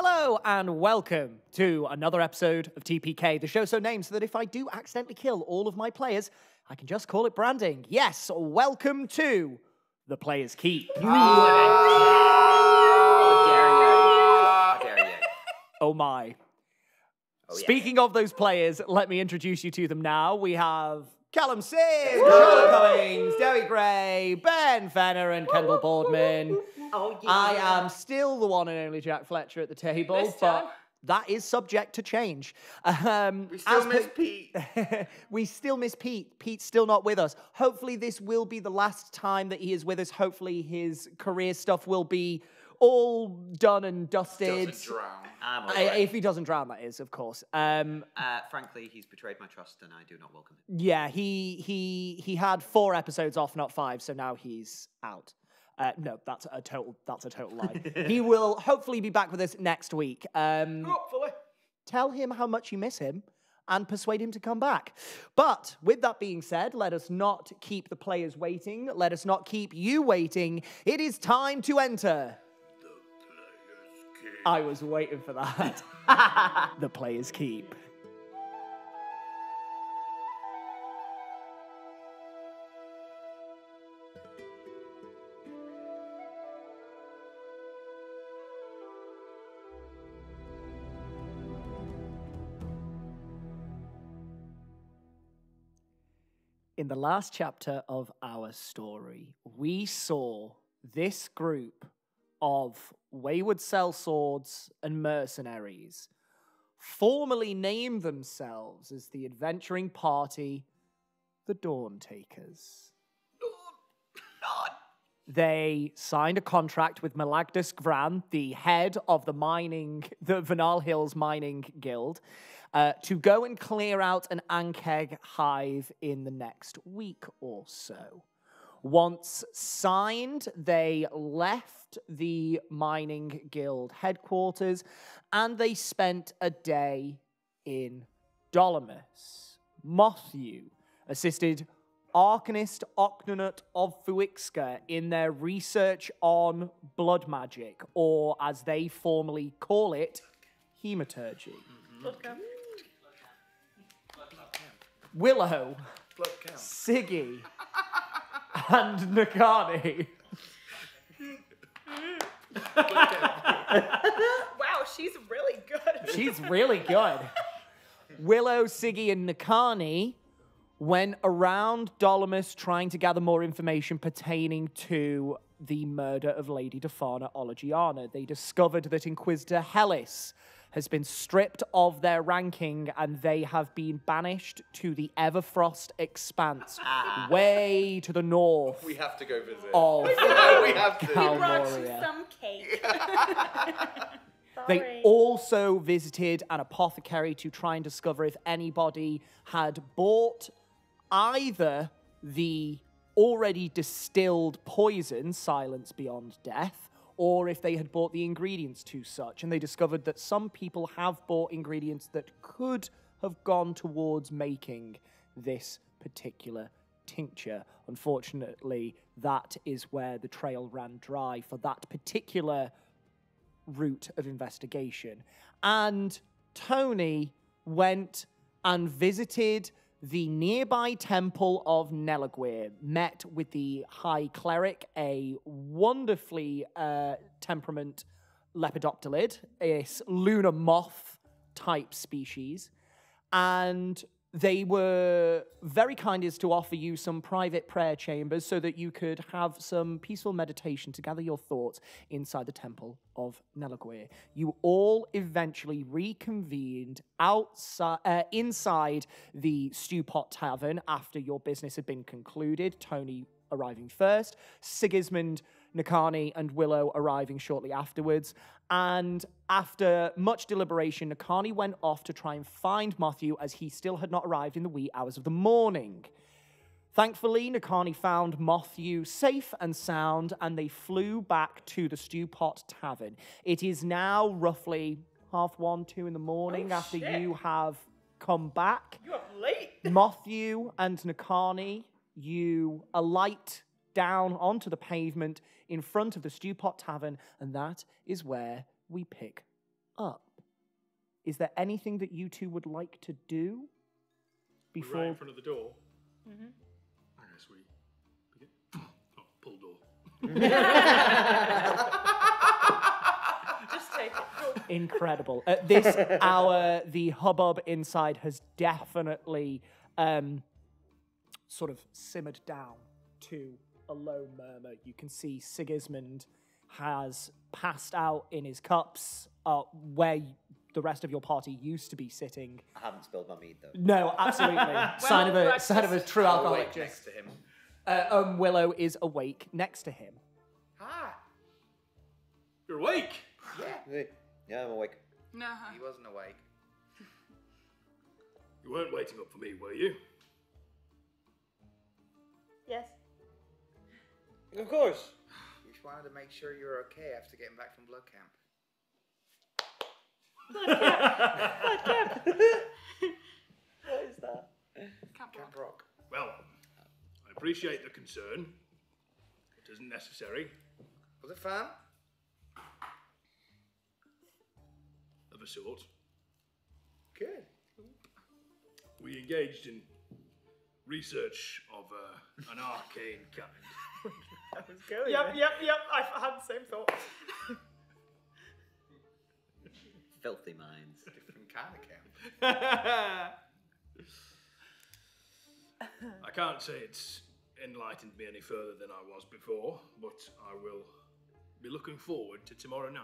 Hello and welcome to another episode of TPK, the show so named so that if I do accidentally kill all of my players, I can just call it branding. Yes, welcome to The Player's Keep. How dare you. Oh my. Oh, yeah. Speaking of those players, let me introduce you to them now. We have Callum Sim, Charlotte Cummings, Derry Gray, Ben Fenner, and Kendall Boardman. Oh, yeah. I am still the one and only Jack Fletcher at the table, but that is subject to change. We still miss Pete. We still miss Pete. Pete's still not with us. Hopefully this will be the last time that he is with us. Hopefully his career stuff will be all done and dusted. Doesn't drown. If he doesn't drown, that is, of course. Frankly, he's betrayed my trust, and I do not welcome it. Yeah, he had 4 episodes off, not 5, so now he's out. No, that's a total lie. He will hopefully be back with us next week. Hopefully. Tell him how much you miss him and persuade him to come back. But with that being said, let us not keep the players waiting. Let us not keep you waiting. It is time to enter. I was waiting for that. The Player's Keep. In the last chapter of our story, we saw this group of wayward sellswords and mercenaries formally name themselves as the adventuring party, the Dawntakers. They signed a contract with Malagdus Gran, the head of the Vanal Hills Mining Guild, to go and clear out an Ankeg hive in the next week or so. Once signed, they left the mining guild headquarters and they spent a day in Dolomus. Motthew assisted Arcanist Ocnonut of Fuixka in their research on blood magic, or as they formally call it, hematurgy. Willow, Siggy, and Nakani. Wow, she's really good. She's really good. Willow, Siggy, and Nakani went around Dolomus trying to gather more information pertaining to the murder of Lady Defana Ologiana. They discovered that Inquisitor Hellis has been stripped of their ranking and they have been banished to the Everfrost Expanse, way to the north. We have to go visit. Of we have to. He brought you Calmoria. some cake. They also visited an apothecary to try and discover if anybody had bought either the already distilled poison, Silence Beyond Death, or if they had bought the ingredients to such. And they discovered that some people have bought ingredients that could have gone towards making this particular tincture. Unfortunately, that is where the trail ran dry for that particular route of investigation. And Toni went and visited the nearby temple of Nelaguir, met with the High Cleric, a wonderfully temperament lepidopterid, a lunar moth type species, and they were very kind as to offer you some private prayer chambers so that you could have some peaceful meditation to gather your thoughts inside the temple of Nelaguir. You all eventually reconvened inside the Stewpot Tavern after your business had been concluded, Toni arriving first, Sigismund, Nakani, and Willow arriving shortly afterwards. And after much deliberation, Nakani went off to try and find Motthew as he still had not arrived in the wee hours of the morning. Thankfully, Nakani found Motthew safe and sound, and they flew back to the Stewpot Tavern. It is now roughly 1:30, 2 in the morning after you have come back. You're up late. Motthew and Nakani, you alight down onto the pavement in front of the Stewpot Tavern, and that is where we pick up. Is there anything that you two would like to do We're right before? in front of the door. Mm-hmm. I guess we begin. Oh, pull door. Just take it. Go. Incredible. At this hour, the hubbub inside has definitely sort of simmered down to a low murmur. You can see Sigismund has passed out in his cups where the rest of your party used to be sitting. I haven't spilled my mead, though. No, absolutely. sign of a true I'll alcoholic. wait next to him. Willow is awake next to him. Ah, You're awake. yeah. Yeah, I'm awake. No. He wasn't awake. You weren't waiting up for me, were you? Yes. Of course. We just wanted to make sure you were okay after getting back from blood camp. What is that? Camp Camp Rock. Well, I appreciate the concern. It isn't necessary. Was it fun? Of a sort. Good. We engaged in research of an arcane kind. I was going. Yep. I had the same thought. Filthy minds. Different kind of camp. I can't say it's enlightened me any further than I was before, but I will be looking forward to tomorrow night.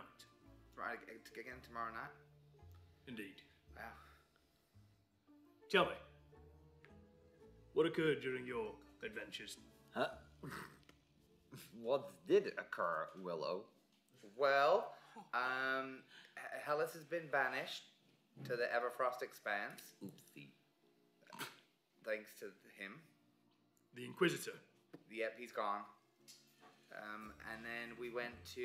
Right, again tomorrow night. Indeed. Wow. Tell me, what occurred during your adventures? Huh? What did occur, Willow? Well, Hellas has been banished to the Everfrost Expanse, Oopsie. thanks to him. The Inquisitor. Yep, he's gone. And then we went to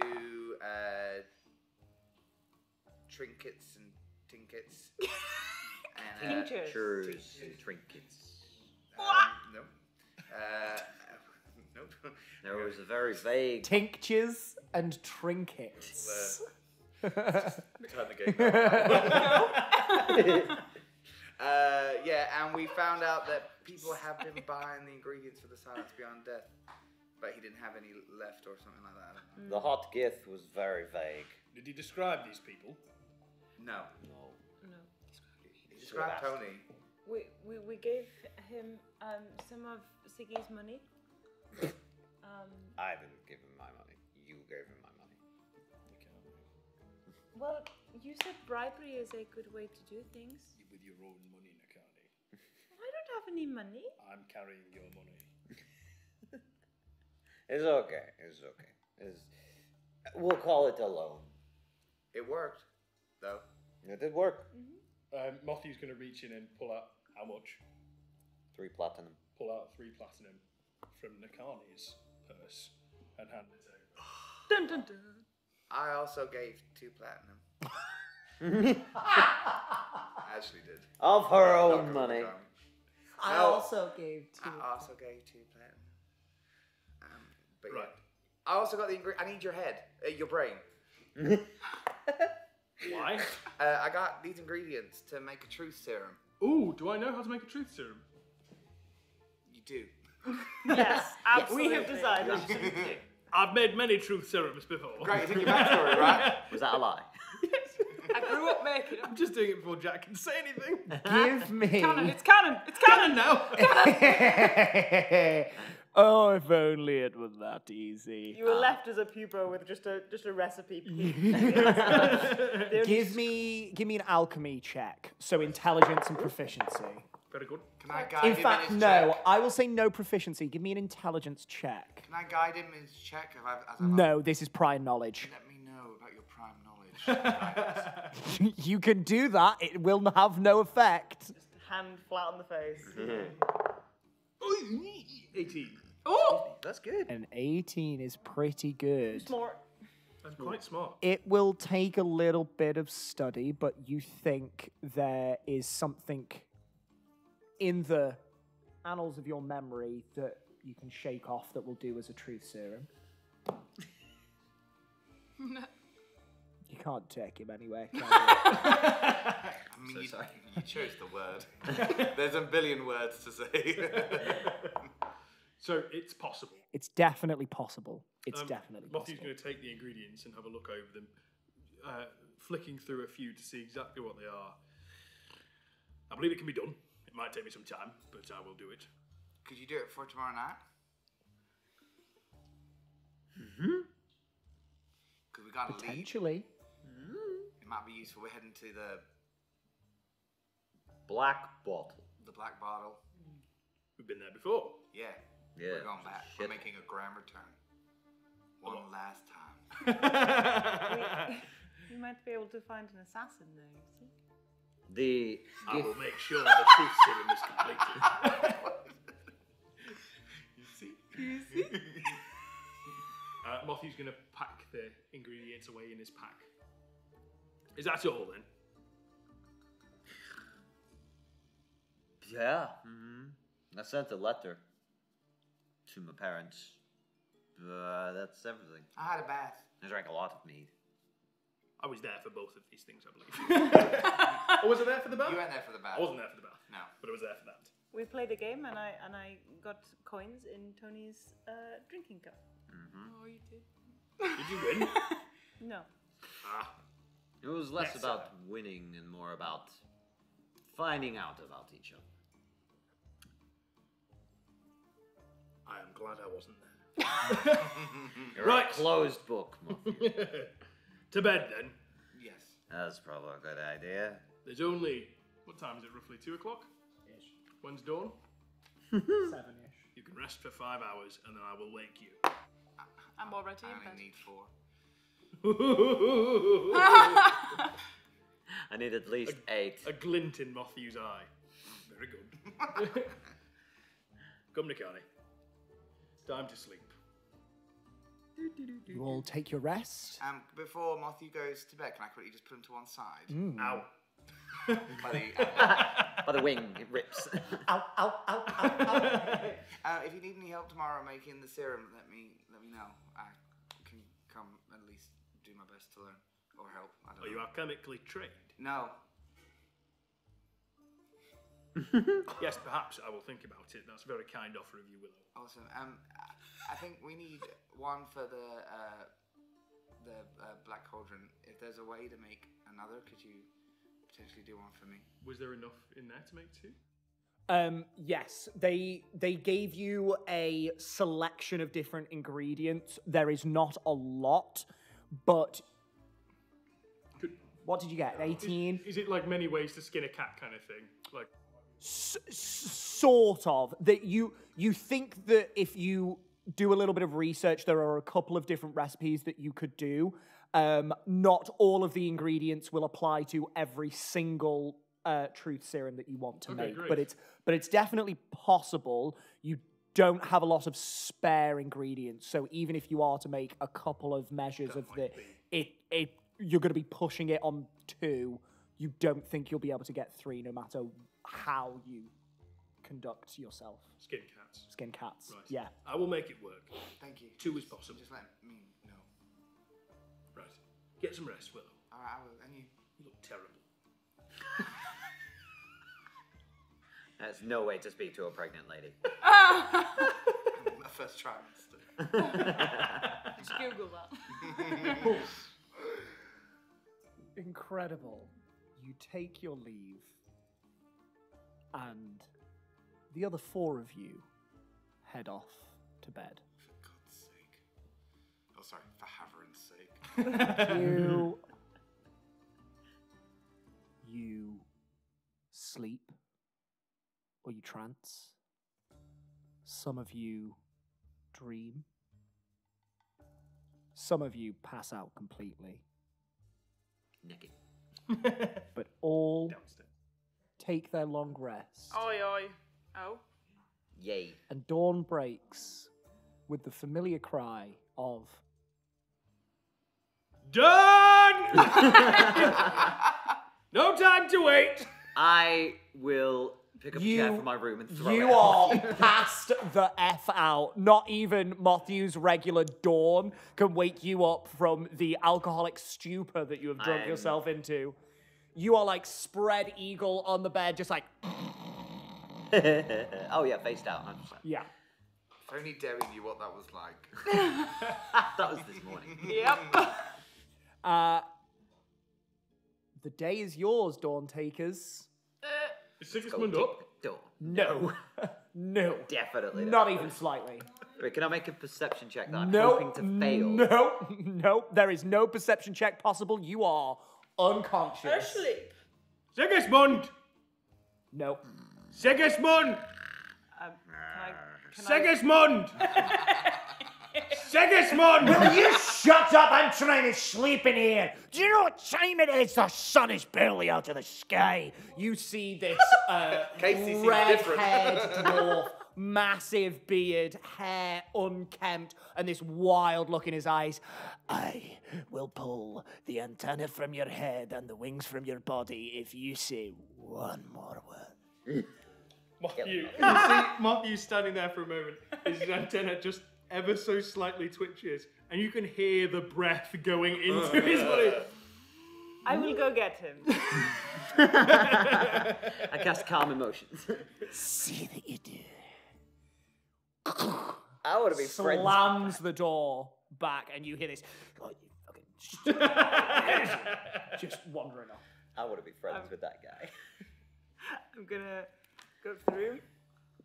Trinkets and Tinkets. And, Tinctures. Churs and trinkets. Nope. Nope. There was a very vague... Tinctures and trinkets. Turn the game yeah, and we found out that people have been buying the ingredients for the Silence Beyond Death, but he didn't have any left or something like that. The hot gith was very vague. Did he describe these people? No. No. No. He described Toni. We gave him some of Siggy's money. I didn't give him my money. You gave him my money. Well, you said bribery is a good way to do things. With your own money, Nakani. I don't have any money. I'm carrying your money. It's okay. It's okay. We'll call it a loan. It worked, though. It did work. Motthew's going to reach in and pull out how much? 3 platinum. Pull out 3 platinum from Nakani's purse and hand it over. Dun dun dun. I also gave 2 platinum. Ashley did. Of her Not own gonna money. become- I No. also gave two. I also gave 2 platinum. But yeah. Right. I also got the ingredient. I need your head, your brain. Why? I got these ingredients to make a truth serum. Ooh, do I know how to make a truth serum? You do. Yes, absolutely. we have decided. I've made many truth serums before. Great, it's in your backstory, right? Was that a lie? I grew up making them. I'm just doing it before Jack can say anything. Give me. Canon, it's canon. It's canon now. Oh, if only it were that easy. You were left as a pupo with just a recipe. Give me an alchemy check. So intelligence and proficiency. Very good. Can I guide In him fact, in his no. check? I will say no proficiency. Give me an intelligence check. Can I guide him in his check? No, this is prior knowledge. Let me know about your prime knowledge. You can do that. It will have no effect. Hand flat on the face. 18. Oh, That's good. An 18 is pretty good. smart. That's quite smart. It will take a little bit of study, but you think there is something in the annals of your memory that you can shake off that will do as a truth serum. You can't take him anywhere. I mean, So sorry. you chose the word. There's a billion words to say. So it's possible. It's definitely possible. It's definitely Mothew's possible. going to take the ingredients and have a look over them, flicking through a few to see exactly what they are. I believe it can be done. It might take me some time, but I will do it. Could you do it for tomorrow night? Because we got to leave. Potentially. It might be useful. We're heading to the Black bottle. black bottle. We've been there before. Yeah. Yeah. We're going back. Shit. We're making a grand return. One last time. We might be able to find an assassin there. See? The I gift. will make sure the truth serum is completed. You see? Motthew's going to pack the ingredients away in his pack. Is that all then? Yeah. I sent a letter to my parents. That's everything. I had a bath. I drank a lot of mead. I was there for both of these things, I believe. Or was I there for the bath? You went there for the bath. I wasn't there for the bath. No. But I was there for that. We played a game and I got coins in Tony's drinking cup. Oh, you did. Did you win? No. Ah. It was less Next about time. winning and more about finding out about each other. I am glad I wasn't there. You're Right. a closed book, Motthew. To bed then. Yes. That's probably a good idea. There's only, what time is it roughly? 2 o'clock? Ish. When's dawn? 7-ish. You can rest for 5 hours and then I will wake you. I'm already I in only bed. need 4. I need at least 8. A glint in Motthew's eye. Very good. Come, Nikani. It's time to sleep. You all take your rest. Before Motthew goes to bed, can I quickly just put him to one side? Ow. By the, By the wing, it rips. Ow, ow, ow, ow, ow. if you need any help tomorrow making the serum, let me know. I can come at least do my best to learn or help. I don't Are you know. alchemically trained? No. Yes, perhaps I will think about it. That's a very kind offer of you, Willow. Awesome. I think we need one for the Black Cauldron. If there's a way to make another, could you potentially do one for me? Was there enough in there to make 2? Yes, they gave you a selection of different ingredients. There is not a lot, but what did you get? 18? Is it like many ways to skin a cat kind of thing? Like, Sort of. That you think that if you do a little bit of research, there are a couple of different recipes that you could do. Not all of the ingredients will apply to every single truth serum that you want to Okay, make, great. but it's definitely possible. You don't have a lot of spare ingredients, so even if you are to make a couple of measures That of might you're going to be pushing it on 2. You don't think you'll be able to get 3, no matter how you conduct yourself. skin cats. Skin cats. Right. Yeah. I will make it work. Thank you. 2 is possible. Just let me know. Right. Get some rest, Willow. All right, I will. And you? You look terrible. There's no way to speak to a pregnant lady. My first trimester. Just Google that. Incredible. You take your leave, and the other 4 of you head off to bed. For God's sake. Oh, sorry, for Haverin's sake. You sleep, or you trance. Some of you dream. Some of you pass out completely. Naked. But all Downstairs. take their long rest. Oi, oi. Oh. Yay. And dawn breaks with the familiar cry of Done! No time to wait! I will pick up a chair from my room and throw it. You are passed the F out. Not even Mothew's regular Dawn can wake you up from the alcoholic stupor that you have drunk yourself into. You are like spread eagle on the bed, just like... Oh yeah, face down. 100%. Yeah. If only Derry knew what that was like. That was this morning. Yep. The day is yours, Dawntakers. Is Sigismund up? Door. No. No. Definitely Not even slightly. Wait, can I make a perception check that I'm No. hoping to fail? No. No. There is no perception check possible. You are unconscious. Asleep. Sigismund! No. Sigismund! Can I Sigismund! Sigismund! Will you shut up? I'm trying to sleep in here. Do you know what time it is? The sun is barely out of the sky. You see this Casey seems red-haired dwarf, massive beard, hair unkempt, and this wild look in his eyes. I will pull the antenna from your head and the wings from your body if you say one more word. Matthew, you see Matthew standing there for a moment. His antenna just ever so slightly twitches, and you can hear the breath going into his body. I will go get him. I cast calm emotions. See that you do. I want to be friends. Slams the door back, and you hear this. Oh, you fucking just wandering off. I want to be friends with that guy. I'm gonna go through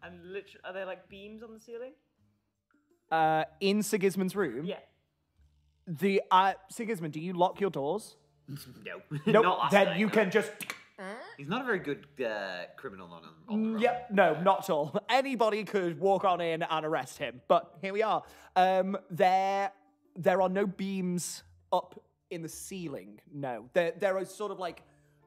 and literally. Are there like beams on the ceiling? In Sigismund's room. Yeah. The Sigismund, do you lock your doors? No. Nope. Not last Then night, you no. can just. He's not a very good criminal on the road. Yep. No, not at all. Anybody could walk on in and arrest him, but here we are. There are no beams up in the ceiling. No, there is sort of like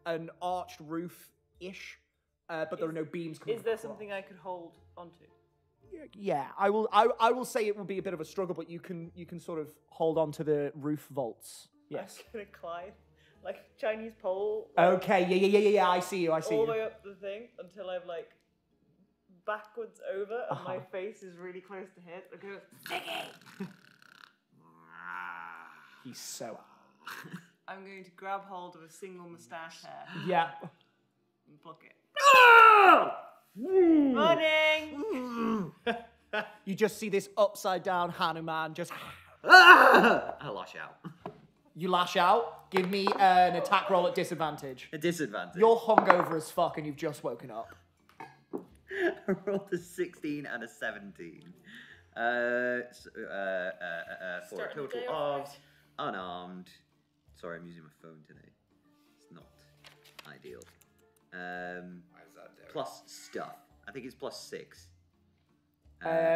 an arched roof-ish, but there are no beams coming Is there across. something I could hold onto? Yeah, I will say it will be a bit of a struggle, but you can sort of hold on to the roof vaults. Yes. I'm gonna climb like Chinese pole. Okay. Yeah. I see you. All the way up the thing until I'm like backwards over and my face is really close to hit. I go, Ziggy! He's so. I'm going to grab hold of a single moustache hair Yeah. and pluck it. Morning! You just see this upside down Hanuman just. I lash out. You lash out. Give me an attack roll at disadvantage. A disadvantage. You're hungover as fuck and you've just woken up. I rolled a 16 and a 17. For a Starting the total day off of unarmed. Sorry, I'm using my phone today. It's not ideal. Why is that, Derry? Plus stuff. I think it's plus 6.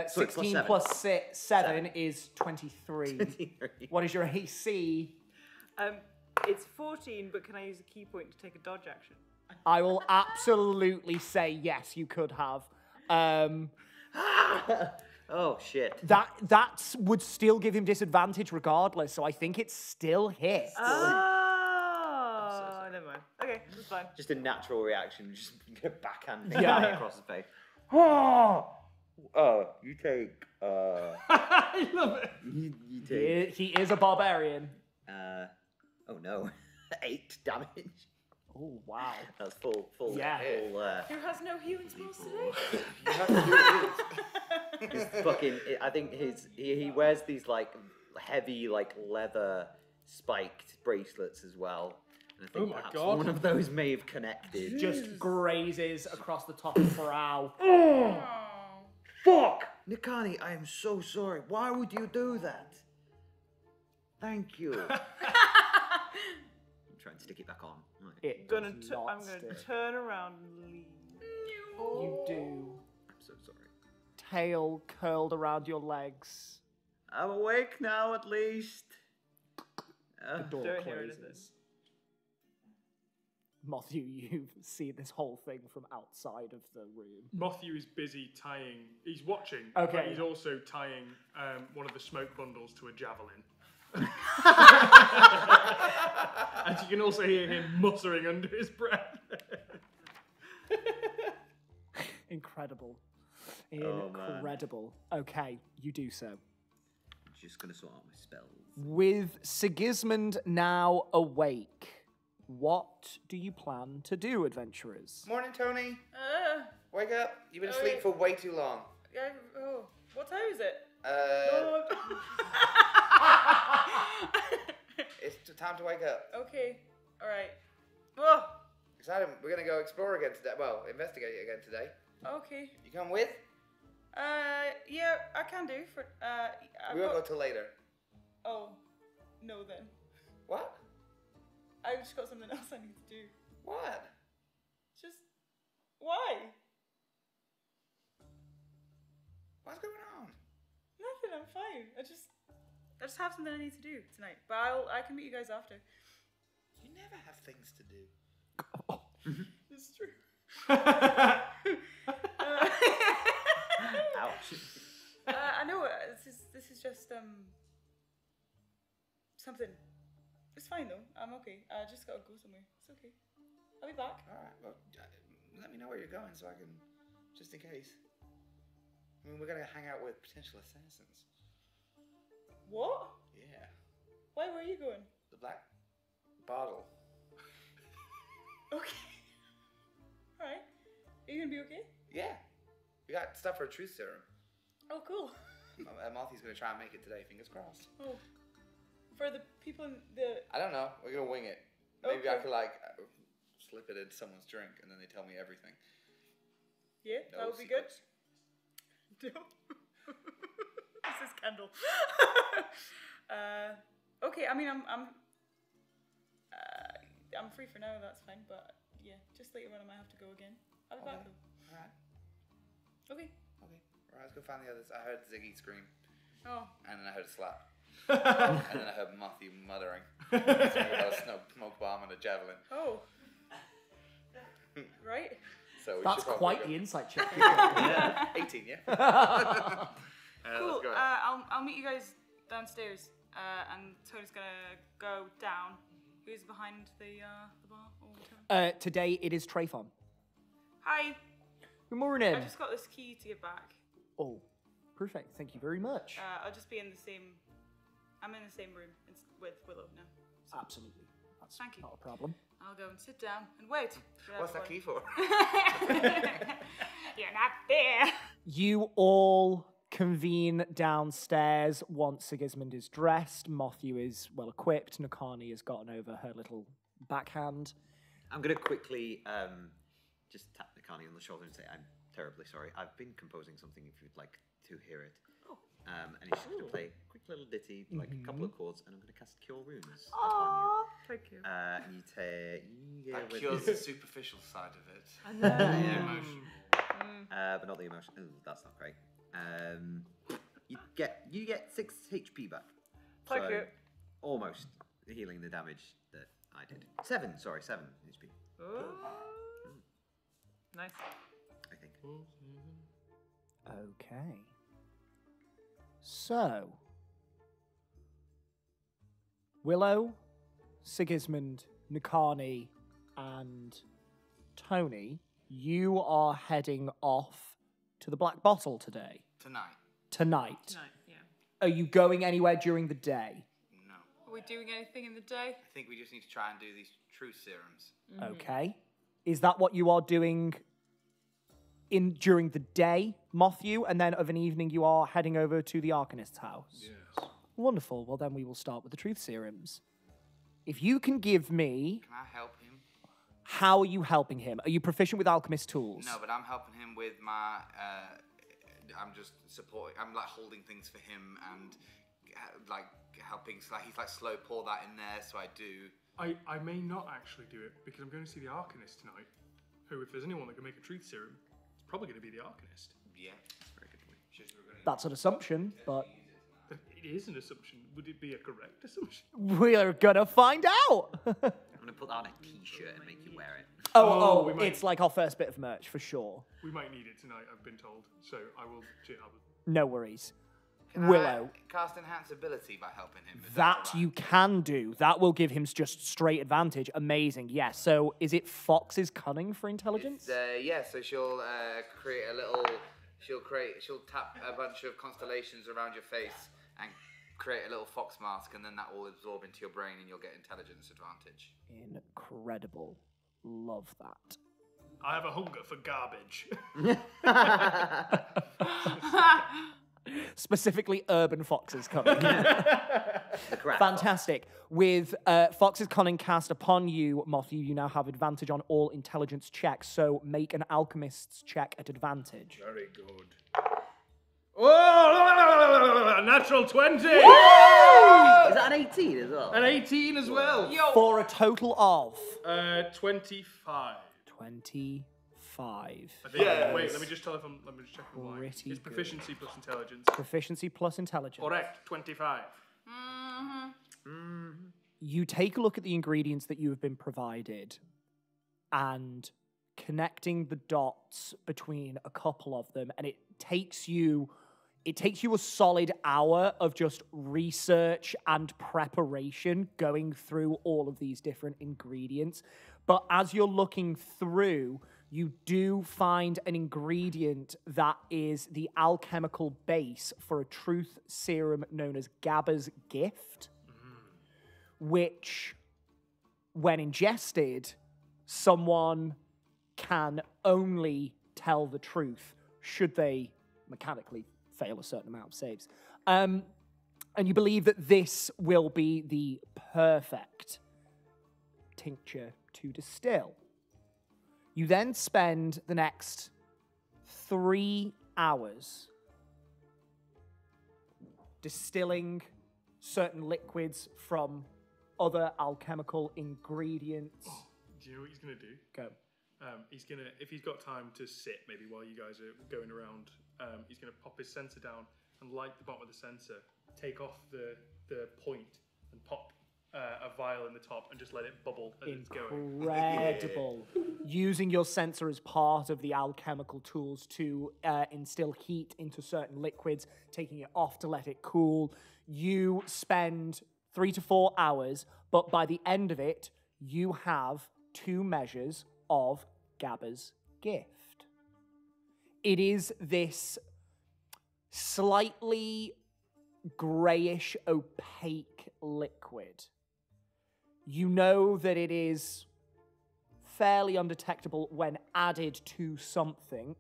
16 plus 7 is 23. 23. What is your AC? It's 14, but can I use a key point to take a dodge action? I will absolutely say yes, you could have. Oh shit. That would still give him disadvantage regardless, so I think it still hits. Oh, never mind. Okay, that's fine. Just a natural reaction. Just get a backhand Yeah. across his face. Oh, you take. I love it. You take. He is a barbarian. Oh no, 8 damage. Oh wow. That's full. Yeah. Full, Who has no healing spells today? fucking. I think he wears these like heavy like leather spiked bracelets as well. And I think Oh my perhaps God. one of those may have connected. Just grazes across the top of the brow. Fuck! Nikani, I am so sorry. Why would you do that? Thank you. I'm trying to stick it back on. Right. It I'm does gonna not stick. turn around and leave. You do. I'm so sorry. Tail curled around your legs. I'm awake now, at least. The door Don't hear closes. anything. Motthew, you see this whole thing from outside of the room. Motthew is busy tying. He's watching. Okay. But he's also tying one of the smoke bundles to a javelin. And you can also hear him muttering under his breath. Incredible. Oh, man. Incredible. Okay, you do so. I'm just gonna sort out my spells. With Sigismund now awake, what do you plan to do, adventurers? Morning, Toni. Uh, Wake up. You've been Oh, asleep yeah. for way too long. yeah, oh, what time is it? It's time to wake up. Okay, alright. Oh, Excited. We're gonna go explore again today. Well, investigate again today. okay. You come with? Yeah, I can do. We won't go till later. Oh, no then. What? I just got something else I need to do. What? Just, why? What's going on? Nothing, I'm fine. I just have something I need to do tonight. But I can meet you guys after. You never have things to do. It's true. Ouch. I know, this is just, something. It's fine though, I'm okay. I just gotta go somewhere. It's okay. I'll be back. Alright, well, let me know where you're going so I can, just in case. I mean, we're gonna hang out with potential assassins. What? Yeah. Why, where are you going? The black bottle. Okay. Alright. Are you gonna be okay? Yeah. We got stuff for a truth serum. Oh, cool. Mothew's gonna try and make it today, fingers crossed. Oh. For the people in the... I don't know, we're gonna wing it. Maybe I Okay. could, like, slip it into someone's drink and then they tell me everything. Yeah, No that would be secrets. good. This is Kendall. Okay, I mean, I'm free for now, that's fine, but yeah, just later on I might have to go again. I'll be back though. Alright. Okay. Okay. Alright, let's go find the others. I heard Ziggy scream. Oh. And then I heard a slap. And then I heard Motthew muttering. So we had a smoke bomb and a javelin. Oh. Right? So we That's should probably quite go. the insight check. Yeah. 18, yeah? Cool. Let's go. I'll meet you guys downstairs. And Tony's gonna go down. Who's behind the bar all the time? Today it is Trayfon. Hi. Good morning. I just got this key to get back. Oh, perfect. Thank you very much. I'll just be in the same. I'm in the same room with Willow now. So Absolutely. That's Thank you. not a problem. I'll go and sit down and wait. for What's that everyone. key for? You're not there. You all convene downstairs once Sigismund is dressed. Motthew is well equipped. Nakani has gotten over her little backhand. I'm gonna quickly just tap Nakani on the shoulder and say, I'm terribly sorry. I've been composing something if you'd like to hear it. And he's just gonna play a quick little ditty, like a couple of chords, and I'm gonna cast Cure Wounds upon Thank you. you. And you That get cures the superficial side of it. I know. The emotion. but not the emotion. Ooh, that's not great. You get 6 HP back. Thank So, you. almost healing the damage that I did. 7 HP. Nice. I think. Okay. So, Willow, Sigismund, Nakani, and Toni, you are heading off to the Black Bottle today. Tonight. Tonight. Tonight, yeah. Are you going anywhere during the day? No. Are we doing anything in the day? I think we just need to try and do these truth serums. Okay. Is that what you are doing during the day, Motthew, and then of an evening you are heading over to the Arcanist's house? Yes. Wonderful. Well, then we will start with the truth serums. If you can give me, Can I help him? how are you helping him? Are you proficient with alchemist tools? No, but I'm helping him with my. I'm just supporting. I'm like holding things for him and like helping. So like, he's like slow pour that in there. So I do. I may not actually do it because I'm going to see the Arcanist tonight. Who, if there's anyone that can make a truth serum, it's probably going to be the Arcanist. Yeah. Very good point. That's an assumption, but But it is an assumption. Would it be a correct assumption? we're gonna find out. I'm gonna put that on a t-shirt and make you wear it. we might- It's like our first bit of merch for sure. We might need it tonight, I've been told. So I will. No worries. Can Willow. I cast enhance ability by helping him? Is That all you can do. That will give him just straight advantage. Amazing. Yes. So is it Fox's cunning for intelligence? Yeah, so she'll create a little. She'll tap a bunch of constellations around your face and create a little fox mask, and then that will absorb into your brain, and you'll get intelligence advantage. Incredible. Love that. I have a hunger for garbage. Specifically urban foxes cunning. The crap. Fantastic. With Fox's cunning cast upon you, Motthew, you now have advantage on all intelligence checks, so make an alchemist's check at advantage. Very good. Oh, a natural 20! Is that an 18 as well? An 18 as well. For a total of 25. 25. I think, wait, let me just check why. Pretty It's proficiency plus intelligence. Proficiency plus intelligence. Correct, 25. You take a look at the ingredients that you have been provided and connecting the dots between a couple of them, and it takes you a solid hour of just research and preparation going through all of these different ingredients. But as you're looking through, you do find an ingredient that is the alchemical base for a truth serum known as Gabba's Gift, which, when ingested, someone can only tell the truth should they mechanically fail a certain amount of saves. And you believe that this will be the perfect tincture to distill. You then spend the next 3 hours distilling certain liquids from other alchemical ingredients. Do you know what he's going to do? Go. If he's got time to sit, maybe while you guys are going around, he's going to pop his sensor down and light the bottom of the sensor, take off the point, and pop a vial in the top and just let it bubble as it's going. Incredible. Using your sensor as part of the alchemical tools to instill heat into certain liquids, taking it off to let it cool. You spend 3 to 4 hours, but by the end of it, you have 2 measures of Gabba's Gift. It is this slightly greyish, opaque liquid. You know that it is fairly undetectable when added to something.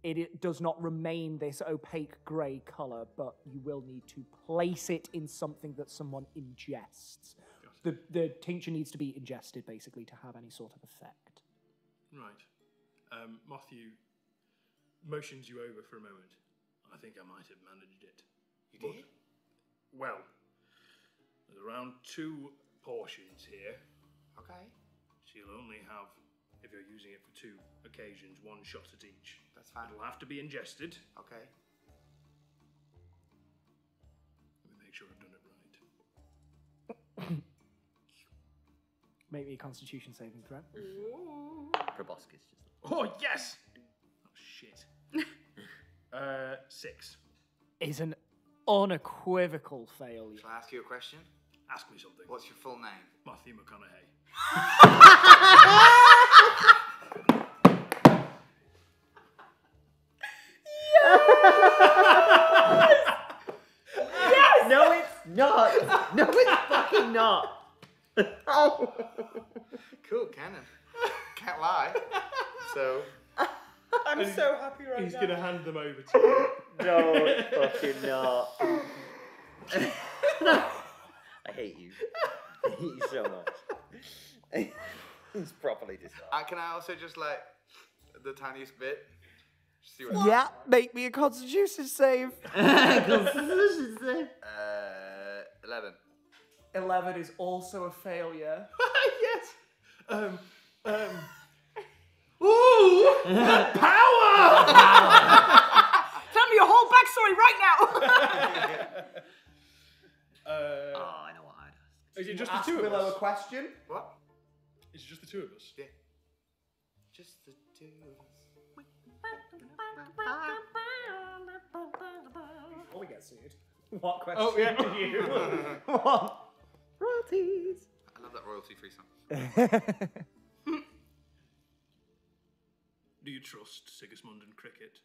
It does not remain this opaque grey colour, but you will need to place it in something that someone ingests. The tincture needs to be ingested, basically, to have any sort of effect. Right. Motthew motions you over for a moment. I think I might have managed it. You did? Well, there's around 2 portions here. Okay. So you'll only have, if you're using it for 2 occasions, 1 shot at each. That's fine. It'll have to be ingested. Okay. Let me make sure I've done it right. Make me a Constitution saving throw. Proboscis. Oh, yes! Oh, shit. 6. Is an unequivocal failure. Shall I ask you a question? Ask me something. What's your full name? Matthew McConaughey. Yes! No, it's not. No, it's fucking not. Oh. Cool, canon. Can't lie. So, I'm so happy right He's now. going to hand them over to you. No, it's fucking not. I hate you. I hate you so much. He's properly disarmed. can I also just like the tiniest bit? See what Yeah, make me a Constitution save. 11. 11 is also a failure. Yes! Ooh! Power! Tell me your whole backstory right now. Oh, I know what I'd ask. Is it just Ask the 2 of Willow us? a question. What? Is it just the 2 of us? Yeah. Just the 2 of us. Before we go, get sued. What question do you want? Royalties. I love that royalty-free song. Do you trust Sigismund and Cricket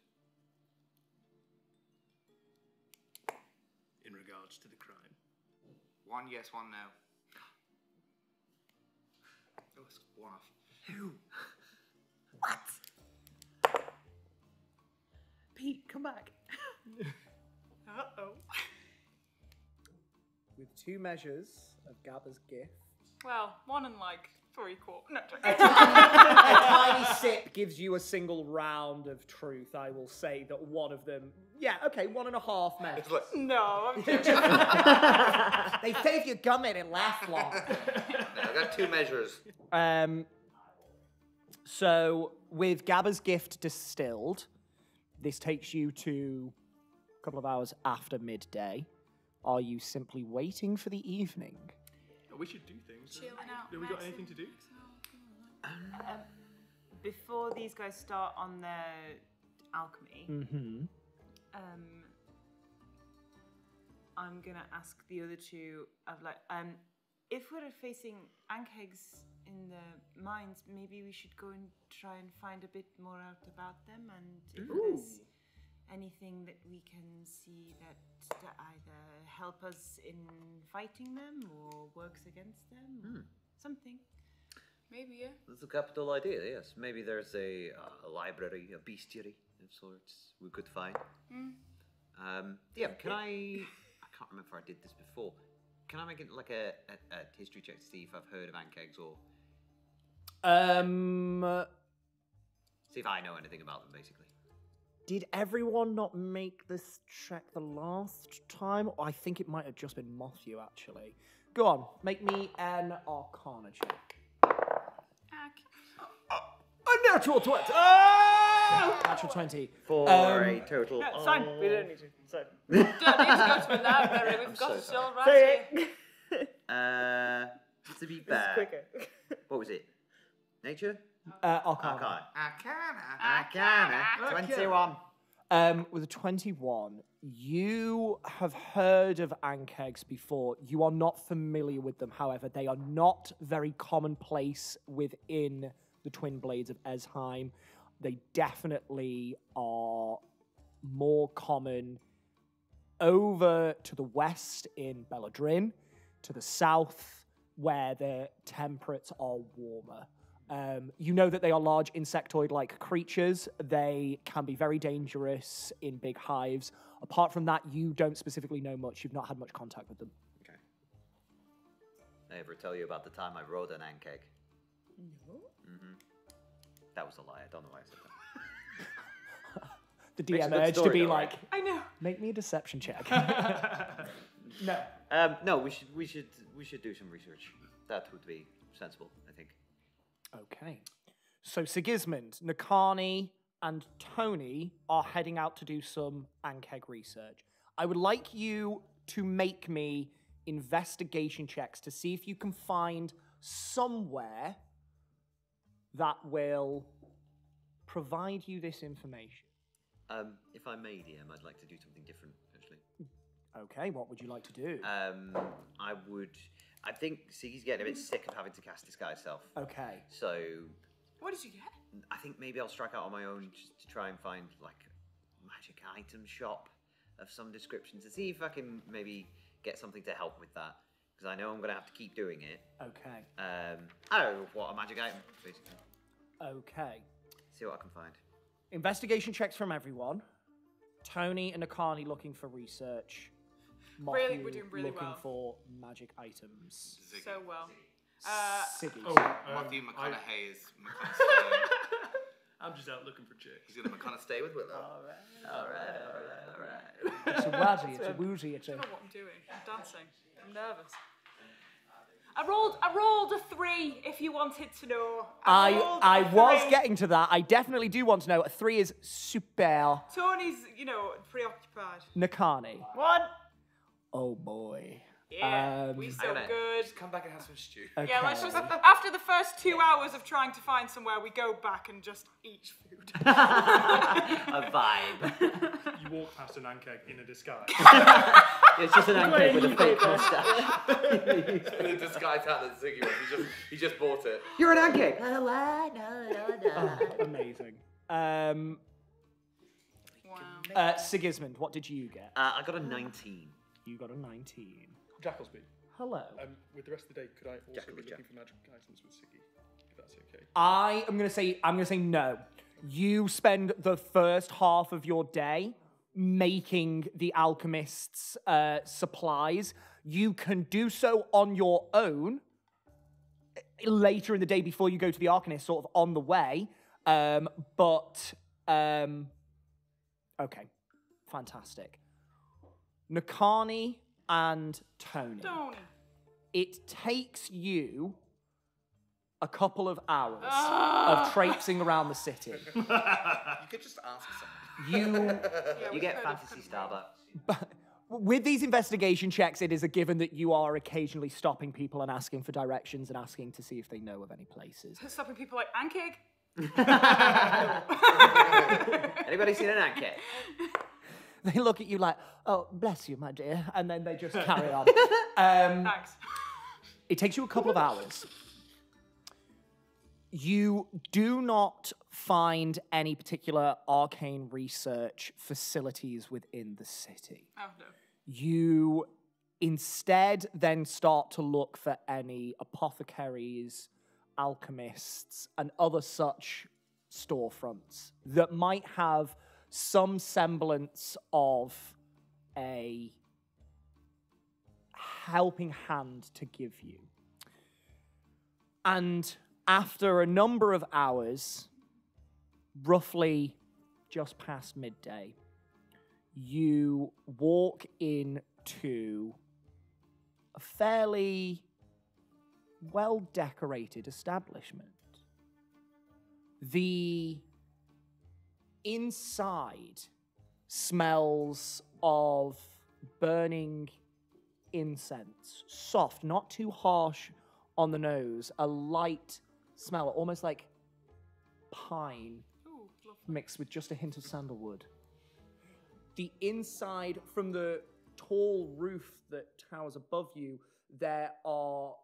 in regards to the crime? 1 yes, 1 no. Oh, it's 1 off. Who? What? Pete, come back. Uh-oh. With 2 measures of Gabba's gift. Well, 1 and like 3/4. No, A tiny sip gives you a single round of truth. I will say that one of them, 1.5 measures. no, I'm joking. They say if you gum it lasts long. No, I got 2 measures. So with Gabba's gift distilled, this takes you to a couple of hours after midday. Are you simply waiting for the evening? Oh, we should do things. Chilling out. Have we got anything to do? Before these guys start on their alchemy, I'm gonna ask the other 2 of like, if we're facing Ankhegs in the mines, maybe we should go and try and find a bit more out about them, and if there's anything that we can see that either help us in fighting them or works against them, or something. Maybe, yeah. That's a capital idea, yes. Maybe there's a library, a bestiary of sorts we could find. Can I can't remember if I did this before. Can I make it like a history check to see if I've heard of Ankhegs, or see if I know anything about them, basically? Did everyone not make this check the last time? I think it might have just been Motthew, actually. Go on, make me an Arcana check. A natural 20! Oh! Natural 20. For a total. No, it's fine. We don't need to. So. Don't need to go to the library. We've got so it still right Say here. it. To be This is fair, quicker. what was it? Nature? Arcana. Arcana. 21. With a 21, you have heard of Ankhegs before. You are not familiar with them, however. They are not very commonplace within the Twin Blades of Esheim. They definitely are more common over to the west in Belladrin, to the south where the temperatures are warmer. You know that they are large insectoid-like creatures. They can be very dangerous in big hives. Apart from that, you don't specifically know much. You've not had much contact with them. Okay. Did I ever tell you about the time I rode an Ankheg? No. That was a lie. I don't know why I said that. The Makes a DM good urged to story be though, like, right? I know. make me a deception check. No. No, we should do some research. That would be sensible, I think. Okay. So Sigismund, Nakani, and Toni are heading out to do some Ankheg research. I would like you to make me investigation checks to see if you can find somewhere that will provide you this information. If I may, DM, I'd like to do something different, actually. Okay, what would you like to do? I think Siggy's getting a bit sick of having to cast Disguise Self. Okay. So, What did you get? I think maybe I'll strike out on my own just to try and find, like, a magic item shop of some description to see if I can maybe get something to help with that. Because I know I'm going to have to keep doing it. Okay. I don't know what a magic item, basically. Okay. See what I can find. Investigation checks from everyone. Toni and Nakani looking for research. Really, Motthew we're doing really looking well. for magic items. So well. Siggy. Matthew McConaughey is McConaughey. I'm just out looking for chicks. He's going to McConaughey with Willow. All right. It's a waddy, it's a woozy, it's I a... don't know what I'm doing. I'm dancing. I'm nervous. I rolled a 3, if you wanted to know. I rolled a was 3. getting to that. I definitely do want to know. A 3 is super. Tony's, preoccupied. Nakani. 1. Oh boy. Yeah, we so gonna- good. Just come back and have some stew. Okay. Yeah, let's just, after the first 2 hours of trying to find somewhere, we go back and just eat food. A vibe. You walk past an ankeg in a disguise. It's just an anchor with a fake mustache. The disguise hat that Ziggy was. He just bought it. You're an anchor. Amazing. Wow. Sigismund, what did you get? I got a 19. You got a 19. Jackalsby. Hello. With the rest of the day, could I also Jackal be with looking for magic items with Siggy? If that's okay. I'm gonna say no. You spend the first half of your day making the alchemist's supplies. You can do so on your own later in the day before you go to the Arcanist, sort of on the way. Okay, fantastic. Nakani and Toni. Toni. It takes you a couple of hours of traipsing around the city. You could just ask someone. You get fantasy Starbucks. With these investigation checks, it is a given that you are occasionally stopping people and asking for directions and asking to see if they know of any places. Stopping people like Ankeg. Anybody seen an anchor? They look at you like, oh, bless you, my dear, and then they just carry on. Thanks. It takes you a couple of hours. You do not find any particular arcane research facilities within the city. Oh, no. You instead then start to look for any apothecaries, alchemists, and other such storefronts that might have some semblance of a helping hand to give you. And after a number of hours, roughly just past midday, you walk into a fairly well-decorated establishment. The inside smells of burning incense, soft, not too harsh on the nose, a light smell, almost like pine Ooh, lovely. mixed with just a hint of sandalwood. The inside, from the tall roof that towers above you, there are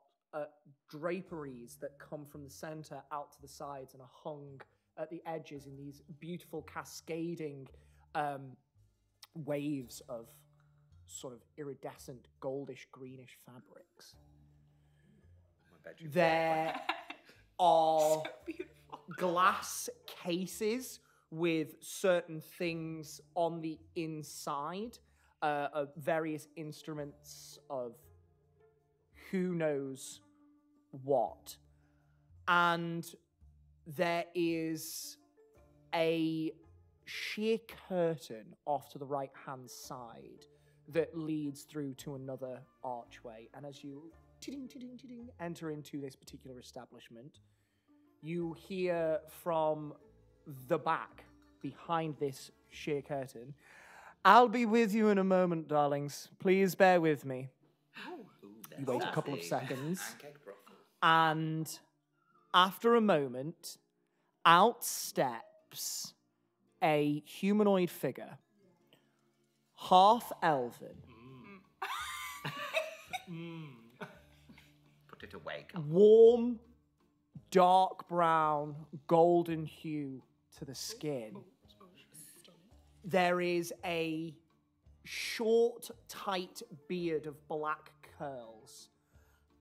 draperies that come from the center out to the sides and are hung at the edges in these beautiful cascading waves of sort of iridescent goldish greenish fabrics. There are glass cases with certain things on the inside, of various instruments of who knows what. And there is a sheer curtain off to the right-hand side that leads through to another archway. And as you enter into this particular establishment, you hear from the back, behind this sheer curtain, "I'll be with you in a moment, darlings. Please bear with me." You wait a couple of seconds, and after a moment, out steps a humanoid figure, half elven, Put it away. warm, dark brown, golden hue to the skin. There is a short, tight beard of black curls,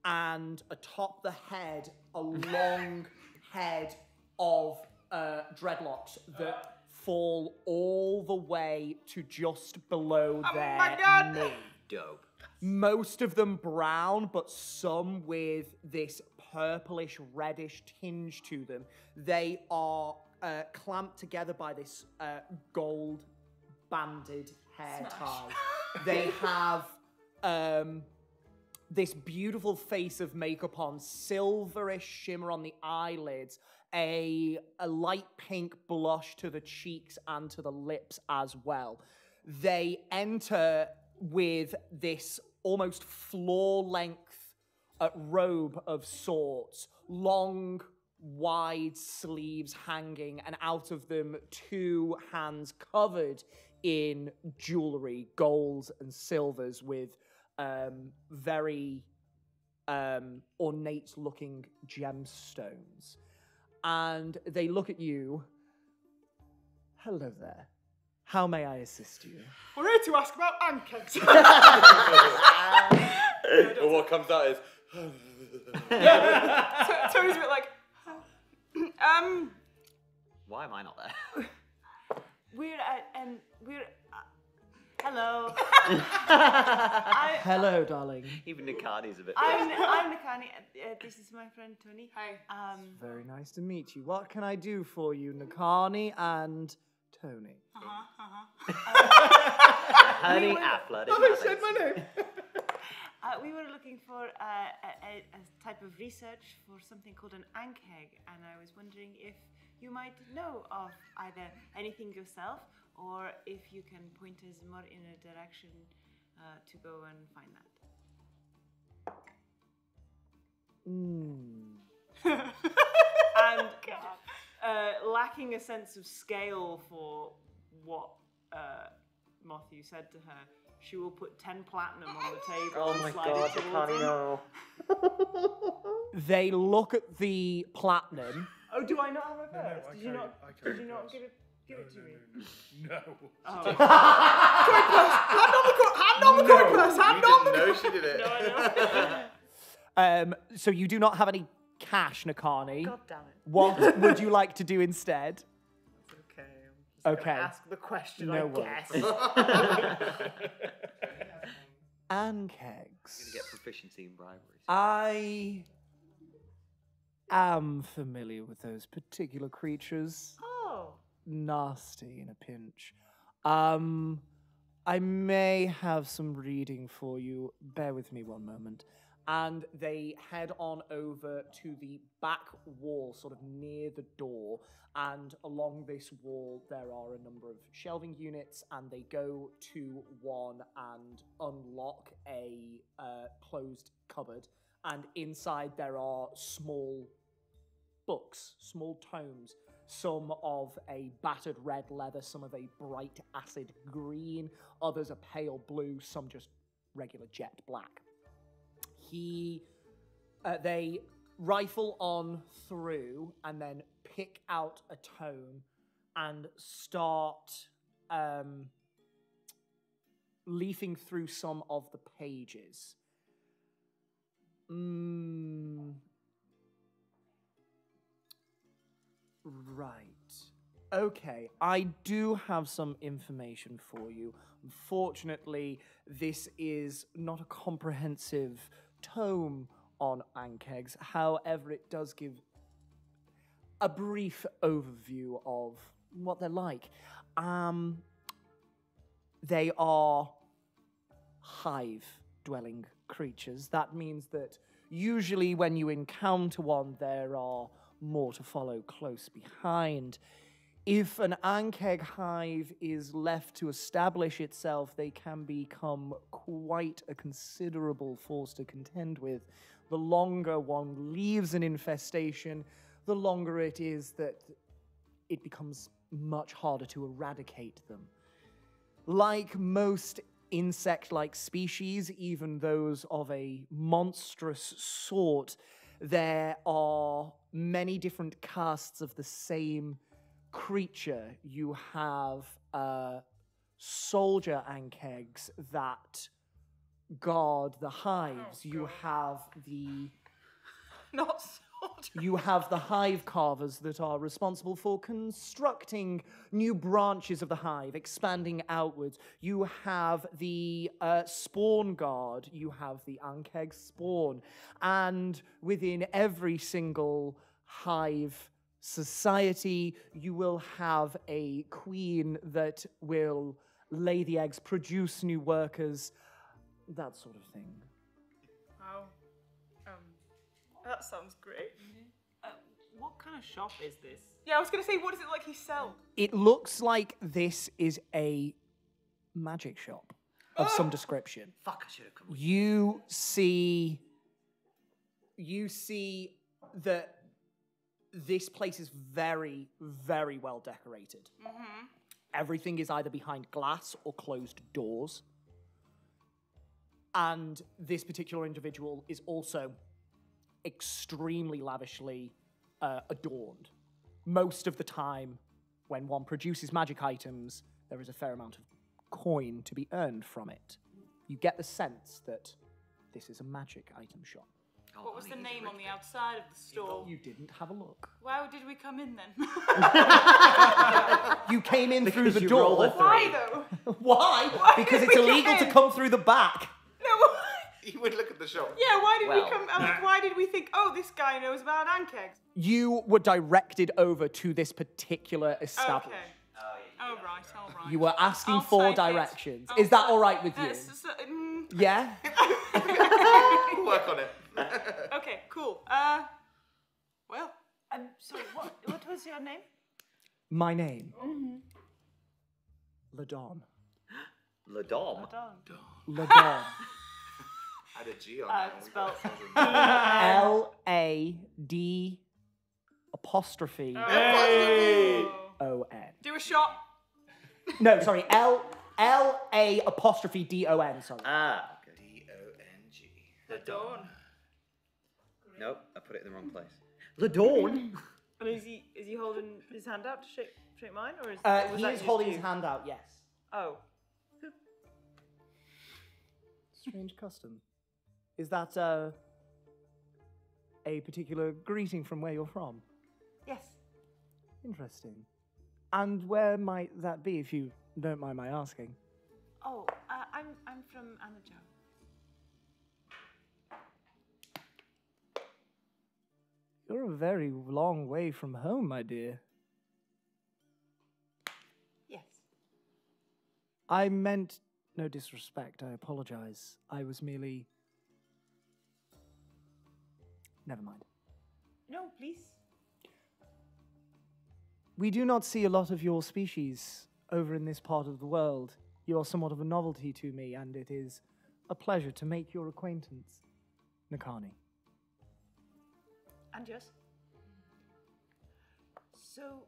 and atop the head, a long head of dreadlocks that fall all the way to just below their knee. Dope. Most of them brown, but some with this purplish, reddish tinge to them. They are clamped together by this gold banded hair tie. They have this beautiful face of makeup on, silverish shimmer on the eyelids, a light pink blush to the cheeks and to the lips as well. They enter with this almost floor-length robe of sorts, long, wide sleeves hanging, and out of them 2 hands covered in jewelry, golds and silvers with very ornate-looking gemstones. And they look at you. Hello there. How may I assist you? We're here to ask about pancakes. But what comes out is. Tony's a bit like, Why am I not there? Hello. Hello, darling. Even Nikani's a bit. I'm Nakani. This is my friend Toni. Hi. Very nice to meet you. What can I do for you, Nakani and Toni? Honey Affla. They said my name. We were looking for a type of research for something called an ankheg, and I was wondering if you might know of either anything yourself, or if you can point us more in a direction to go and find that. And lacking a sense of scale for what Motthew said to her, she will put 10 platinum on the table. Oh and my slide god, it towards Nikani, him. no. They look at the platinum. Oh, do I not have a purse? I Did you not? carry- I carry Did you the not purse. give it to me? No. Oh. Hand on the coin purse. Hand on the. No, she did it. No, I know. So you do not have any cash, Nakani. God damn it. What would you like to do instead? Okay. I'm just Okay. gonna ask the question, No I worries. guess. Ankegs. Gonna get proficiency in briberies. I am familiar with those particular creatures. Oh. Nasty in a pinch. I may have some reading for you. Bear with me one moment. And they head on over to the back wall, sort of near the door. And along this wall, there are a number of shelving units, and they go to one and unlock a closed cupboard. And inside there are small books, small tomes, some of a battered red leather, some of a bright acid green, others a pale blue, some just regular jet black. They rifle on through and then pick out a tome and start leafing through some of the pages. Right. Okay, I do have some information for you. Unfortunately, this is not a comprehensive tome on ankegs. However, it does give a brief overview of what they're like. They are hive-dwelling creatures. That means that usually when you encounter one, there are more to follow close behind. If an ankeg hive is left to establish itself, they can become quite a considerable force to contend with. The longer one leaves an infestation, the longer it is that it becomes much harder to eradicate them. Like most insect-like species, even those of a monstrous sort, there are many different castes of the same creature. You have soldier ankegs that guard the hives. You have the Not soldier. You have the hive carvers that are responsible for constructing new branches of the hive, expanding outwards. You have the spawn guard. You have the ankeg spawn. And within every single hive society, you will have a queen that will lay the eggs, produce new workers, that sort of thing. Wow. That sounds great. What kind of shop is this? Yeah, I was going to say, what is it like he sell? It looks like this is a magic shop of some description. Fuck, I should have come with You see that this place is very, very well decorated. Everything is either behind glass or closed doors. And this particular individual is also extremely lavishly adorned. Most of the time, when one produces magic items, there is a fair amount of coin to be earned from it. You get the sense that this is a magic item shop. What was the name on the outside of the store? You didn't have a look. Why did we come in then? You came in through Because the you door. rolled a Why though? Why? Why Because did it's we illegal come to in? come through the back. No. You would look at the shop. Yeah, why did Well, we come? I'm like, why did we think? Oh, this guy knows about ankegs. You were directed over to this particular establishment. Okay. Oh right, all right. You were asking I'll for take it. directions. I'll Is that take- all right with you? Yeah? Work on it. Okay, cool. Well, I'm sorry, what was your name? My name. Ladon. Ladom. Ladon. Add a G on that. It's spelled L-A-D apostrophe O-N. do a shot. No, sorry, L-A apostrophe D-O-N, sorry. Ah, okay. D-O-N-G. The dawn. Nope, I put it in the wrong place. Ladon. And is he holding his hand out to shake mine, or is was He that is just holding you? his hand out, yes. Oh, Strange custom. Is that a particular greeting from where you're from? yes. Interesting. And where might that be, if you don't mind my asking? Oh, I'm from Anajar. You're a very long way from home, my dear. Yes. I meant no disrespect. I apologize. I was merely... Never mind. No, please. We do not see a lot of your species over in this part of the world. You are somewhat of a novelty to me, and it is a pleasure to make your acquaintance, Nakani. And yours? So,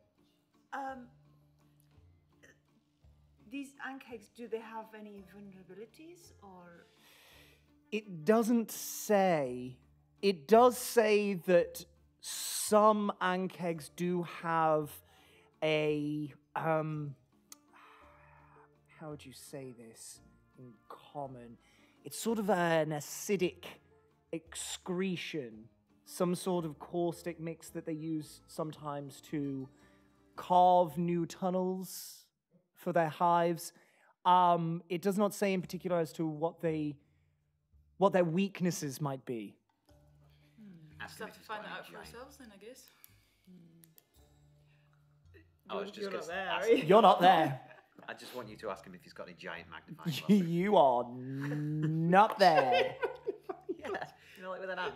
these ankegs, do they have any vulnerabilities, or? It doesn't say. It does say that some ankegs do have a how would you say this in common? It's sort of an acidic excretion, some sort of caustic mix that they use sometimes to carve new tunnels for their hives. It does not say in particular as to what their weaknesses might be. Just have to find that out for ourselves then, I guess. I was just You're gonna not there, ask- are you? You're not there. I just want you to ask him if he's got any giant magnifying glasses. You are not there. Yeah, you know, like with an ant.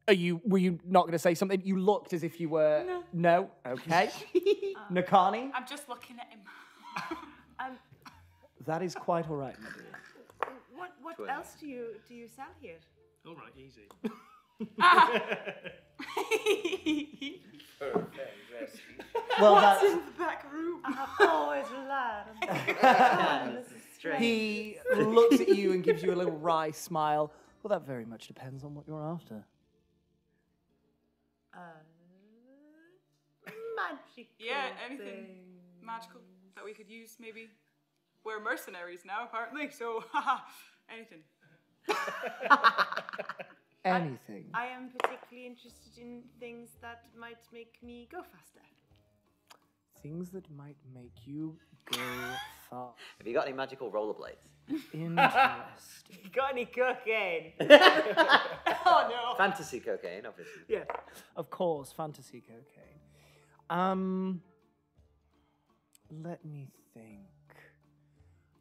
Anyway, Were you not going to say something? You looked as if you were. No? Okay. Nakani? I'm just looking at him. That is quite all right, my dear. What Twelve. else do you sell here? All right, easy. Well, What's that's... in the back room? I've always relied on this is strange. He looks at you and gives you a little wry smile. Well, that very much depends on what you're after. Magical. Yeah, anything thing. magical that we could use, maybe. We're mercenaries now, apparently, so anything. Anything. I am particularly interested in things that might make me go faster. Things that might make you go far. Have you got any magical rollerblades? Interesting. You got any cocaine? Oh no. Fantasy cocaine, obviously. Yeah, of course, fantasy cocaine. Let me think.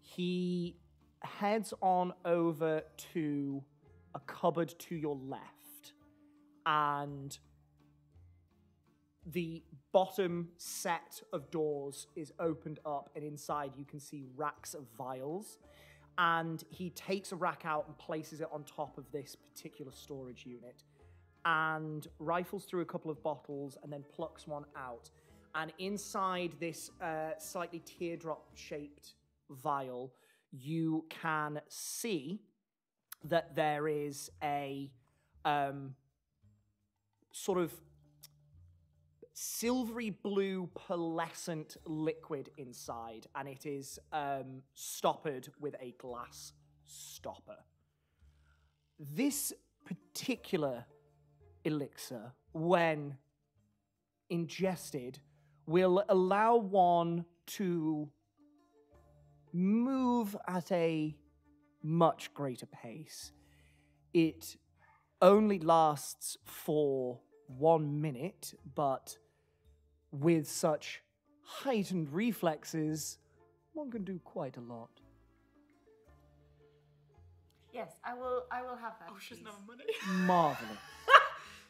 He heads on over to a cupboard to your left, and the bottom set of doors is opened up, and inside you can see racks of vials. And he takes a rack out and places it on top of this particular storage unit, and rifles through a couple of bottles and then plucks one out. And inside this slightly teardrop-shaped vial, you can see that there is a sort of silvery blue pearlescent liquid inside, and it is stoppered with a glass stopper. This particular elixir, when ingested, will allow one to move at a much greater pace. It only lasts for 1 minute, but with such heightened reflexes, one can do quite a lot. Yes, I will have that. Oh, she's please. no money. Marvelous.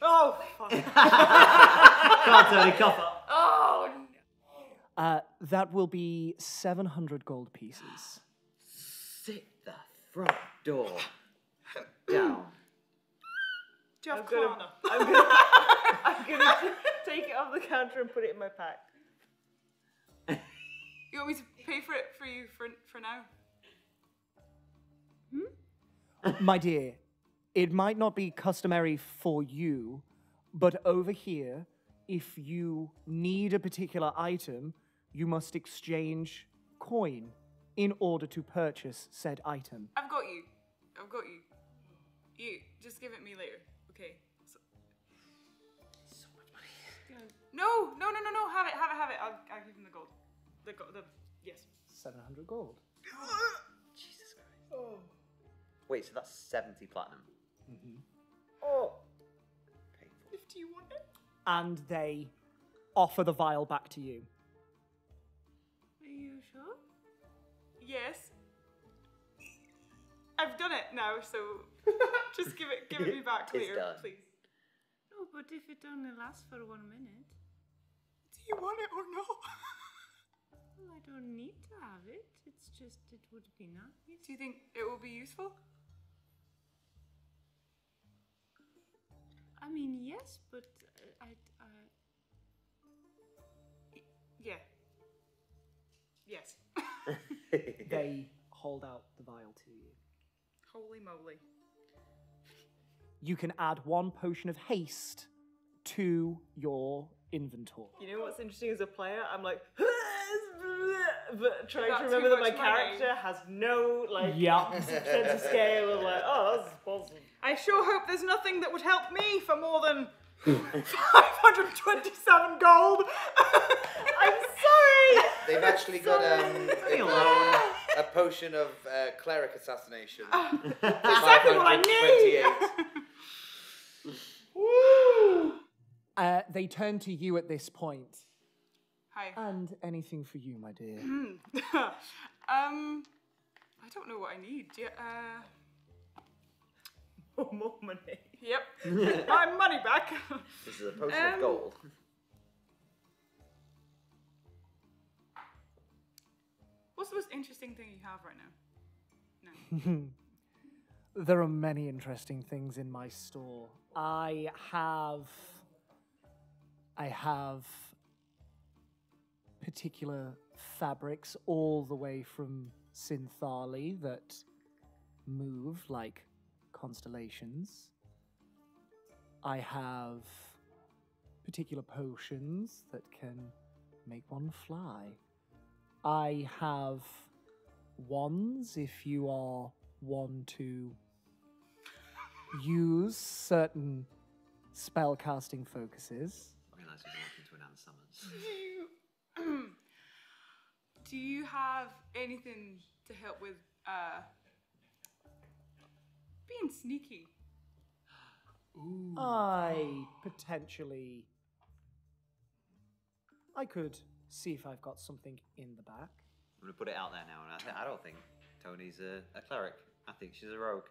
Oh, fuck. Come on, Tony, cough up. Oh, no. That will be 700 gold pieces. Sit the front door down. Do you have I'm gonna- Klarna? I'm gonna take it off the counter and put it in my pack. You want me to pay for it for you for now? My dear, it might not be customary for you, but over here, if you need a particular item, you must exchange coin in order to purchase said item. I've got you. You just give it me later. Okay. So much money. No. Have it. I'll give him the gold. The yes. 700 gold. Jesus Christ. Oh. Wait, so that's 70 platinum. Mm-hmm. Oh. Painful. If you want it. And they offer the vial back to you. Are you sure? Yes. I've done it now, so just give it me back It's later, done. please. No, but if it only lasts for 1 minute, Do you want it or no? well, I don't need to have it. It's just it would be nice. Do you think it will be useful? I mean, yes, but Yeah. Yes. They hold out the vial to you. Holy moly. You can add 1 potion of haste to your inventory. You know what's interesting as a player? I'm like, but trying Got to too remember that my much money. character has no Yeah. sense of scale of like, oh, this is possible. I sure hope there's nothing that would help me for more than 527 gold. I'm sorry. They've actually got Leave me alone. a potion of cleric assassination. Exactly what I need. 528. They turn to you at this point. Hi. And anything for you, my dear. I don't know what I need. More money. Yep. My money back. This is a potion of gold. What's the most interesting thing you have right now? No. There are many interesting things in my store. I have particular fabrics all the way from Synthali that move like constellations. I have particular potions that can make one fly. I have wands if you are one to use certain spellcasting focuses. I realise we walked into an Anne Summons. Do you have anything to help with being sneaky? I could see if I've got something in the back. I'm going to put it out there now, and I don't think Tony's a cleric. I think she's a rogue.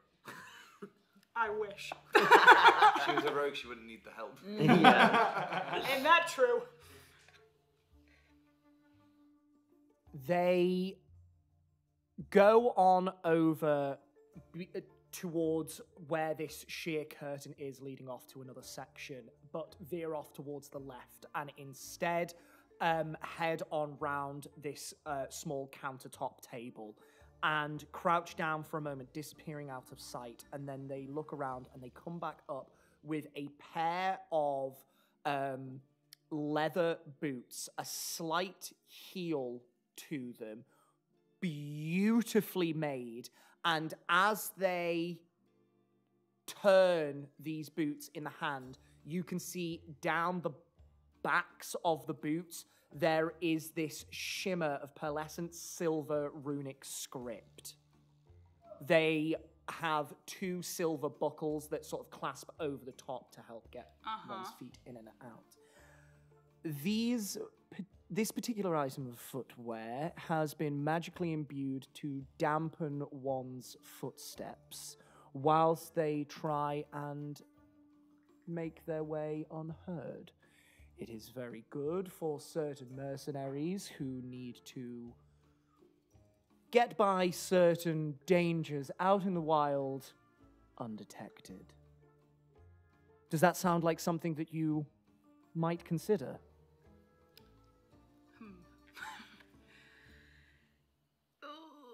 I wish. If she was a rogue, she wouldn't need the help. Yeah. Ain't that true? They go on over towards where this sheer curtain is leading off to another section, but veer off towards the left and instead head on round this small countertop table and crouch down for a moment, disappearing out of sight. And then they look around and they come back up with a pair of leather boots, a slight heel to them, beautifully made. And as they turn these boots in the hand, you can see down the backs of the boots there is this shimmer of pearlescent silver runic script. They have 2 silver buckles that sort of clasp over the top to help get one's feet in and out. This particular item of footwear has been magically imbued to dampen one's footsteps whilst they try and make their way unheard. It is very good for certain mercenaries who need to get by certain dangers out in the wild undetected. Does that sound like something that you might consider?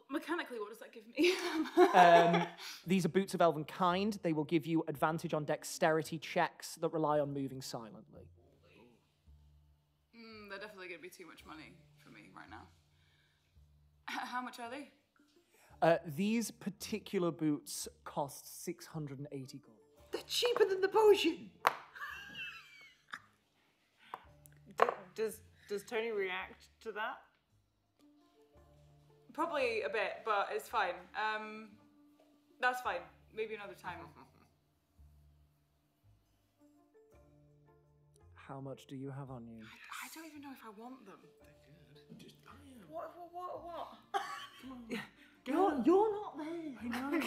Mechanically, what does that give me? These are boots of elven kind. They will give you advantage on dexterity checks that rely on moving silently. They're definitely going to be too much money for me right now. How much are they? These particular boots cost 680 gold. They're cheaper than the potion. Does Toni react to that? Probably a bit, but it's fine. That's fine. Maybe another time. How much do you have on you? I don't even know if I want them. They're good. Just buy them. What? You're not there. I know.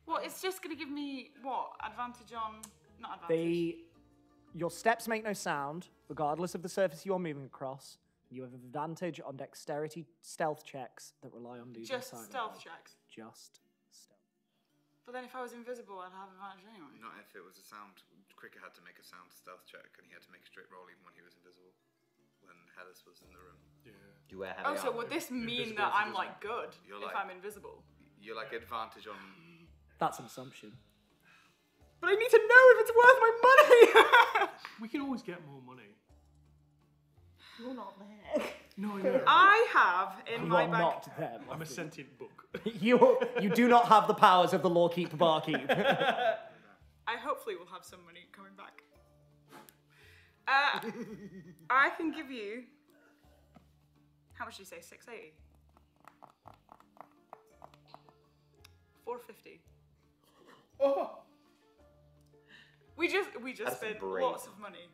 What? It's just going to give me, what? Advantage on... Not advantage. Your steps make no sound, regardless of the surface you are moving across. You have advantage on dexterity stealth checks that rely on moving Just silently. stealth checks. Just stealth. But then if I was invisible, I'd have advantage anyway. Not if it was a sound. Cricket had to make a sound stealth check, and he had to make a straight roll even when he was invisible. When Hellas was in the room. Yeah. Do you wear heavy Oh, so armor? would this mean Invisible that I'm is like good You're if like- I'm invisible? You're like advantage on. That's an assumption. But I need to know if it's worth my money. We can always get more money. You're not there. No, I know. I have in You my are bag. not there. I'm a sentient book. You do not have the powers of the lawkeep barkeep. I hopefully will have some money coming back. I can give you. How much did you say? 680. 450. Oh! We just That's spent brave. lots of money.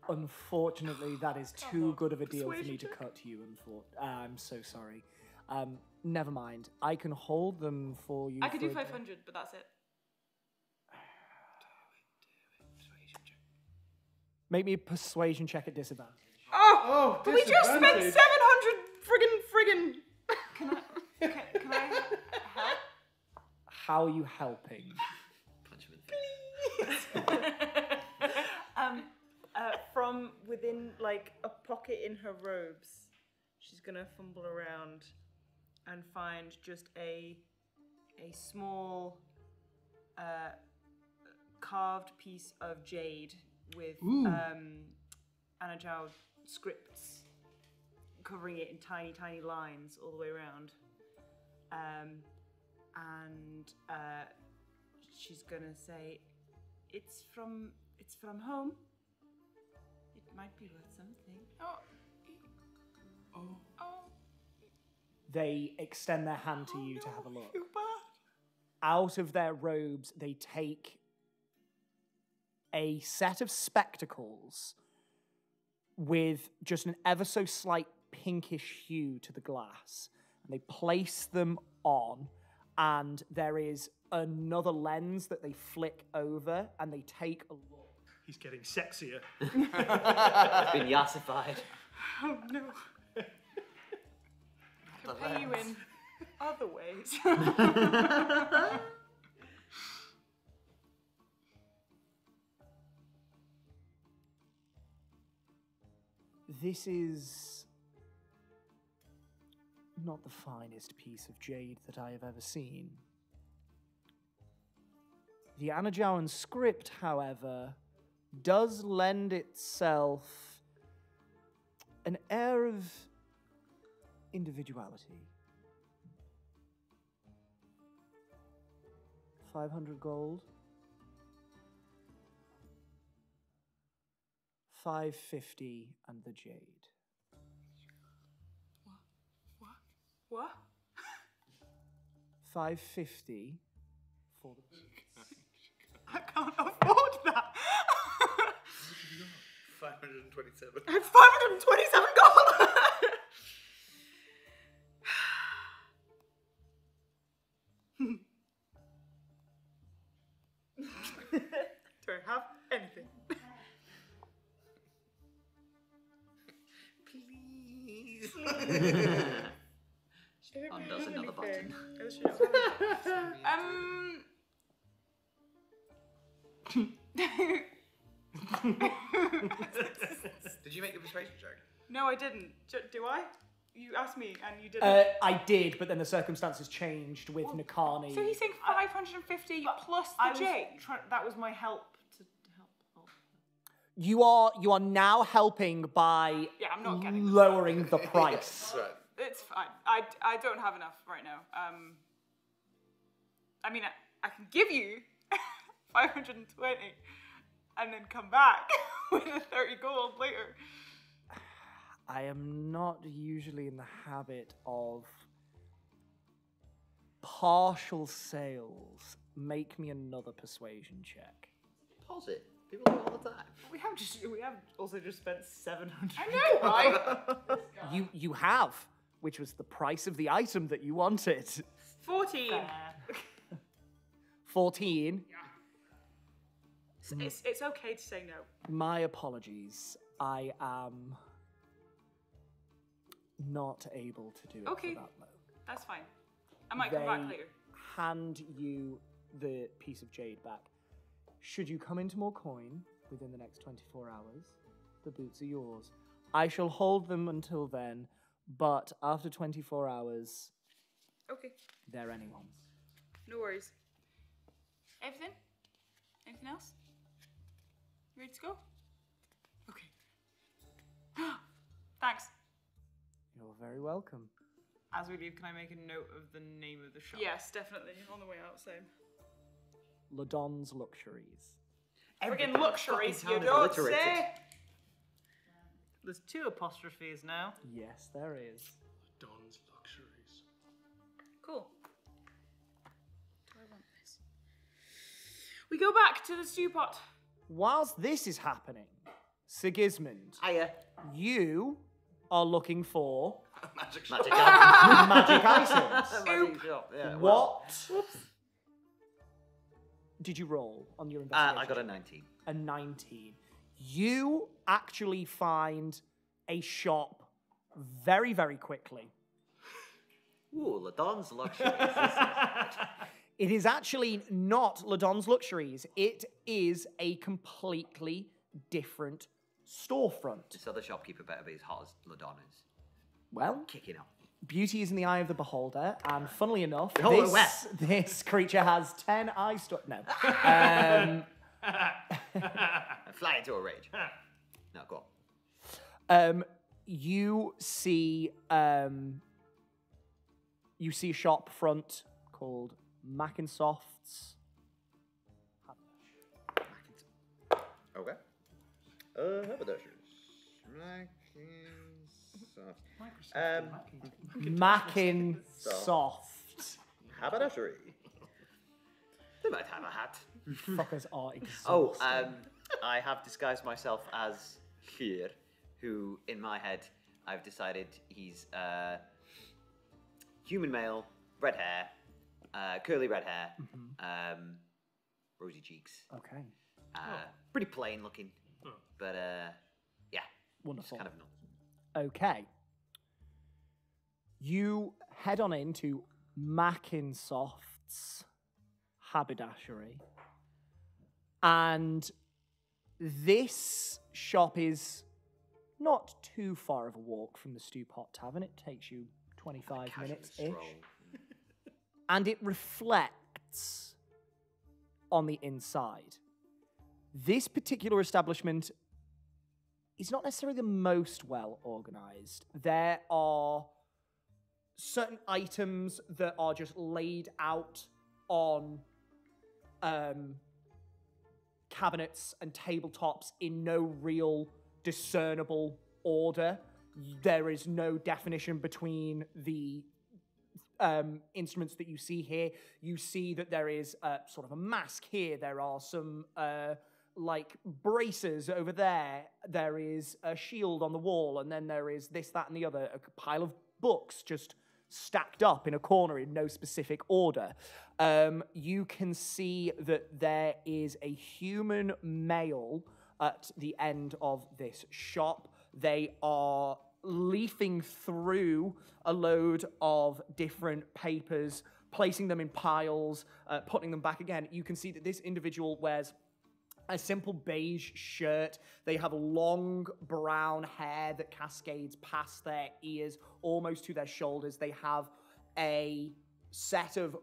Unfortunately, that is too good of a deal for me to Persuasion check? cut you. I'm so sorry. Never mind. I can hold them for you. I could for do a- 500, but that's it. Make me a persuasion check at disadvantage. Oh, but we just spent 700 friggin'. Can I help? How are you helping? Punch him in the face. From within like a pocket in her robes, she's gonna fumble around and find just a small carved piece of jade with Anajao scripts covering it in tiny lines all the way around. And she's gonna say, "It's from home. It might be worth something." They extend their hand to you to have a look. Out of their robes, they take a set of spectacles with just an ever so slight pinkish hue to the glass. And they place them on, and there is another lens that they flick over, and they take a look. He's getting sexier. It's been yassified. Oh no. I can pay you in other ways. This is not the finest piece of jade that I have ever seen. The Anajawan script, however, does lend itself an air of individuality. 500 gold. 550 and the jade. What? 550 for the... I can't afford that. 527. I have 527 gold. Do I have anything? Please. Oh, there's another button. Did you make a persuasion check? No, I didn't. Do I? You asked me and you didn't. I did, but then the circumstances changed with Nakani. So he's saying 550 plus the jade. That was my help to help. You are now helping by Yeah, I'm not getting this. lowering the price. Right. It's fine. I don't have enough right now. I mean, I can give you 520 and then come back with a 30 gold later. I am not usually in the habit of partial sales. Make me another persuasion check. Pause it. People do it all the time. We have also just spent 700. I know, right? You have, which was the price of the item that you wanted. 14. 14. It's okay to say no. My apologies. I am not able to do it Okay. for that low. That's fine. I might come back They later. hand you the piece of jade back. Should you come into more coin within the next 24 hours, the boots are yours. I shall hold them until then, but after 24 hours, Okay. they're anyone's. No worries. Everything? Anything else? Ready to go? Okay. Thanks. You're very welcome. As we leave, can I make a note of the name of the shop? Yes, definitely. On the way out, same. Ladon's Luxuries. Friggin' luxuries, you town is don't alliterated. say. There's 2 apostrophes now. Yes, there is. Don's luxuries. Cool. Do I want this? We go back to the stew pot. Whilst this is happening, Sigismund, Hiya. you are looking for Magic shop. Magic item. magic items. Magic shop. Yeah, well, What did you roll on your investigation? I got a 19. A 19. You actually find a shop very, very quickly. Ooh, Ladon's luxuries. It is actually not Ladon's Luxuries. It is a completely different storefront. This other shopkeeper better be as hot as Ladon is. Well, Kicking up. beauty is in the eye of the beholder, and funnily enough, Beholder this creature has 10 eye No. I fly into a rage. No, go on. You see a shop front called Mackinsoft's. Okay. Haberdashers. Mackinsoft. Haberdashery. They might have a hat. Fuckers are exhausted. Oh, I have disguised myself as Here, who, in my head, I've decided he's human male, red hair, curly red hair, rosy cheeks. Okay. Pretty plain looking, but yeah, Wonderful. just kind of not. Okay. You head on into Mackinsoft's haberdashery. And this shop is not too far of a walk from the Stew Pot Tavern. It takes you 25 minutes-ish. And it reflects on the inside. This particular establishment is not necessarily the most well organized. There are certain items that are just laid out on cabinets and tabletops in no real discernible order. There is no definition between the instruments that you see here. You see that there is sort of a mask here. There are some like braces over there. There is a shield on the wall, and then there is this, that, and the other. A pile of books just stacked up in a corner in no specific order. You can see that there is a human male at the end of this shop. They are leafing through a load of different papers, placing them in piles, putting them back again. You can see that this individual wears a simple beige shirt. They have long brown hair that cascades past their ears, almost to their shoulders. They have a set of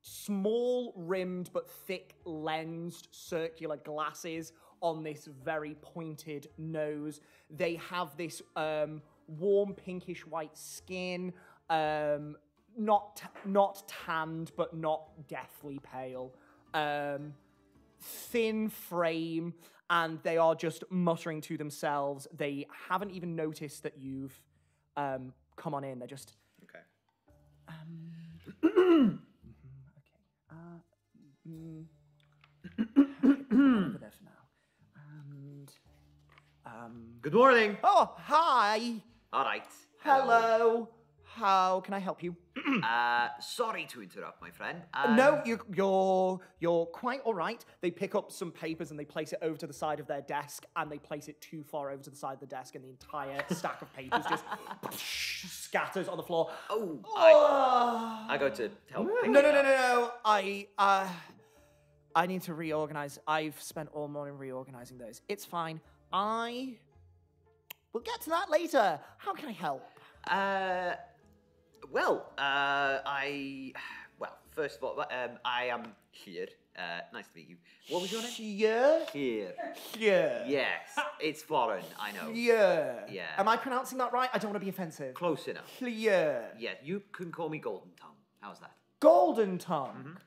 small rimmed but thick lensed circular glasses on this very pointed nose. They have this warm pinkish white skin, not tanned but not deathly pale. Thin frame, and they are just muttering to themselves. They haven't even noticed that you've come on in. They're just Okay. over there for now. And Good morning. oh, hi. All right. Hello. How can I help you? Sorry to interrupt, my friend. No, you're quite all right. They pick up some papers and they place it over to the side of their desk, and they place it too far over to the side of the desk, and the entire stack of papers just scatters on the floor. Oh, I go to help. No. I need to reorganize. I've spent all morning reorganizing those. It's fine. We'll get to that later. How can I help? First of all, I am here. Nice to meet you. What was your name? Here? Here. Here. Yes, it's foreign, I know. Here. Yeah. Am I pronouncing that right? I don't want to be offensive. Close enough. Here. Yeah, you can call me Golden Tongue. How's that? Golden Tongue.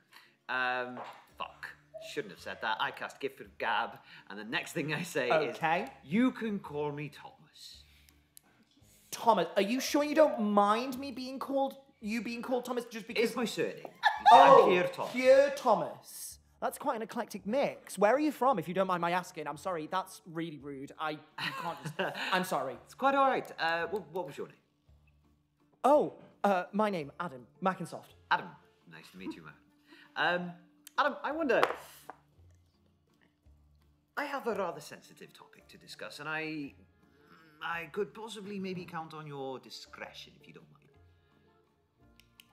Fuck. Shouldn't have said that. I cast Gift of Gab, and the next thing I say is, you can call me Thomas. Thomas, are you sure you don't mind me being called Thomas just because? It's my surname. Oh, I'm Pierre Thomas. Pierre Thomas. That's quite an eclectic mix. Where are you from, if you don't mind my asking? I'm sorry, that's really rude. You can't just... I'm sorry. It's quite all right. What was your name? Oh, my name, Adam Mackinsoft. Adam. Nice to meet you, man. Adam, I wonder... I have a rather sensitive topic to discuss, and I could possibly maybe count on your discretion, if you don't mind.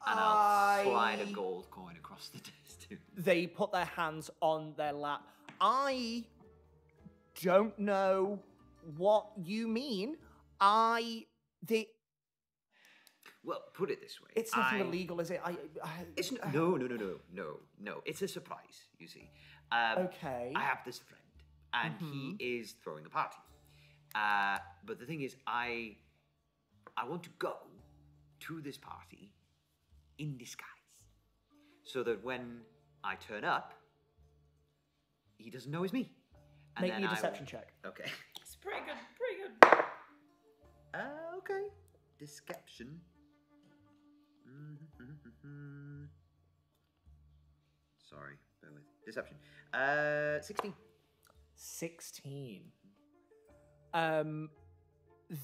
And I'll slide a gold coin across the desk, too. They put their hands on their lap. I don't know what you mean. Well, put it this way. It's nothing illegal, is it? It's no. It's a surprise, you see. Okay. I have this friend, and he is throwing a party. But the thing is, I want to go to this party in disguise, so that when I turn up, he doesn't know it's me. And Make me a deception check. Okay. It's pretty good. Okay. Deception. Sorry, bear with. Deception. 16. 16.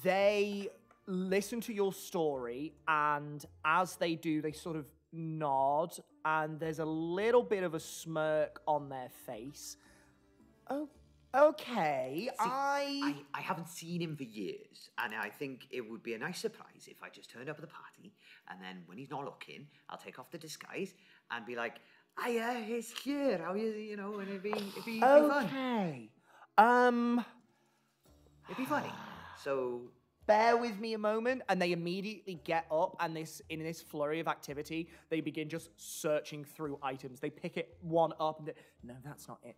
They listen to your story, and as they do, they sort of nod, and there's a little bit of a smirk on their face. Oh, okay. See, I haven't seen him for years, and I think it would be a nice surprise if I just turned up at the party, and then when he's not looking, I'll take off the disguise and be like, "Hiya, he's here. How you know?" And it'd be fun. Okay. It'd be funny. So bear with me a moment, and they immediately get up, and in this flurry of activity, they begin just searching through items. They pick it one up, and no, that's not it.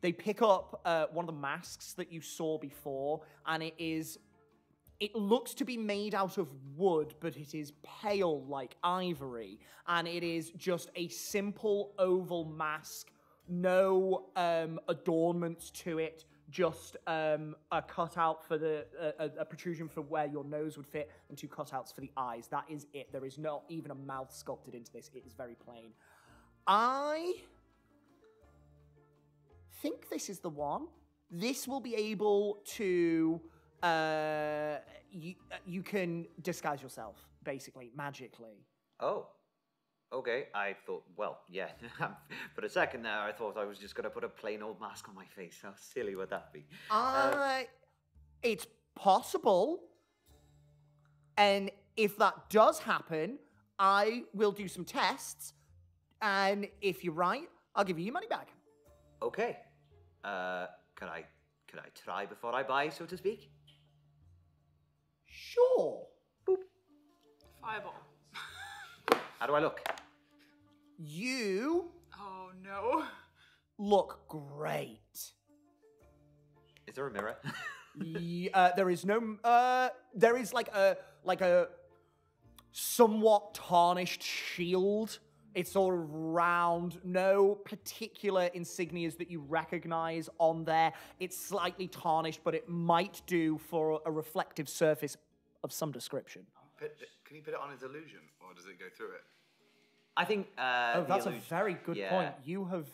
They pick up one of the masks that you saw before, and it looks to be made out of wood, but it is pale like ivory, and it is just a simple oval mask, no adornments to it, just a cutout for a protrusion for where your nose would fit, and 2 cutouts for the eyes. That is it. There is not even a mouth sculpted into this. It is very plain. I think this is the one. This will be able to... you can disguise yourself, basically, magically. Oh. Okay, I thought, well, yeah. For a second there, I thought I was just going to put a plain old mask on my face. How silly would that be? It's possible. And if that does happen, I will do some tests. And if you're right, I'll give you your money back. Okay. Could I try before I buy, so to speak? Sure. Boop. Fireball. How do I look? You Oh no. look great. Is there a mirror? There is no. There is like a somewhat tarnished shield. It's sort of round, no particular insignias that you recognize on there. It's slightly tarnished, but it might do for a reflective surface of some description. Can you put it on as illusion, or does it go through it? I think. That's a very good point. You have.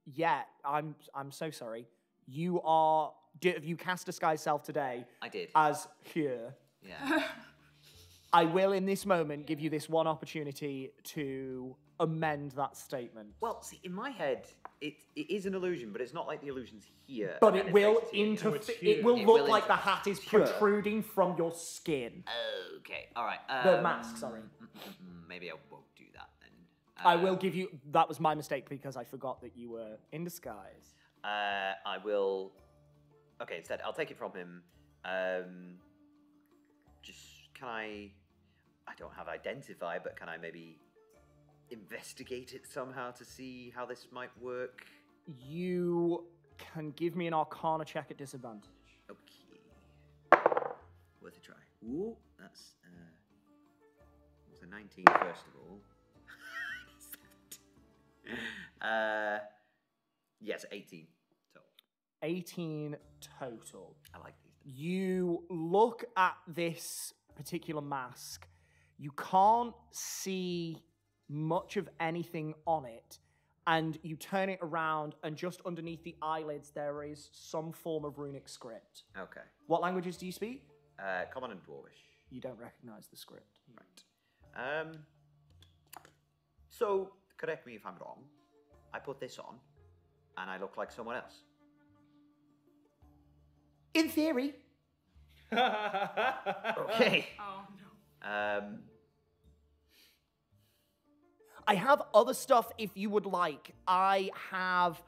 Yeah, I'm so sorry. You are. Have you cast Disguise Self today? I did. As here. Yeah. I will, in this moment, give you this one opportunity to amend that statement. Well, see, in my head, it is an illusion, but it's not like the illusion's here. But and it then will faces here. it will It look will like the hat is Sure. protruding from your skin. Okay, all right. The mask, sorry. Maybe I won't do that then. I will give you... That was my mistake because I forgot that you were in disguise. I will... Okay, instead, I'll take it from him. Just, can I don't have identify, but can I maybe investigate it somehow to see how this might work? You can give me an Arcana check at disadvantage. Okay. Worth a try. Ooh, that's... It's a 19, first of all. Yes, 18 total. 18 total. I like these. You look at this particular mask. You can't see much of anything on it. And you turn it around, and just underneath the eyelids, there is some form of runic script. Okay. What languages do you speak? Common and Dwarvish. You don't recognize the script. Right. So, correct me if I'm wrong. I put this on, and I look like someone else. In theory. Okay. Oh no. I have other stuff if you would like. I have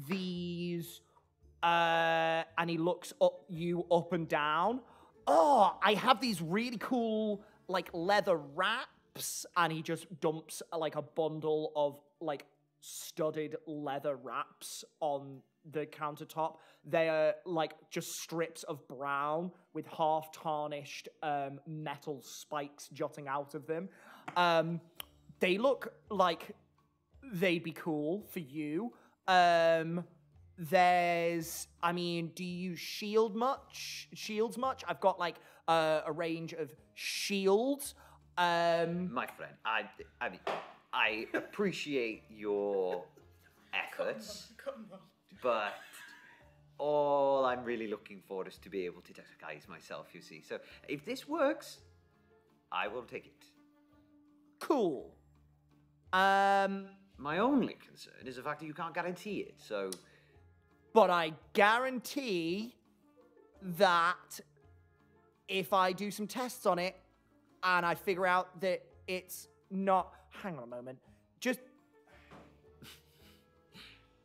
these, and he looks up and down. Oh, I have these really cool like leather wraps, and he just dumps like a bundle of like studded leather wraps on the countertop. They are like just strips of brown with half tarnished metal spikes jutting out of them. They look like they'd be cool for you. There's, I mean, do you use shields much? I've got like a range of shields. My friend, I mean, I appreciate your efforts, but all I'm really looking for is to be able to disguise myself, you see. So if this works, I will take it. Cool. My only concern is the fact that you can't guarantee it, so... But I guarantee that if I do some tests on it and I figure out that it's not... Hang on a moment. Just...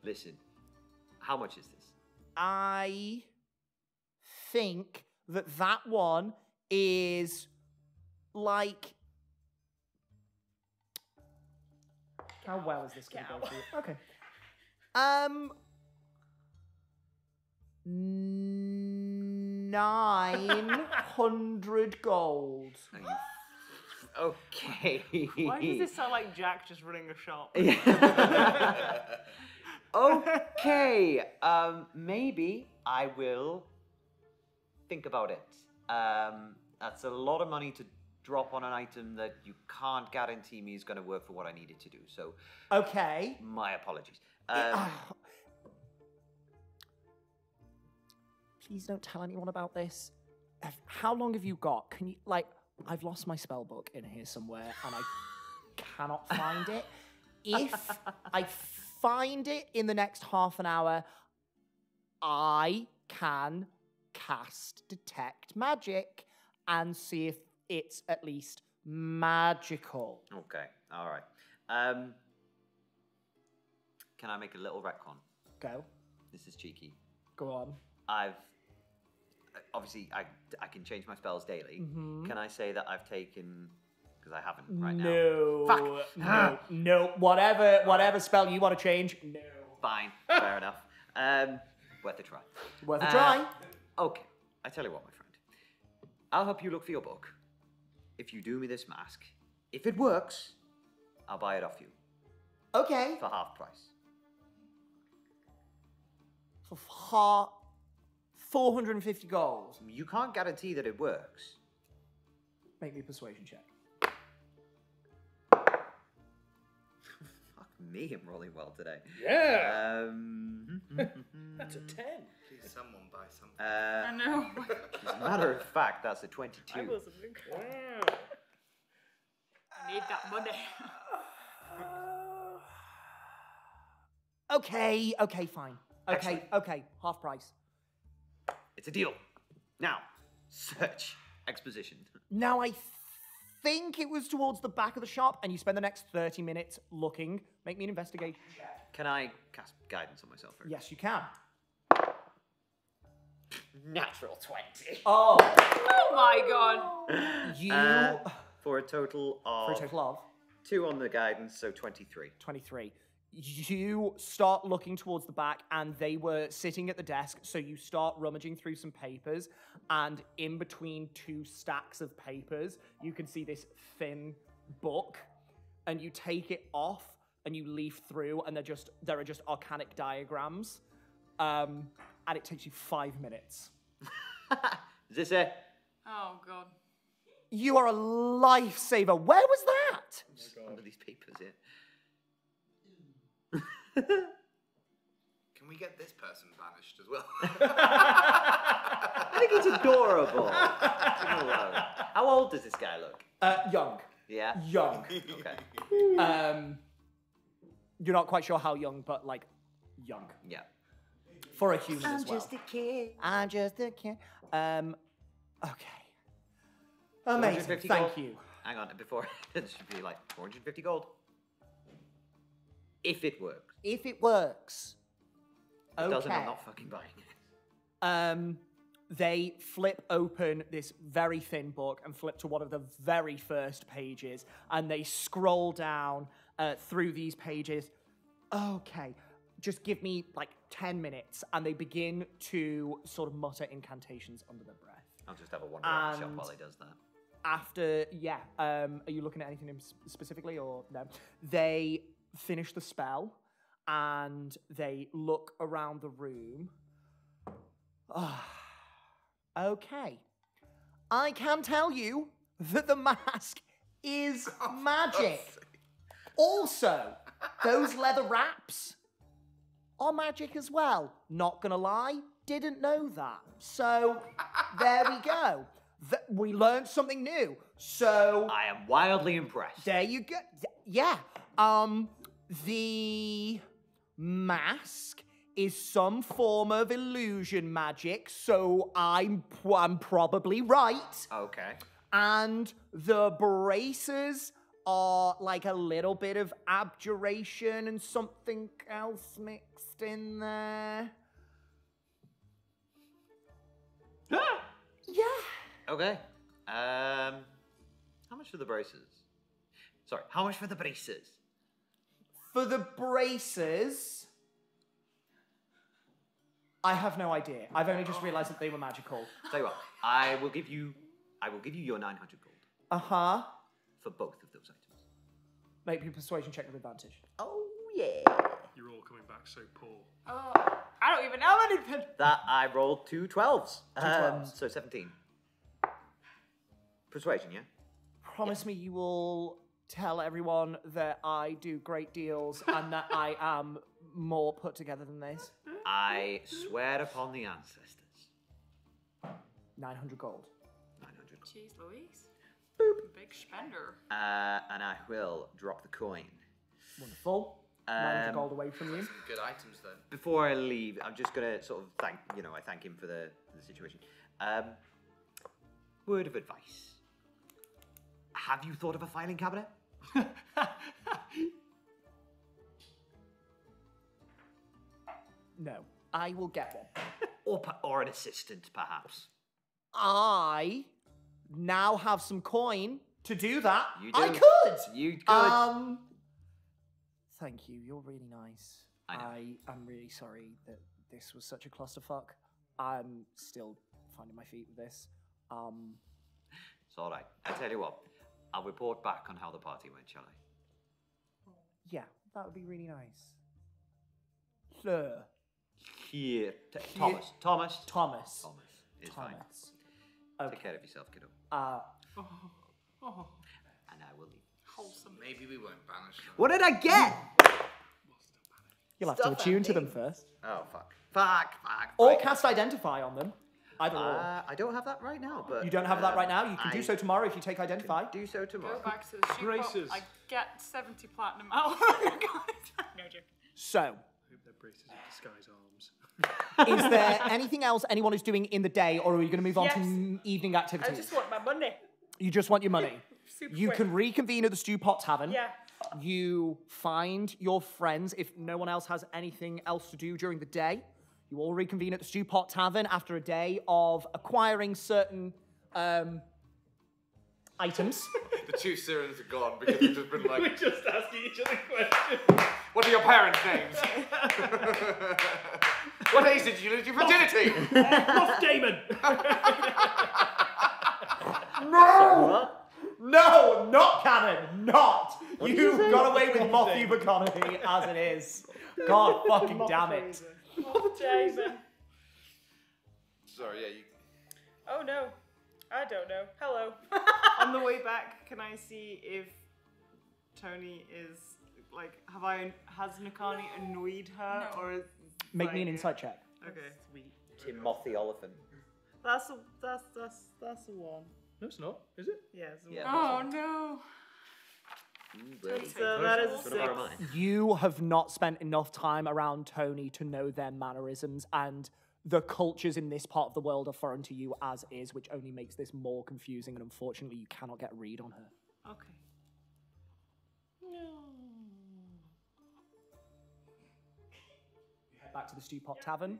Listen, How much is this? I think that one is like. How well is this going to go for you? Okay. 900 gold. Okay. Why does this sound like Jack just running a shop? Okay. Maybe I will think about it. That's a lot of money to drop on an item that you can't guarantee me is going to work for what I need it to do. So, Okay. my apologies. Please don't tell anyone about this. How long have you got? Can you, like, I've lost my spell book in here somewhere and I cannot find it. If I find it in the next half an hour, I can cast Detect Magic and see if it's at least magical. Okay. All right. Can I make a little retcon? Go. This is cheeky. Go on. Obviously, I can change my spells daily. Mm-hmm. Can I say that I've taken, because I haven't right now. No. Fuck. No. Whatever spell you want to change. No. Fine, fair enough. Worth a try. Worth a try. Okay, I tell you what, my friend. I'll help you look for your book. If you do me this mask, if it works, I'll buy it off you Okay. for half price. For 450 gold. You can't guarantee that it works. Make me a persuasion check. Fuck me, I'm rolling well today. Yeah. That's a 10. Please, someone buy something. I know. As a matter of fact, that's a 22. I wasn't looking. Wow. I need that money. Okay, fine. Okay, half price. It's a deal. Now, search. Exposition. Now, I think it was towards the back of the shop, and you spend the next 30 minutes looking. Make me an investigation check. Can I cast guidance on myself? Yes, you can. Natural 20. Oh, Oh my god. you... For a total of... for a total of 2 on the guidance, so 23. 23. You start looking towards the back, and they were sitting at the desk, so you start rummaging through some papers, and in between 2 stacks of papers, you can see this thin book, and you take it off, and you leaf through, and there are just arcanic diagrams, and it takes you 5 minutes. Is this it? Oh god. You are a lifesaver. Where was that? Under these papers here. Can we get this person banished as well? I think it's adorable. Leave him alone. How old does this guy look? Young. Yeah? Young. Okay. You're not quite sure how young, but like young. Yeah. For a human as well. a kid. I'm just a kid. Okay. Amazing. 450 Thank gold. you. Hang on, before it should be like 450 gold. If it works. If it works. If it doesn't, I'm Okay. not fucking buying it. They flip open this very thin book and flip to one of the very first pages, and they scroll down through these pages. Okay, just give me like 10 minutes, and they begin to sort of mutter incantations under their breath. I'll just have a wander around the shop And- while he does that. After, are you looking at anything specifically or no? They finish the spell, and they look around the room. Okay. I can tell you that the mask is magic. Also, those leather wraps are magic as well. Not gonna lie, didn't know that. So, there we go. We learned something new. So, I am wildly impressed. there you go. Yeah. The mask is some form of illusion magic, so I'm probably right. Okay. And the braces are like a little bit of abjuration and something else mixed in there. Yeah. Okay. How much for the braces? Sorry, how much for the braces? For the braces, I have no idea. I've only just realised that they were magical. Tell you what, I will give you your 900 gold Uh-huh. for both of those items. Make me a persuasion check with advantage. Oh yeah. You're all coming back so poor. Oh, I don't even know anything. That I rolled 2 12s. 2 12s. So 17. Persuasion, yeah? Promise me you will tell everyone that I do great deals and that I am more put together than this. I swear upon the ancestors. 900 gold. 900 gold. Jeez Louise. Big spender. And I will drop the coin. Wonderful. 900 gold away from you. Good items then. Before I leave, I'm just gonna sort of I thank him for the situation. Word of advice. Have you thought of a filing cabinet? No, I will get one. Or an assistant, perhaps. I now have some coin to do that. You do. I could. You could. Thank you. You're really nice. I know. am really sorry that this was such a clusterfuck. I'm still finding my feet with this. It's all right. I tell you what, I'll report back on how the party went, shall I? Yeah, that would be really nice. Sir. Here, Thomas. Thomas. Thomas. Thomas. It's fine. Thomas. Okay. Take care of yourself, kiddo. Oh, And I will leave. wholesome. Maybe we won't banish them. What did I get? You'll have to attune to them first. Oh, fuck. Fuck. Or cast Identify on them. Either or. I don't have that right now, but... You don't have that right now? You can do so tomorrow if you take Identify. Do so tomorrow. Go back to the shoe Braces. I get 70 platinum out. No joke. So, I hope their braces are disguise arms. is there anything else anyone is doing in the day, or are we going to move on Yes. to evening I activities? just want my money. You just want your money. Super You quick. can reconvene at the Stew Pot Tavern. Yeah. You find your friends if no one else has anything else to do during the day. You all reconvene at the Stew Pot Tavern after a day of acquiring certain items. The two Sirens are gone because we've just been We're like, just asking each other questions. what are your parents' names? What age did you lose your virginity? Moff Damon. No! No, not canon, not! You've got away with Motthew McConaughey as it is. God fucking damn it. Jason. Sorry, yeah, you... Oh no. I don't know. Hello. On the way back, can I see if Toni is like, has Nakani annoyed her or is Make me an insight check. Okay. Timothy Oliphant. That's the one. No, it's not. Is it? Yeah, it's the Yeah. one. Oh no. So that is a What about 6. mine? You have not spent enough time around Toni to know their mannerisms, and the cultures in this part of the world are foreign to you as is, which only makes this more confusing, and unfortunately you cannot get a read on her. Okay. You head back to the Stew Pot Tavern.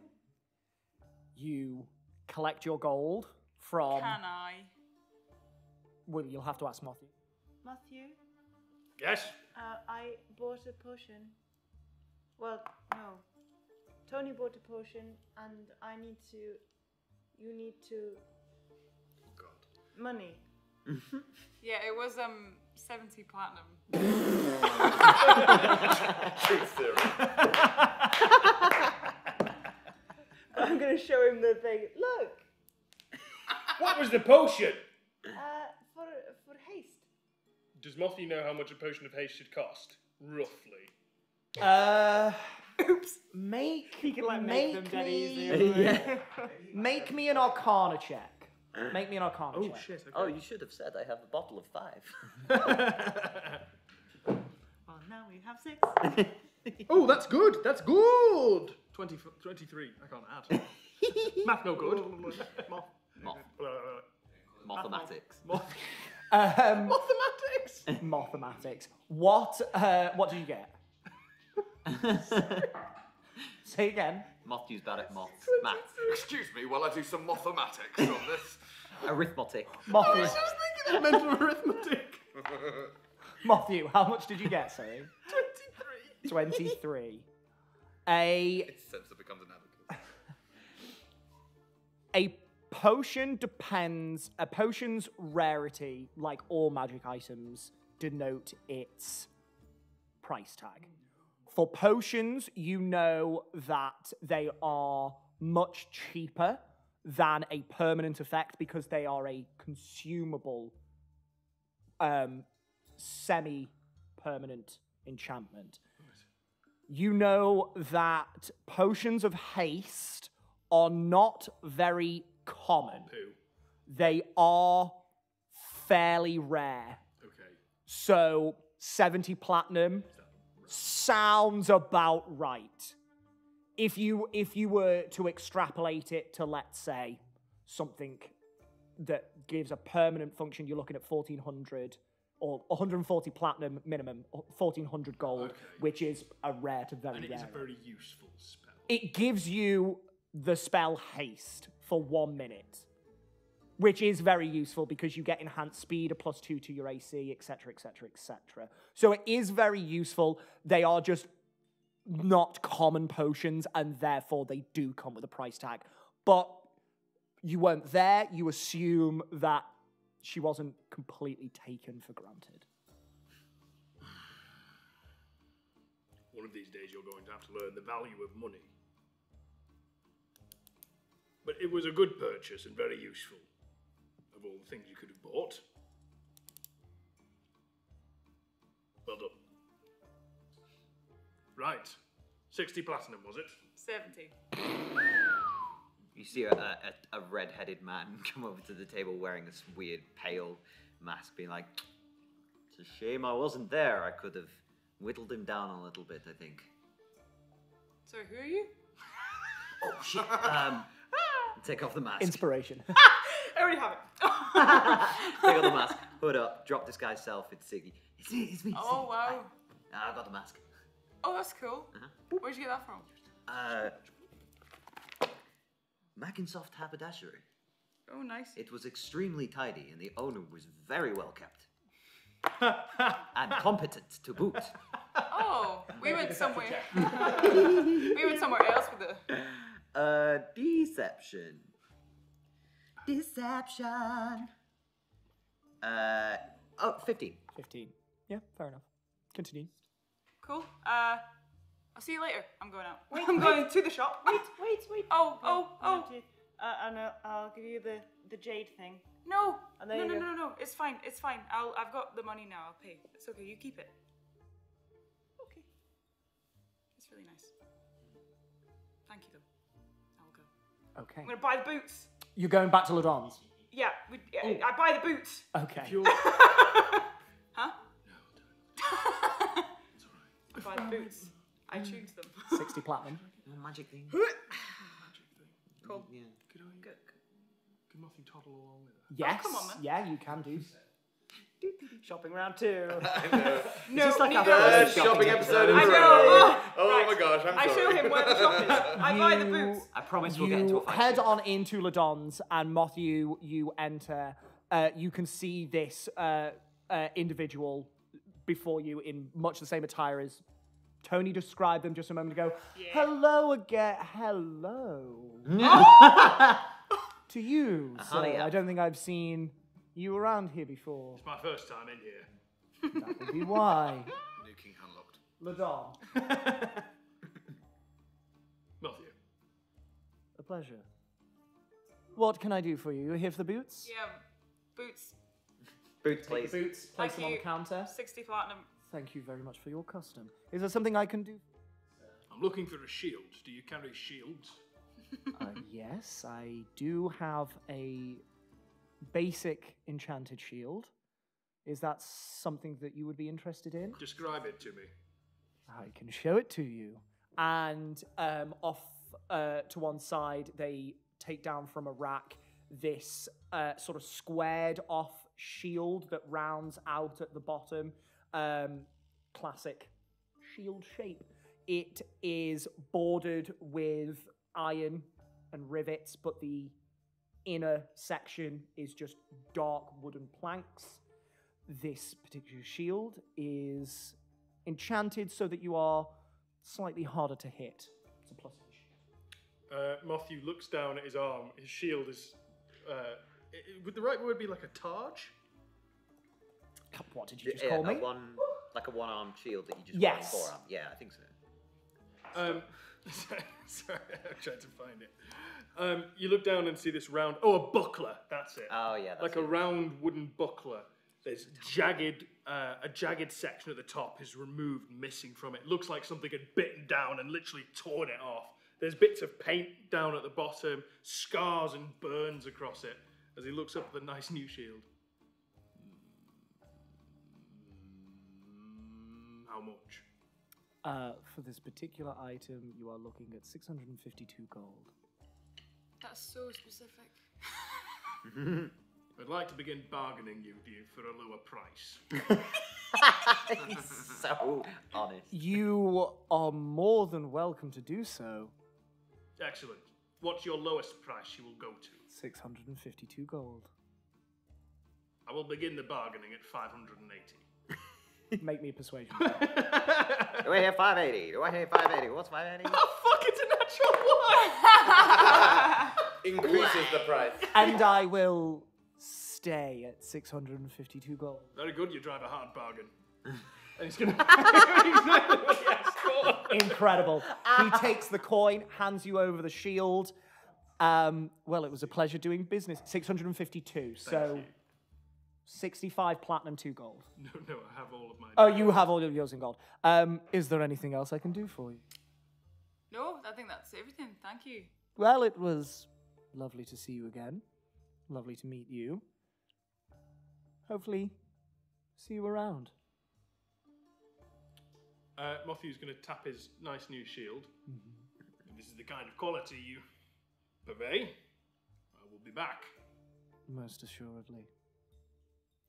You collect your gold from... Can I? Well, you'll have to ask Motthew. Matthew, Yes. I bought a potion. Well, no. Toni bought a potion, and you need to. God. Money. Yeah, it was 70 platinum. True theory. I'm gonna show him the thing. Look, What was the potion? for haste. Does Mothy know how much a potion of haste should cost? Roughly. Oops. Make them dead me easy. make me an Arcana check. Make me an Arcana Oh check. shit. Okay. Oh, you should have said I have a bottle of 5. Well, now we have 6. Oh, that's good. That's good. 23. I can't add. Math no good. Moth. Mathematics. Mathematics. Mathematics. What did you get? Say again. Matthew's bad at math. Excuse me while I do some mathematics on this. Arithmetic. Matthew. Just thinking of mental arithmetic. Matthew, how much did you get? Sorry. 23. 23. A Since it becomes an abacus. A potion depends. A potion's rarity, like all magic items, denote its price tag. For potions, you know that they are much cheaper than a permanent effect because they are a consumable, semi-permanent enchantment. You know that potions of haste are not very common. Poo. They are fairly rare. Okay. So 70 platinum sounds about right. If you were to extrapolate it to, let's say, something that gives a permanent function, you're looking at 1400 or 140 platinum minimum, 1400 gold, which is a rare to very rare. And it is a very useful spell. It gives you the spell haste for 1 minute, which is very useful because you get enhanced speed, a +2 to your AC, etc., etc., etc. So it is very useful. They are just not common potions, and therefore they do come with a price tag. But you weren't there. You assume that she wasn't completely taken for granted. One of these days you're going to have to learn the value of money. But it was a good purchase and very useful. Of all the things you could have bought. Well done. Right. 60 platinum, was it? 70. You see a red-headed man come over to the table wearing this weird pale mask, being like, "It's a shame I wasn't there. I could have whittled him down a little bit, I think." Sorry, who are you? Oh shit! Take off the mask. Inspiration. I already have it. Take off the mask. Hood up. Drop this guy's self. It's Siggy. It's me. It's me. Oh, wow. I've got the mask. Oh, that's cool. Where'd you get that from? Mackinsoft haberdashery. Oh, nice. It was extremely tidy, and the owner was very well kept. And competent to boot. Oh, we went somewhere. We went somewhere else with it. Deception. Deception. 15. 15. Yeah, fair enough. Continue. Cool. I'll see you later. I'm going out. I'm going to the shop. Wait. Oh. And I'll give you the jade thing. No. And there you go. No. It's fine. I've got the money now. I'll pay. It's okay. You keep it. Okay. It's really nice. Thank you, though. I'll go. Okay. I'm gonna buy the boots. You're going back to Ladon's? Yeah. I buy the boots. Okay. Huh? No, don't. It's alright. I buy the boots. I choose them. 60 platinum. Magic thing. Magic thing. Cool. Yeah. Could Motthew toddle along with her? Yes. come on, man. Yeah, you can do. Shopping round 2. No, just like neither a of us. Shopping episode in I a know. row. Oh Right. my gosh, I'm I sorry. show him where the shop is. I buy the boots. I promise we'll get into You a fight. head on into Ladon's, and Motthew, you enter. You can see this individual before you in much the same attire as Toni described them just a moment ago. Yeah. Hello again. Hello. To you, sir. Honey, I don't think I've seen you around here before. It's my first time in here. That would be why. New King unlocked. Ladon, Motthew. a pleasure. What can I do for you? You're here for the boots? Yeah, boots. Boot, please. Boots, place Thank them on the you. counter. 60 platinum. Thank you very much for your custom. Is there something I can do? I'm looking for a shield. Do you carry shields? Yes, I do have a basic enchanted shield. Is that something that you would be interested in? Describe it to me. I can show it to you. And off to one side, they take down from a rack this sort of squared off shield that rounds out at the bottom. Classic shield shape. It is bordered with iron and rivets, but the inner section is just dark wooden planks. This particular shield is enchanted so that you are slightly harder to hit. It's a plus to the shield. Motthew looks down at his arm. His shield is... would the right word be like a targe? What did you just call me? Like a one-armed shield that you just Yes. wear on forearm. Yeah, I think so. Sorry, I'm trying to find it. You look down and see this round... Oh, a buckler. That's it. Oh, yeah. That's Like a round wooden buckler. There's a jagged section at the top is removed, missing from it. Looks like something had bitten down and literally torn it off. There's bits of paint down at the bottom, scars and burns across it as he looks up at the nice new shield. How much? For this particular item, you are looking at 652 gold. That's so specific. I'd like to begin bargaining you for a lower price. He's so honest. You are more than welcome to do so. Excellent. What's your lowest price you will go to? 652 gold. I will begin the bargaining at 580. Make me a persuasion. Do I hear 580? Do I hear 580? What's 580? Oh, fuck, it's a natural one! Increases the price. And I will stay at 652 gold. Very good, you drive a hard bargain. And he's going to... Incredible. He takes the coin, hands you over the shield. Well, it was a pleasure doing business. 652, so... you. 65 platinum, 2 gold. No, I have all of mine. Oh, you have all of yours in gold. Is there anything else I can do for you? No, I think that's everything. Thank you. Well, it was lovely to see you again. Lovely to meet you. Hopefully, see you around. Mothew's going to tap his nice new shield. Mm-hmm. This is the kind of quality you purvey. I will be back. Most assuredly.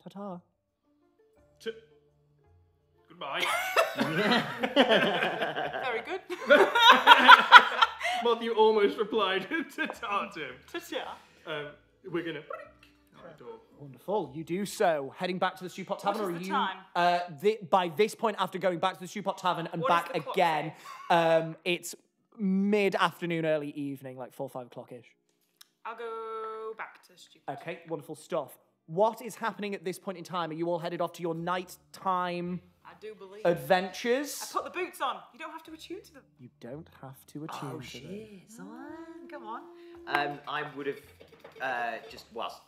Ta-ta. Goodbye. Very good. Motthew almost replied to Tartum. Ta-ta. We're going to... door. Wonderful. You do so. Heading back to the Stew Pot Tavern, What or is are the you? time? By this point, after going back to the Stew Pot Tavern and What back does the clock again, it's mid-afternoon, early evening, like 4 or 5 o'clock-ish. I'll go back to stupid. Okay, wonderful stuff. What is happening at this point in time? Are you all headed off to your nighttime I do believe. adventures? I put the boots on. You don't have to attune to them. You don't have to attune Oh, to them. shit, son. Come on. I would have just, whilst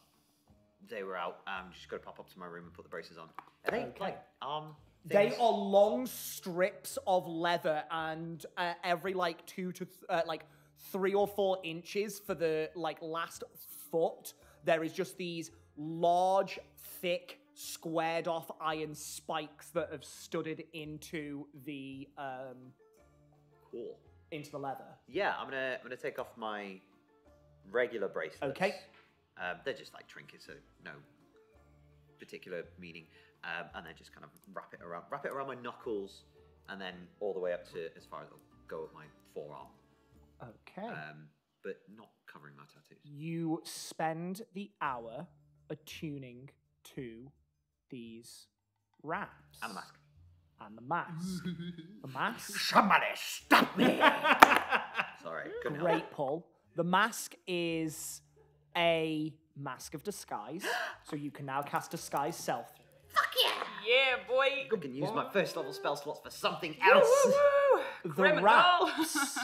they were out, just got to pop up to my room and put the braces on. Are they, Okay. things? They are long strips of leather, and every like 3 or 4 inches for the last foot, there is just these large, thick, squared off iron spikes that have studded into the Cool. into the leather. Yeah, I'm gonna take off my regular bracelets. Okay. They're just like trinkets, so no particular meaning. And then just kind of wrap it around my knuckles, and then all the way up to as far as it'll go with my forearm. Okay. But not covering my tattoos. You spend the hour attuning to these wraps. And the mask. And the mask. The mask. Somebody stop me! Sorry, couldn't help. Great pull. The mask is a mask of disguise, so you can now cast disguise self. Yeah, boy. I can use my first level spell slots for something else. The Criminal. wraps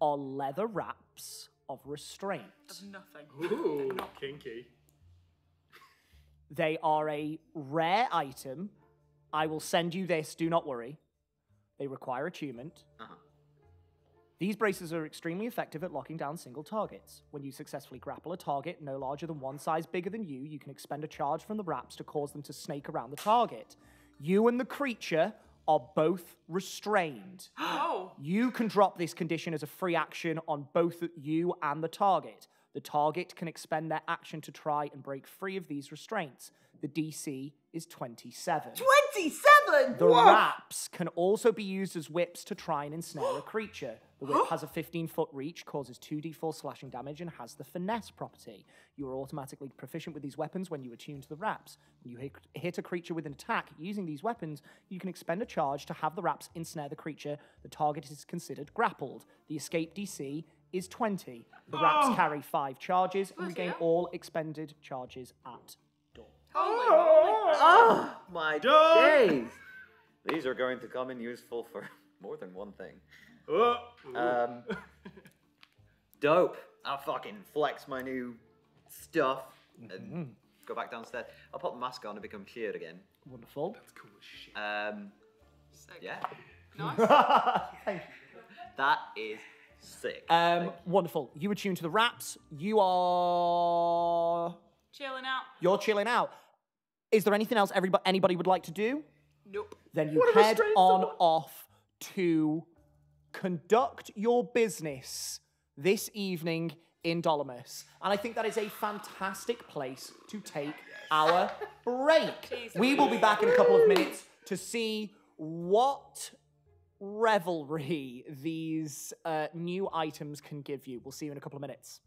are leather wraps of restraint. Nothing. Ooh, kinky. They are a rare item. I will send you this, do not worry. They require attunement. These braces are extremely effective at locking down single targets. When you successfully grapple a target no larger than one size bigger than you can expend a charge from the wraps to cause them to snake around the target. You and the creature are both restrained. Oh. You can drop this condition as a free action on both you and the target. The target can expend their action to try and break free of these restraints. The DC is 27. 27? The wraps can also be used as whips to try and ensnare a creature. The whip has a 15-foot reach, causes 2d4 slashing damage, and has the finesse property. You are automatically proficient with these weapons when you attune to the wraps. When you hit a creature with an attack using these weapons, you can expend a charge to have the wraps ensnare the creature. The target is considered grappled. The escape DC is 20. The wraps carry 5 charges and regain all expended charges at dawn. Oh my days! These are going to come in useful for more than one thing. Dope. I'll fucking flex my new stuff and go back downstairs. I'll put the mask on and become cleared again. Wonderful. That's cool as shit. Sick. Yeah. Nice. Thank you. That is sick. Wonderful. You attune to the wraps. You are... Chilling out. You're chilling out. Is there anything else anybody would like to do? Nope. Then you head on off to conduct your business this evening in Dolomus. And I think that is a fantastic place to take our break. We will be back in a couple of minutes to see what revelry these new items can give you. We'll see you in a couple of minutes.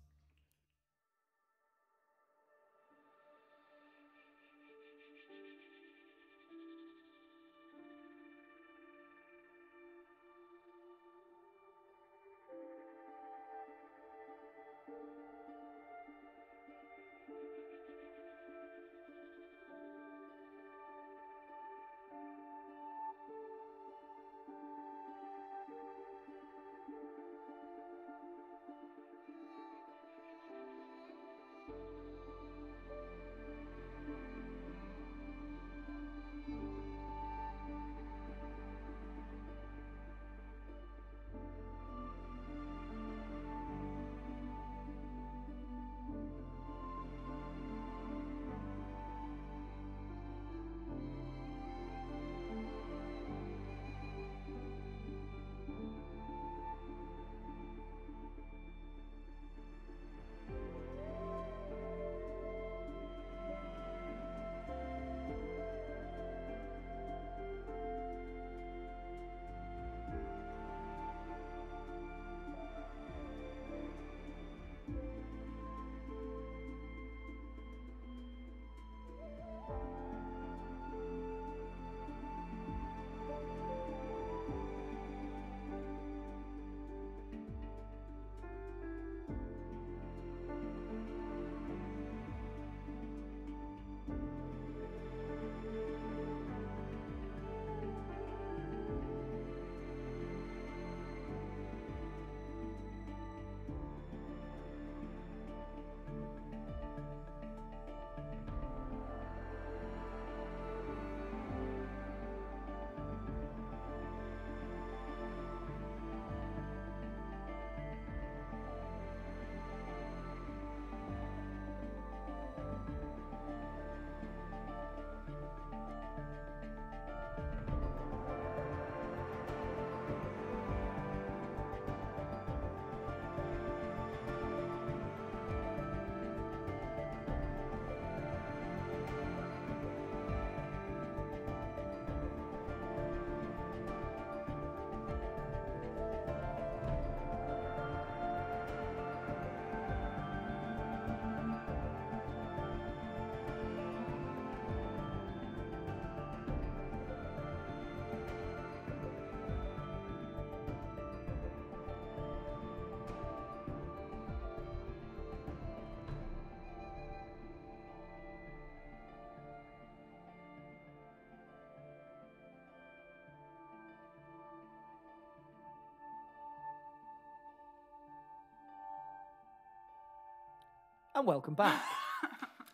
And welcome back.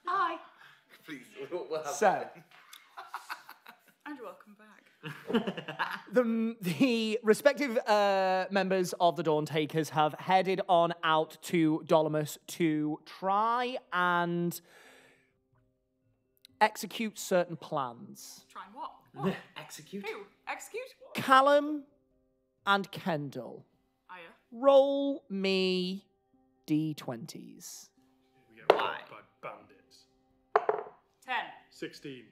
Hi. Please, we'll have So, And welcome back. the respective members of the Dawntakers have headed on out to Dolomus to try and execute certain plans. Try and what? Execute? Who? Execute? Callum and Kendall, Oh, yeah. roll me D20s. We get robbed by bandits. 10. 16.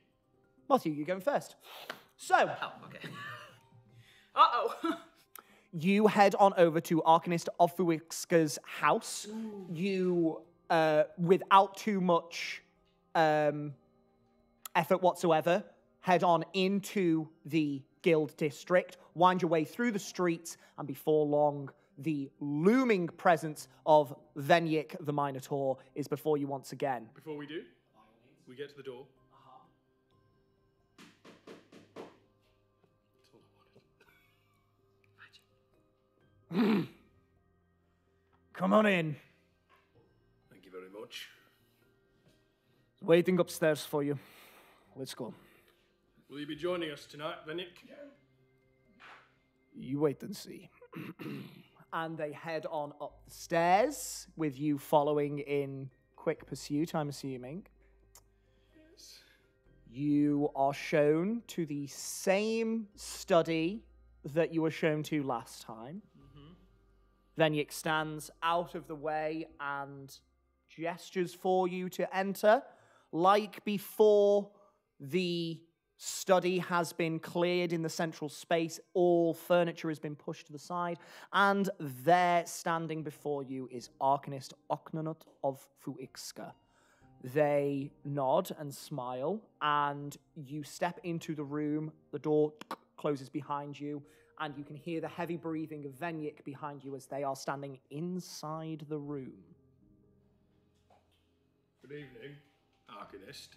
Motthew, you're going first. So, Oh, okay. Uh-oh. you head on over to Arcanist of Fuixka's house. You, without too much effort whatsoever, head on into the guild district, wind your way through the streets, and before long, the looming presence of Venyik the Minotaur is before you once again. Before we do, we get to the door. That's all I wanted. Come on in. Thank you very much. Waiting upstairs for you. Let's go. Will you be joining us tonight, Venyik? You wait and see. And they head on up the stairs, with you following in quick pursuit, I'm assuming. Yes. You are shown to the same study that you were shown to last time. Venyik stands out of the way and gestures for you to enter. Like before, the study has been cleared in the central space. All furniture has been pushed to the side. And there, standing before you, is Arcanist Oknanut of Fuixka. They nod and smile, and you step into the room. The door closes behind you, and you can hear the heavy breathing of Venyik behind you as they are standing inside the room. Good evening, Arcanist.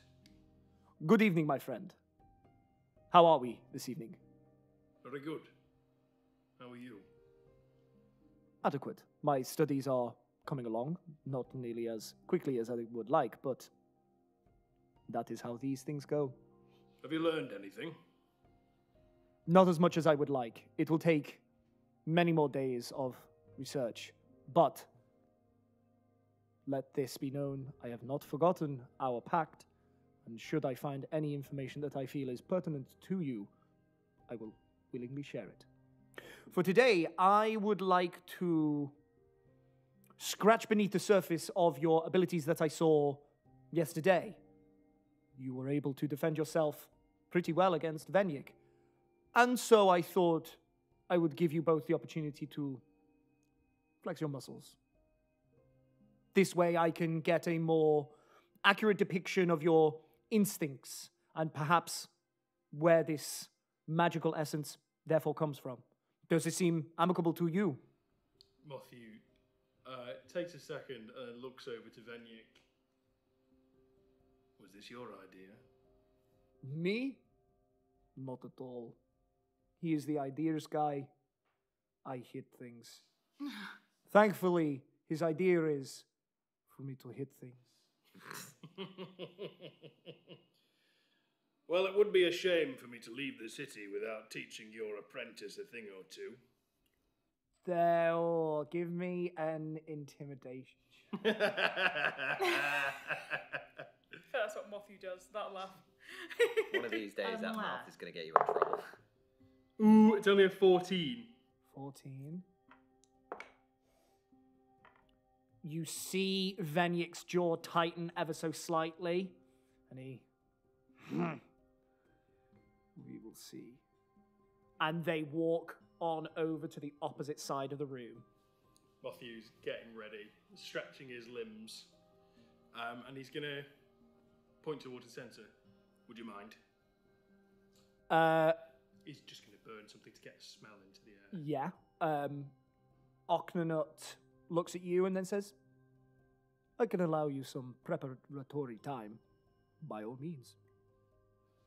Good evening, my friend. How are we this evening? Very good. How are you? Adequate. My studies are coming along, not nearly as quickly as I would like, but that is how these things go. Have you learned anything? Not as much as I would like. It will take many more days of research, but let this be known, I have not forgotten our pact, and should I find any information that I feel is pertinent to you, I will willingly share it. For today, I would like to scratch beneath the surface of your abilities that I saw yesterday. You were able to defend yourself pretty well against Venyik. And so I thought I would give you both the opportunity to flex your muscles. This way I can get a more accurate depiction of your instincts and perhaps where this magical essence therefore comes from. Does it seem amicable to you? Motthew takes a second and looks over to Venyik. Was this your idea? Me? Not at all. He is the ideas guy. I hit things. Thankfully, his idea is for me to hit things. Well, it would be a shame for me to leave the city without teaching your apprentice a thing or two. There, give me an intimidation. That's what Motthew does. That laugh. One of these days, that mouth is going to get you in trouble. Ooh, it's only a 14. 14. You see Venyik's jaw tighten ever so slightly, and he... We will see. And they walk on over to the opposite side of the room. Mothew's getting ready, stretching his limbs, and he's going to point towards the centre. Would you mind? He's just going to burn something to get a smell into the air. Yeah. Oknanut looks at you and then says, I can allow you some preparatory time, by all means.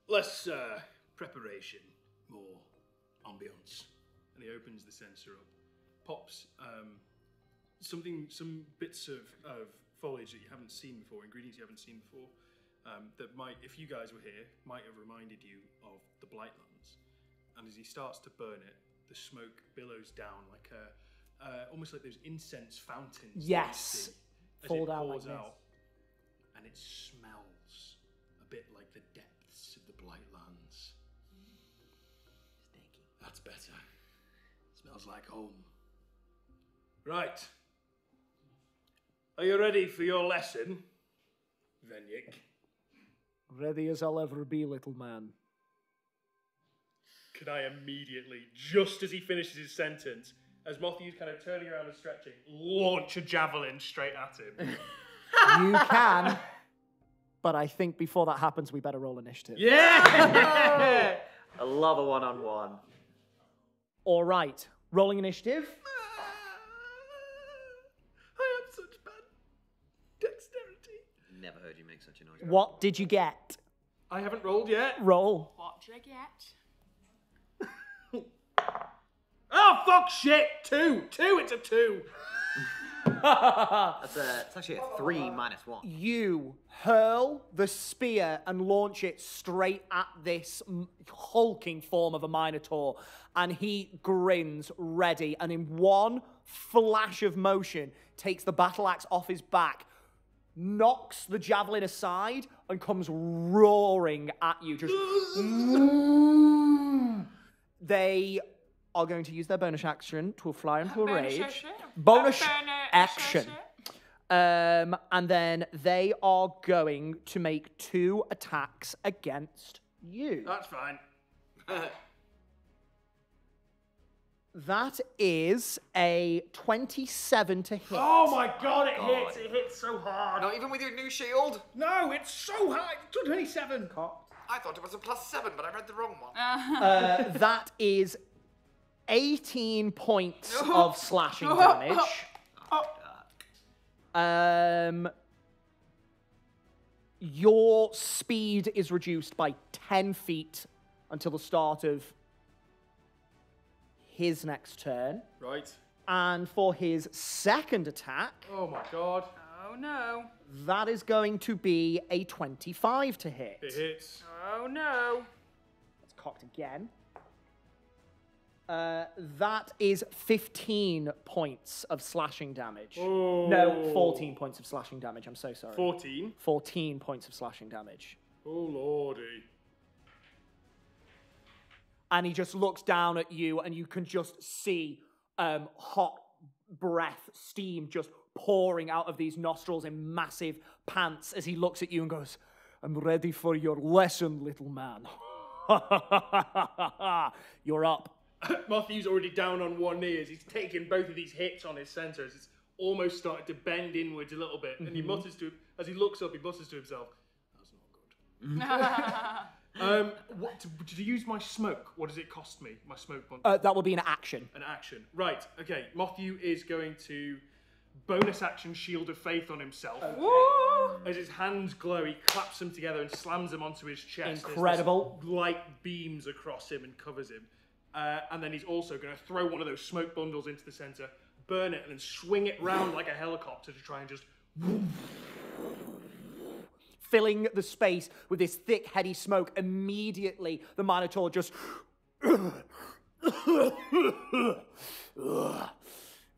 Less preparation, more ambience. And he opens the sensor up, pops some bits of foliage that you haven't seen before, ingredients you haven't seen before, that might, if you guys were here, might have reminded you of the Blightlands. And as he starts to burn it, the smoke billows down like almost like those incense fountains. Yes. Fall down like this. And it smells a bit like the depths of the Blightlands. Stinky. That's better. Smells like home. Right. Are you ready for your lesson, Venyik? Ready as I'll ever be, little man. Can I immediately, just as he finishes his sentence, as Mothew's kind of turning around and stretching, launch a javelin straight at him? You can, but I think before that happens, we better roll initiative. Yeah! I love a one-on-one. All right, rolling initiative. I have such bad dexterity. Never heard you make such a noise. What did you get? I haven't rolled yet. Roll. What did I get? Oh, fuck shit! 2! It's a 2! It's actually a 3 - 1. You hurl the spear and launch it straight at this hulking form of a minotaur, and he grins ready, and in one flash of motion takes the battle axe off his back, knocks the javelin aside, and comes roaring at you. Just they are going to use their bonus action to fly into a rage. Bonus action. And then they are going to make 2 attacks against you. That's fine. That is a 27 to hit. Oh my god, it hits! It hits so hard. Not even with your new shield? No, it's so high. 27. I thought it was a +7, but I read the wrong one. That is 18 points of slashing damage. Your speed is reduced by 10 feet until the start of his next turn. Right. And for his second attack, Oh my god. Oh no. that is going to be a 25 to hit. It hits. Oh no. That's cocked again. That is 15 points of slashing damage. Oh. No, 14 points of slashing damage. I'm so sorry. 14. 14 points of slashing damage. Oh lordy. And he just looks down at you, and you can just see hot breath, steam just pouring out of these nostrils in massive pants as he looks at you and goes, "I'm ready for your lesson, little man." You're up. Mothew's already down on one knee as he's taking both of these hits on his centre as it's almost started to bend inwards a little bit. And he mutters to, as he looks up, he mutters to himself, "That's not good." To use my smoke, what does it cost me? My smoke bundle? That will be an action. An action. Right, okay. Mothew is going to bonus action Shield of Faith on himself. As his hands glow, he claps them together and slams them onto his chest. Incredible. There's this light beams across him and covers him. And then he's also going to throw one of those smoke bundles into the centre, burn it, and then swing it round like a helicopter to try and just... Filling the space with this thick, heady smoke. Immediately, the Minotaur just...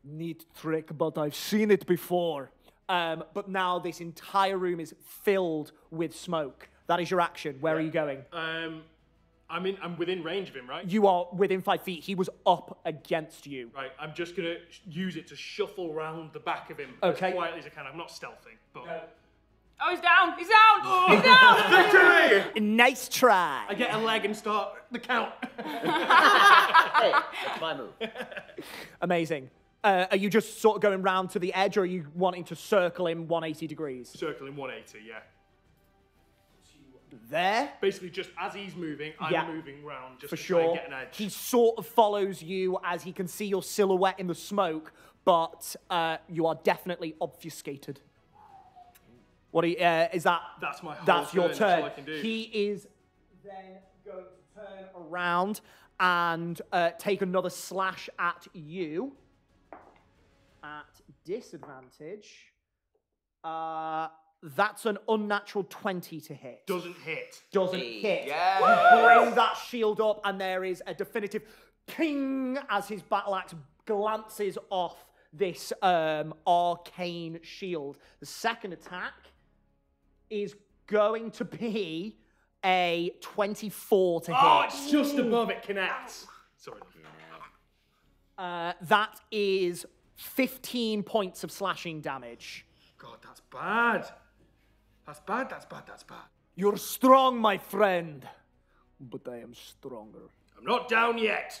Neat trick, but I've seen it before. But now this entire room is filled with smoke. That is your action. Where are you going? I'm within range of him, right? You are within 5 feet. He was up against you. Right, I'm just going to use it to shuffle round the back of him Okay. as quietly as I can. I'm not stealthing, but... Oh, he's down! He's down! He's down! Victory! Nice try. I get a leg and start the count. Hey, that's my move. Amazing. Are you just sort of going round to the edge, or are you wanting to circle him 180 degrees? Circling 180, yeah. There? Basically, just as he's moving, I'm Yeah. moving round just For to try and sure. get an edge. He sort of follows you as he can see your silhouette in the smoke, but you are definitely obfuscated. What is that? That's my whole That's your turn, that's turn. all I can do. He is then going to turn around and take another slash at you at disadvantage. That's an unnatural 20 to hit. Doesn't hit. Doesn't hit. Yeah. You bring that shield up, and there is a definitive ping as his battle axe glances off this arcane shield. The second attack is going to be a 24 to hit. Oh, it's just above it connects. Sorry. That is 15 points of slashing damage. God, that's bad. That's bad, that's bad, that's bad. You're strong, my friend. But I am stronger. I'm not down yet.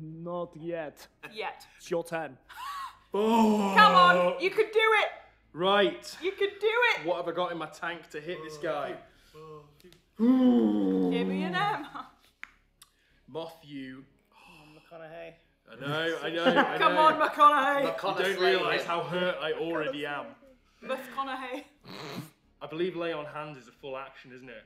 Not yet. Yet. It's your turn. Oh. Come on, you could do it. Right. You could do it. What have I got in my tank to hit this guy? Give me an M. Motthew. McConaughey. I know. Come on, McConaughey. You don't realise how hurt I already am. McConaughey. I believe lay on hands is a full action, isn't it?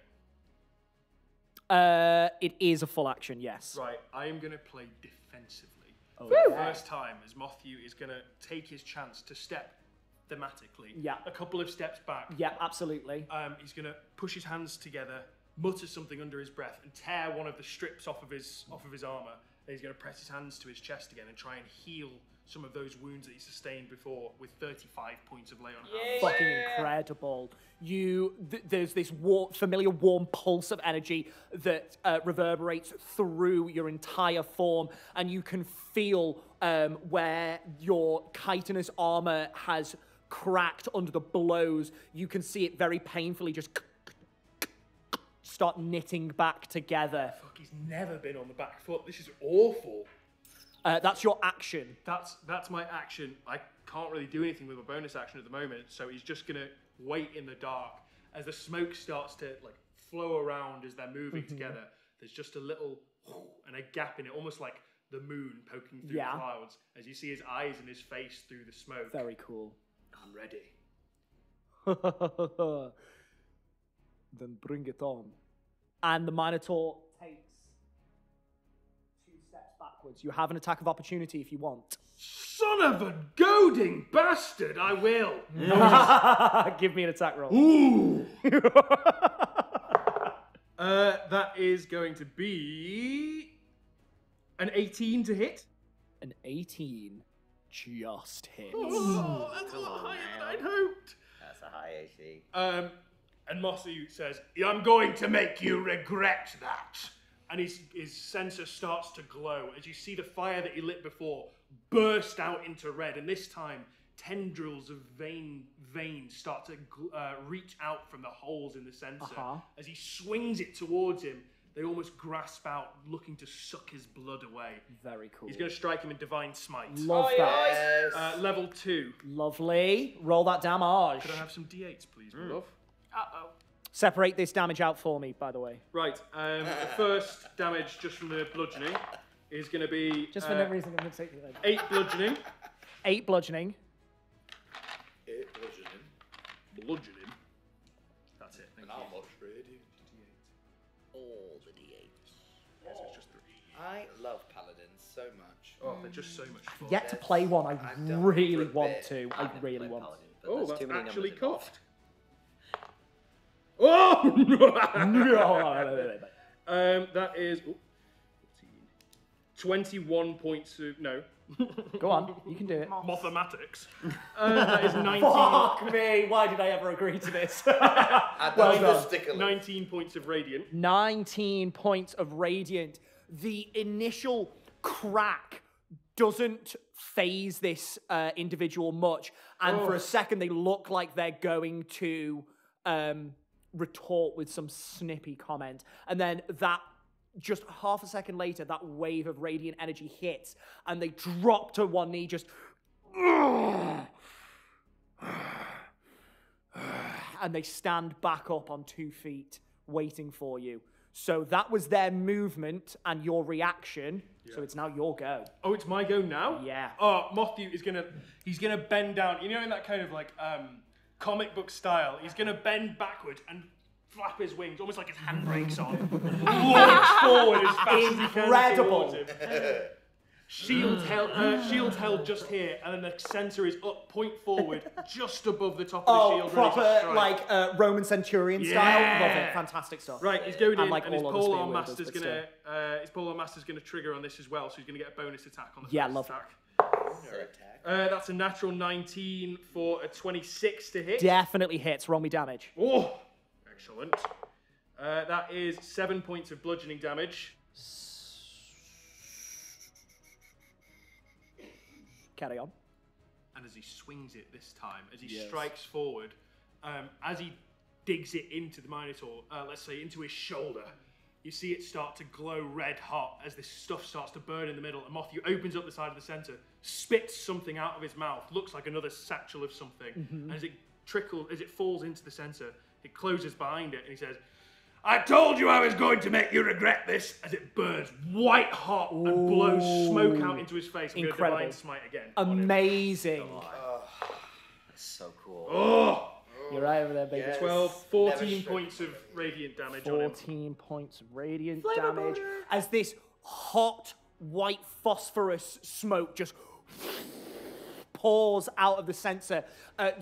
It is a full action, yes. Right, I am going to play defensively. Oh, For the first time, as Motthew is going to take his chance to step thematically. Yeah. A couple of steps back. Yeah, absolutely. He's going to push his hands together, mutter something under his breath, and tear one of the strips off of his armor. Then he's going to press his hands to his chest again and try and heal some of those wounds that he sustained before with 35 points of lay on hands. Fucking incredible. There's this familiar warm pulse of energy that reverberates through your entire form, and you can feel where your chitinous armor has cracked under the blows. You can see it very painfully just start knitting back together. Fuck, he's never been on the back foot. This is awful. That's your action. That's my action. I can't really do anything with my bonus action at the moment, so he's just gonna wait in the dark as the smoke starts to like flow around as they're moving together. There's just a little and a gap in it, almost like the moon poking through the clouds, as you see his eyes and his face through the smoke. Very cool. I'm ready. Then bring it on. And the Minotaur takes 2 steps backwards. You have an attack of opportunity if you want. Son of a goading bastard, I will. Give me an attack roll. Ooh. That is going to be an 18 to hit. An 18 just hits. Oh, that's a lot higher than I'd hoped. That's a high AC. And Motthew says, I'm going to make you regret that. And his sensor starts to glow as you see the fire that he lit before burst out into red. And this time, tendrils of veins start to reach out from the holes in the sensor. As he swings it towards him, they almost grasp out, looking to suck his blood away. Very cool. He's going to strike him in Divine Smite. Love that. Yes. Level 2. Lovely. Roll that damage. Could I have some D8s, please, my love? Uh-oh. Separate this damage out for me, by the way. Right. The first damage just from the bludgeoning is going to be... Just for no reason, I'm going to take it. 8 bludgeoning. 8 bludgeoning. 8 bludgeoning. Bludgeoning. That's it. Thank And how you. much radiant? All the D8s. Yes, it's just 3. I love paladins so much. Oh, they're just so much fun. Yet to play one. I I've done really for a want bit. to. I really want to. Oh, that's too many actually numbers involved. cooked. Oh! That is 21 points of... No. Go on, you can do it. Mathematics. That is 19... Fuck me, why did I ever agree to this? Well done. 19 points of radiant. 19 points of radiant. The initial crack doesn't phase this individual much, and for a second they look like they're going to retort with some snippy comment, and then that just half a second later that wave of radiant energy hits and they drop to one knee, just and they stand back up on 2 feet waiting for you. So that was their movement and your reaction. So it's now your go. Oh, it's my go now? Yeah. Oh, Motthew is he's gonna bend down. You know, in that kind of like comic book style, he's gonna bend backward and flap his wings, almost like his handbrakes on. Launch forward as fast as he can Incredible. towards him. Shield held just here, and then the sensor is up, point forward, just above the top of the shield. Proper ready to strike. like Roman centurion style. Love it. Fantastic stuff. Right, he's going in, like and his all other polearm spear wielders, master's but gonna trigger on this as well, so he's gonna get a bonus attack on the Yeah, first love attack. Attack. That's a natural 19 for a 26 to hit. Definitely hits. Roll me damage. Oh, excellent. That is 7 points of bludgeoning damage. Carry on. and as he swings it this time, as he strikes forward, as he digs it into the Minotaur, let's say into his shoulder, you see it start to glow red hot as this stuff starts to burn in the middle. And Motthew opens up the side of the center, spits something out of his mouth, looks like another satchel of something. And as it falls into the center, it closes behind it, and he says, "I told you I was going to make you regret this," as it burns white hot and blows smoke out into his face. I'm Incredible. Divine Smite again. Amazing. That's so cool. Oh! You're right over there, baby. Yes. 14 points of radiant damage on him. 14 points of radiant damage as this hot white phosphorus smoke just pours out of the sensor.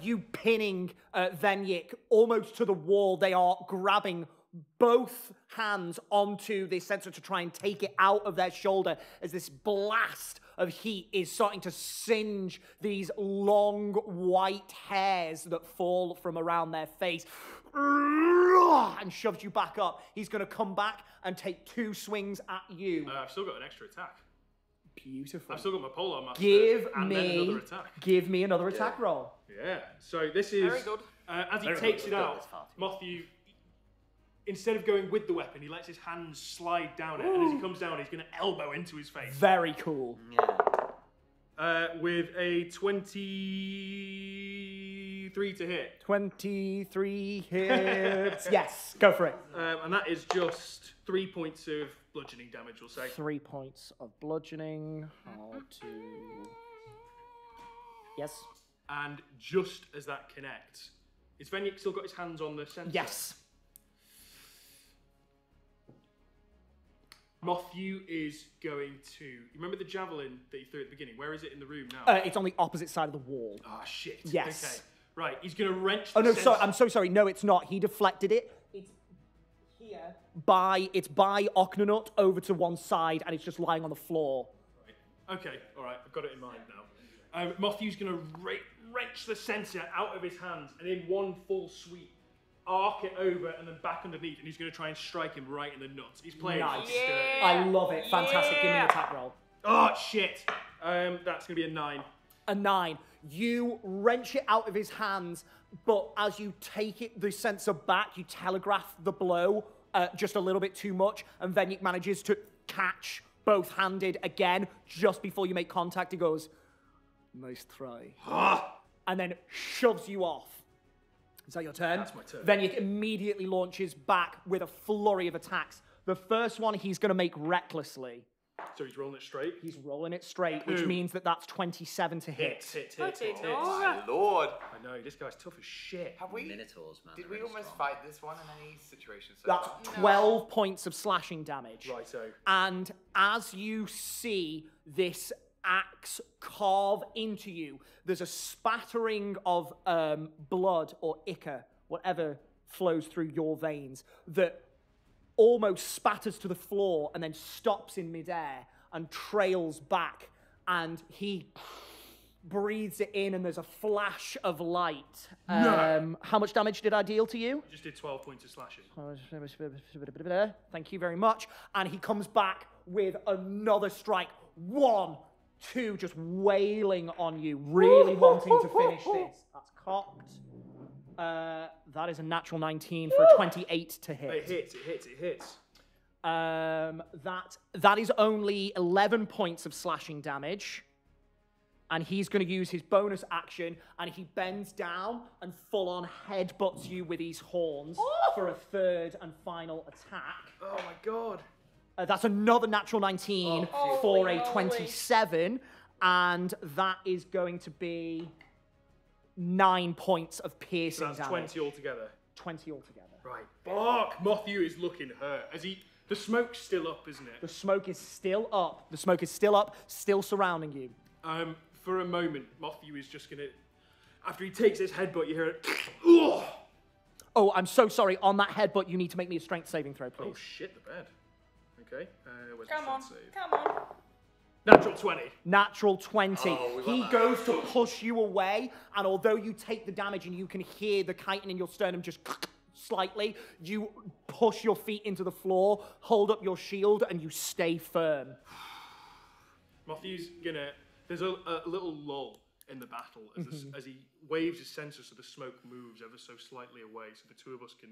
You pinning Venyik almost to the wall. They are grabbing both hands onto this sensor to try and take it out of their shoulder as this blast of heat is starting to singe these long white hairs that fall from around their face and shoves you back up. He's going to come back and take 2 swings at you. I've still got an extra attack. Beautiful. I've still got my Polar Master. Give and then me another attack. Give me another attack roll. Yeah. So this is Very good. As he takes it out, Motthew, instead of going with the weapon, he lets his hands slide down it, and as he comes down, he's going to elbow into his face. Very cool. With a 23 to hit. 23 hits. Yes, go for it. And that is just 3 points of bludgeoning damage, we'll say. 3 points of bludgeoning. How to... Yes. And just as that connects, is Venyik still got his hands on the sensor? Yes. Motthew is going to... You remember the javelin that he threw at the beginning? Where is it in the room now? It's on the opposite side of the wall. Ah, shit. Yes. Okay. Right, he's going to wrench Oh, the no, sensor. sorry. I'm so sorry. No, it's not. He deflected it. It's here. It's by Oknanut over to one side, and it's just lying on the floor. Right. Okay, all right. I've got it in mind now. Motthew's going to wrench the sensor out of his hands, and in one full sweep, arc it over and then back underneath, and he's going to try and strike him right in the nuts. He's playing Nice. sturdy. I love it. Fantastic. Give me an attack roll. Oh, shit. That's going to be a 9. A 9. You wrench it out of his hands, but as you take the sensor back, you telegraph the blow just a little bit too much, and Venyik manages to catch both-handed again just before you make contact. He goes, "Nice try." And then shoves you off. Is that your turn? That's my turn. Venyik immediately launches back with a flurry of attacks. The first one he's going to make recklessly. So he's rolling it straight? He's rolling it straight, which means that that's 27 to hit. Hit. My lord. I know, this guy's tough as shit. Have we? Minotaurs, man. Did they're we really almost strong. fight this one in any situation? So That's 12 points of slashing damage. Righto. And as you see this axe carve into you, there's a spattering of blood or ichor, whatever flows through your veins, that almost spatters to the floor and then stops in midair and trails back. And he breathes it in, and there's a flash of light. How much damage did I deal to you? I just did 12 points of slashing. Thank you very much. And he comes back with another strike. 1, 2, just wailing on you, really wanting to finish this. That's cocked. That is a natural 19 for a 28 to hit. It hits. That is only 11 points of slashing damage. And he's going to use his bonus action, and he bends down and full-on headbutts you with his horns for a third and final attack. Oh my god. That's another natural 19 for a 27, and that is going to be 9 points of piercing So that's damage. 20 altogether. 20 altogether. Right. Fuck! Motthew is looking hurt. The smoke's still up, isn't it? The smoke is still up. The smoke is still up, still surrounding you. For a moment, Motthew is just gonna... After he takes his headbutt, you hear it... Ugh! Oh, I'm so sorry. On that headbutt, you need to make me a strength saving throw, please. Oh shit, the bed. Okay. Where's Come the on, strength save? come on. Natural 20. Natural 20. Oh, He goes to push you away, and although you take the damage and you can hear the chitin in your sternum just slightly, you push your feet into the floor, hold up your shield, and you stay firm. Motthew's gonna... There's a little lull in the battle as he waves his censer so the smoke moves ever so slightly away so the two of us can,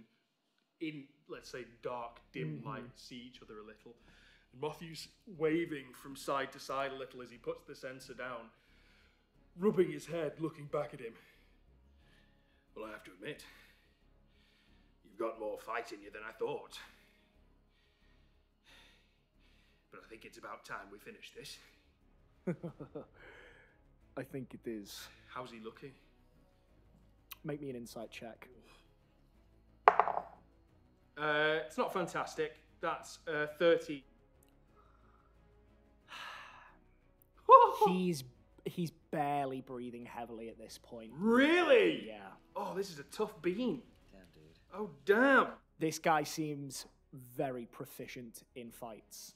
in, let's say, dark, dim light, see each other a little. And Motthew's waving from side to side a little as he puts the censer down, rubbing his head, looking back at him. Well, I have to admit, you've got more fight in you than I thought. But I think it's about time we finish this. I think it is. How's he looking? Make me an insight check. It's not fantastic. That's 30. He's barely breathing heavily at this point. Really? Yeah. Oh, this is a tough bean. Damn, dude. Oh, damn. This guy seems very proficient in fights.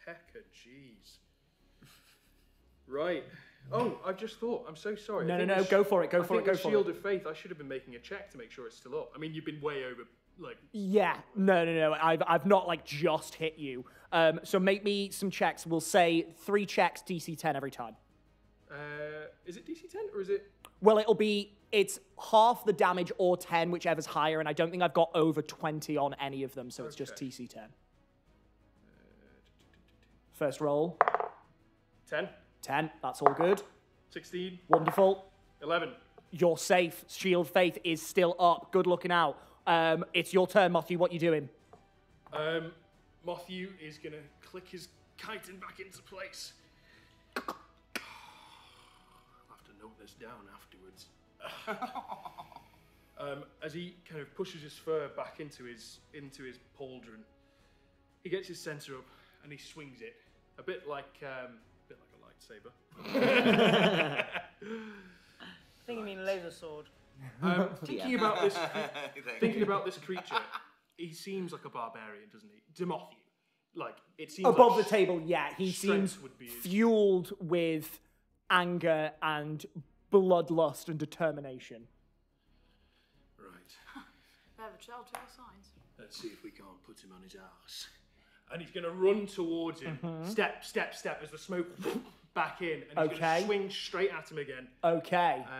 Hecka jeez. Right. Oh, I've just thought. I'm so sorry. No. Go for it. Go for it. Go for Shield it. of Faith, I should have been making a check to make sure it's still up. I mean, you've been way over, like... Yeah. No. I've not, like, just hit you. So make me some checks. We'll say 3 checks, DC 10 every time. Is it DC 10 or is it... Well, it's half the damage or 10, whichever's higher, and I don't think I've got over 20 on any of them, so it's just TC 10. First roll. 10. 10, that's all good. 16. Wonderful. 11. You're safe. Shield Faith is still up. Good looking out. It's your turn, Motthew. What you doing? Motthew is going to click his chitin back into place. I'll have to note this down afterwards. As he kind of pushes his fur back into his pauldron, he gets his censer up and he swings it, a bit like a lightsaber. I think you mean laser sword. Thinking about this creature, he seems like a barbarian, doesn't he? Motthew. Like, it seems Above like the table, yeah. He seems would be his... fueled with anger and bloodlust and determination. Right. They have a telltale signs. Let's see if we can't put him on his arse. And he's going to run towards him, step, as the smoke back in, and he's going to swing straight at him again. Okay. Oh,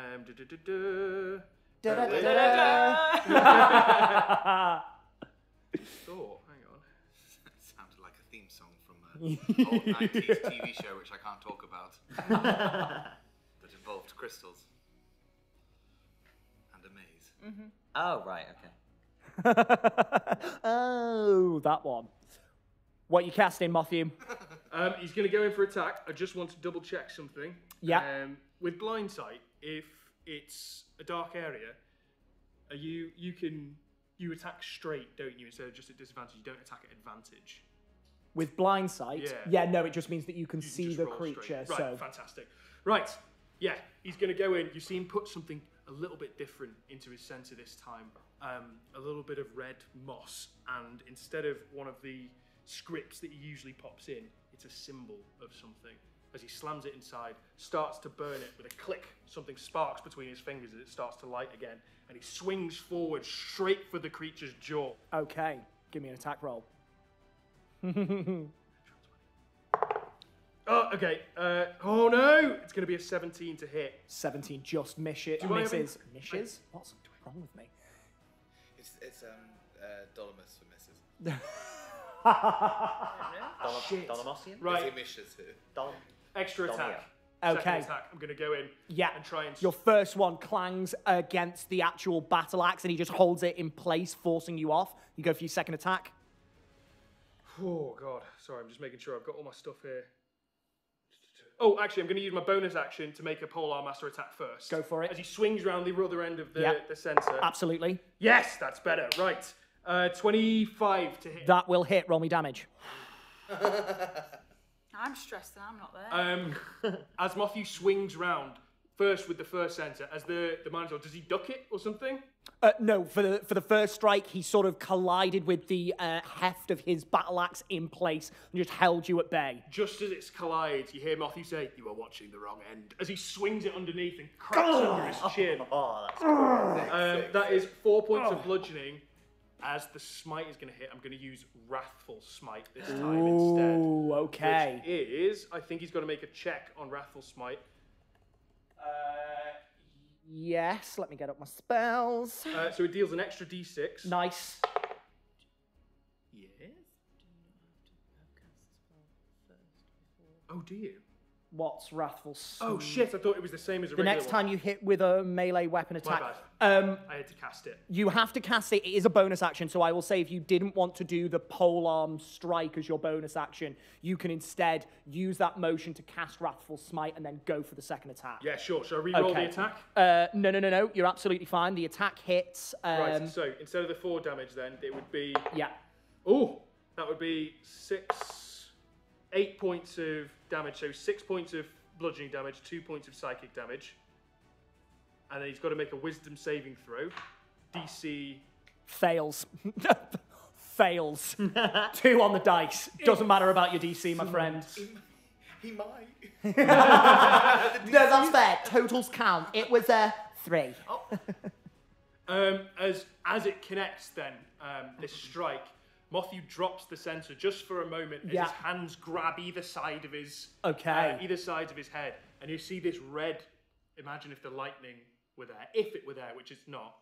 hang on. Sounded like a theme song from an old 90s TV show, which I can't talk about, that involved crystals and a maze. Oh, right, okay. Oh, that one. What you casting, Motthew? He's going to go in for attack. I just want to double check something. Yeah. With blind sight, if it's a dark area, you attack straight, don't you? Instead of just at disadvantage, you don't attack at advantage. With blind sight? Yeah, no, it just means that you can see just the roll creature. straight. So Right, fantastic. Right, yeah, he's going to go in. You see him put something a little bit different into his center this time. A little bit of red moss, and instead of one of the scripts that he usually pops in, it's a symbol of something. As he slams it inside, starts to burn it with a click. Something sparks between his fingers as it starts to light again, and he swings forward straight for the creature's jaw. Okay, give me an attack roll. Oh, okay. Oh no! It's going to be a 17 to hit. 17 just misses. What's wrong with me? It's Dolomus for misses. Dolomossian? Right. It's misses here. Extra attack. Okay. Second attack. I'm going to go in. Yeah. And try and... Your first one clangs against the actual battle axe, and he just holds it in place, forcing you off. You go for your second attack. Oh, God. Sorry, I'm just making sure I've got all my stuff here. Oh, actually, I'm going to use my bonus action to make a Polearm Master attack first. Go for it. As he swings around the other end of the sensor. Absolutely. Yes, that's better. Right. 25 to hit. That will hit. Roll me damage. I'm stressed that I'm not there. As Motthew swings round, first with the first sensor, as the minotaur, does he duck it or something? No, for the first strike, he sort of collided with the heft of his battle axe in place and just held you at bay. Just as it collides, you hear Motthew say, "You are watching the wrong end," as he swings it underneath and cracks under his chin. Oh, that's That is 4 points of bludgeoning, as the smite is going to hit, I'm going to use Wrathful Smite this time instead. Ooh, okay. Which is, I think he's got to make a check on Wrathful Smite. Yes, let me get up my spells. So it deals an extra d6. Nice. Yes. Oh, do you? What's Wrathful Oh shit! I thought it was the same as a The regular next one. time you hit with a melee weapon attack, I had to cast it. you have to cast it. It is a bonus action, so I will say if you didn't want to do the polearm strike as your bonus action, you can instead use that motion to cast Wrathful Smite and then go for the second attack. Yeah, sure. Shall I re-roll the attack? No. You're absolutely fine. The attack hits. Right. So instead of the 4 damage, then it would be. Yeah. Oh, that would be 8 points of damage. So 6 points of bludgeoning damage, 2 points of psychic damage, and then he's got to make a Wisdom saving throw. DC Fails. Fails. 2 on the dice. Doesn't matter about your DC, my friend. He might. No, that's fair. Totals count. It was a 3. As it connects, then this strike, Motthew drops the censer just for a moment as his hands grab either side of his either sides of his head, and you see this red. Imagine if the lightning were there, if it were there, which it's not.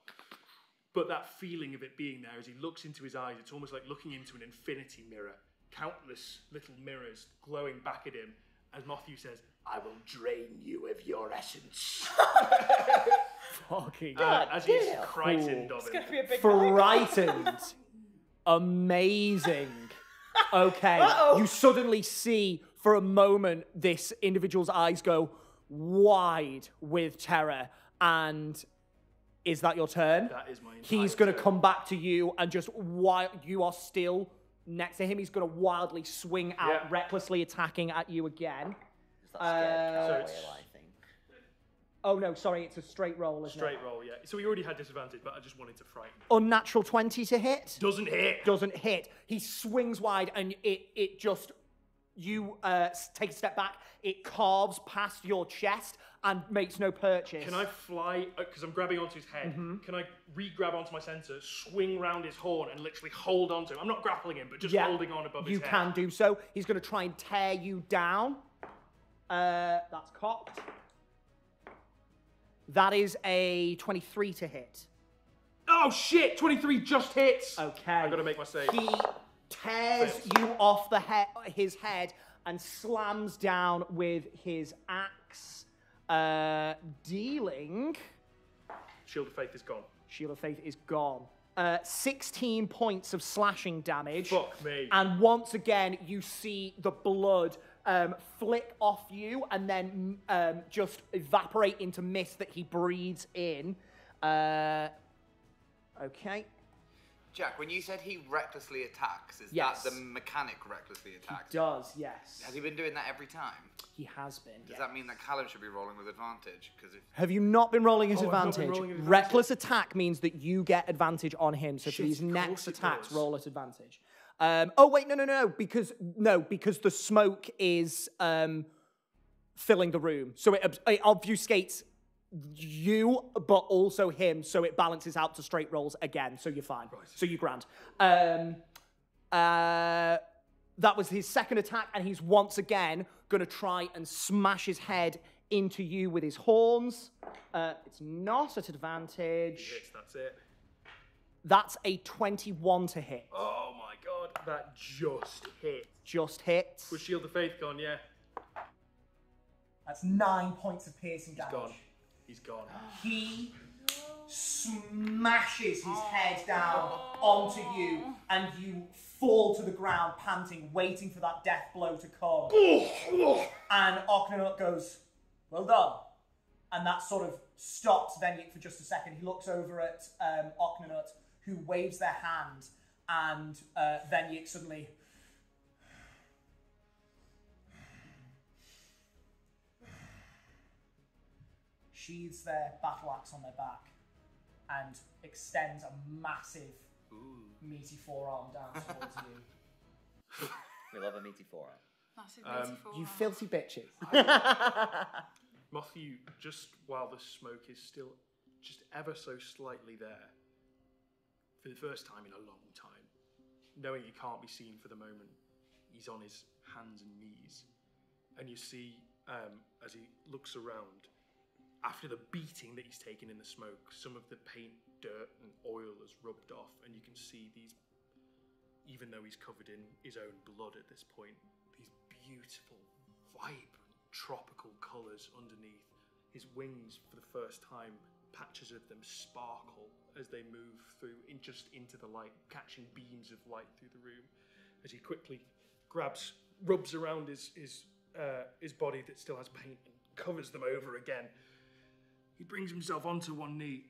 But that feeling of it being there as he looks into his eyes, it's almost like looking into an infinity mirror. Countless little mirrors glowing back at him as Motthew says, "I will drain you of your essence." Fucking as he's frightened of It's it. gonna be a big frightened. Amazing. Okay. You suddenly see for a moment this individual's eyes go wide with terror. And is that your turn? That is my entire He's going to turn. come back to you and just while you are still next to him, he's going to wildly swing out, recklessly attacking at you again. Is that scared cowboy, it's- I think? Oh no, sorry, it's a straight roll, isn't Straight it? roll, yeah. So he already had disadvantage, but I just wanted to frighten him. Unnatural 20 to hit. Doesn't hit. Doesn't hit. He swings wide and it just, you take a step back, it carves past your chest and makes no purchase. Can I fly, because I'm grabbing onto his head, can I re-grab onto my sensor, swing round his horn and literally hold onto him? I'm not grappling him, but just holding on above his head. You can do so. He's going to try and tear you down. That's cocked. That is a 23 to hit. Oh shit, 23 just hits. Okay. I've got to make my save. He tears you off his head and slams down with his axe, dealing... Shield of Faith is gone. Shield of Faith is gone. 16 points of slashing damage. Fuck me. And once again, you see the blood flick off you and then just evaporate into mist that he breathes in. Okay. Jack, when you said he recklessly attacks, is Yes. that the mechanic recklessly attacks? Does, yes. Has he been doing that every time? He has been. Does that mean that Callum should be rolling with advantage? Because if Have you not been rolling his I've not been advantage? rolling his advantage. Reckless attack means that you get advantage on him. So Shit, for these of next course it attacks, does. roll at advantage. Oh wait, no, because the smoke is filling the room, so it obfuscates you, but also him, so it balances out to straight rolls again. So you're fine. Right. So you're grand. That was his second attack, and he's once again going to try and smash his head into you with his horns. It's not at advantage. hits, that's it. That's a 21 to hit. Oh my god, that just hit. Just hits. Was Shield of Faith gone? Yeah. That's 9 points of piercing damage. Gone. He's gone. He smashes his head down onto you, and you fall to the ground, panting, waiting for that death blow to come. And Oknanut goes, "Well done." And that sort of stops Venyik for just a second. He looks over at Oknanut, who waves their hand, and Venyik suddenly... sheathes their battle axe on their back and extends a massive, meaty forearm down towards you. We love a meaty forearm. Massive meaty You forearm. filthy bitches. Motthew, just while the smoke is still just ever so slightly there, for the first time in a long time, knowing he can't be seen for the moment, he's on his hands and knees. And you see, as he looks around, after the beating that he's taken in the smoke, some of the paint, dirt, and oil has rubbed off, and you can see these, even though he's covered in his own blood at this point, these beautiful, vibrant, tropical colours underneath. His wings, for the first time, patches of them sparkle as they move through, into the light, catching beams of light through the room. As he quickly rubs around his body that still has paint and covers them over again. He brings himself onto one knee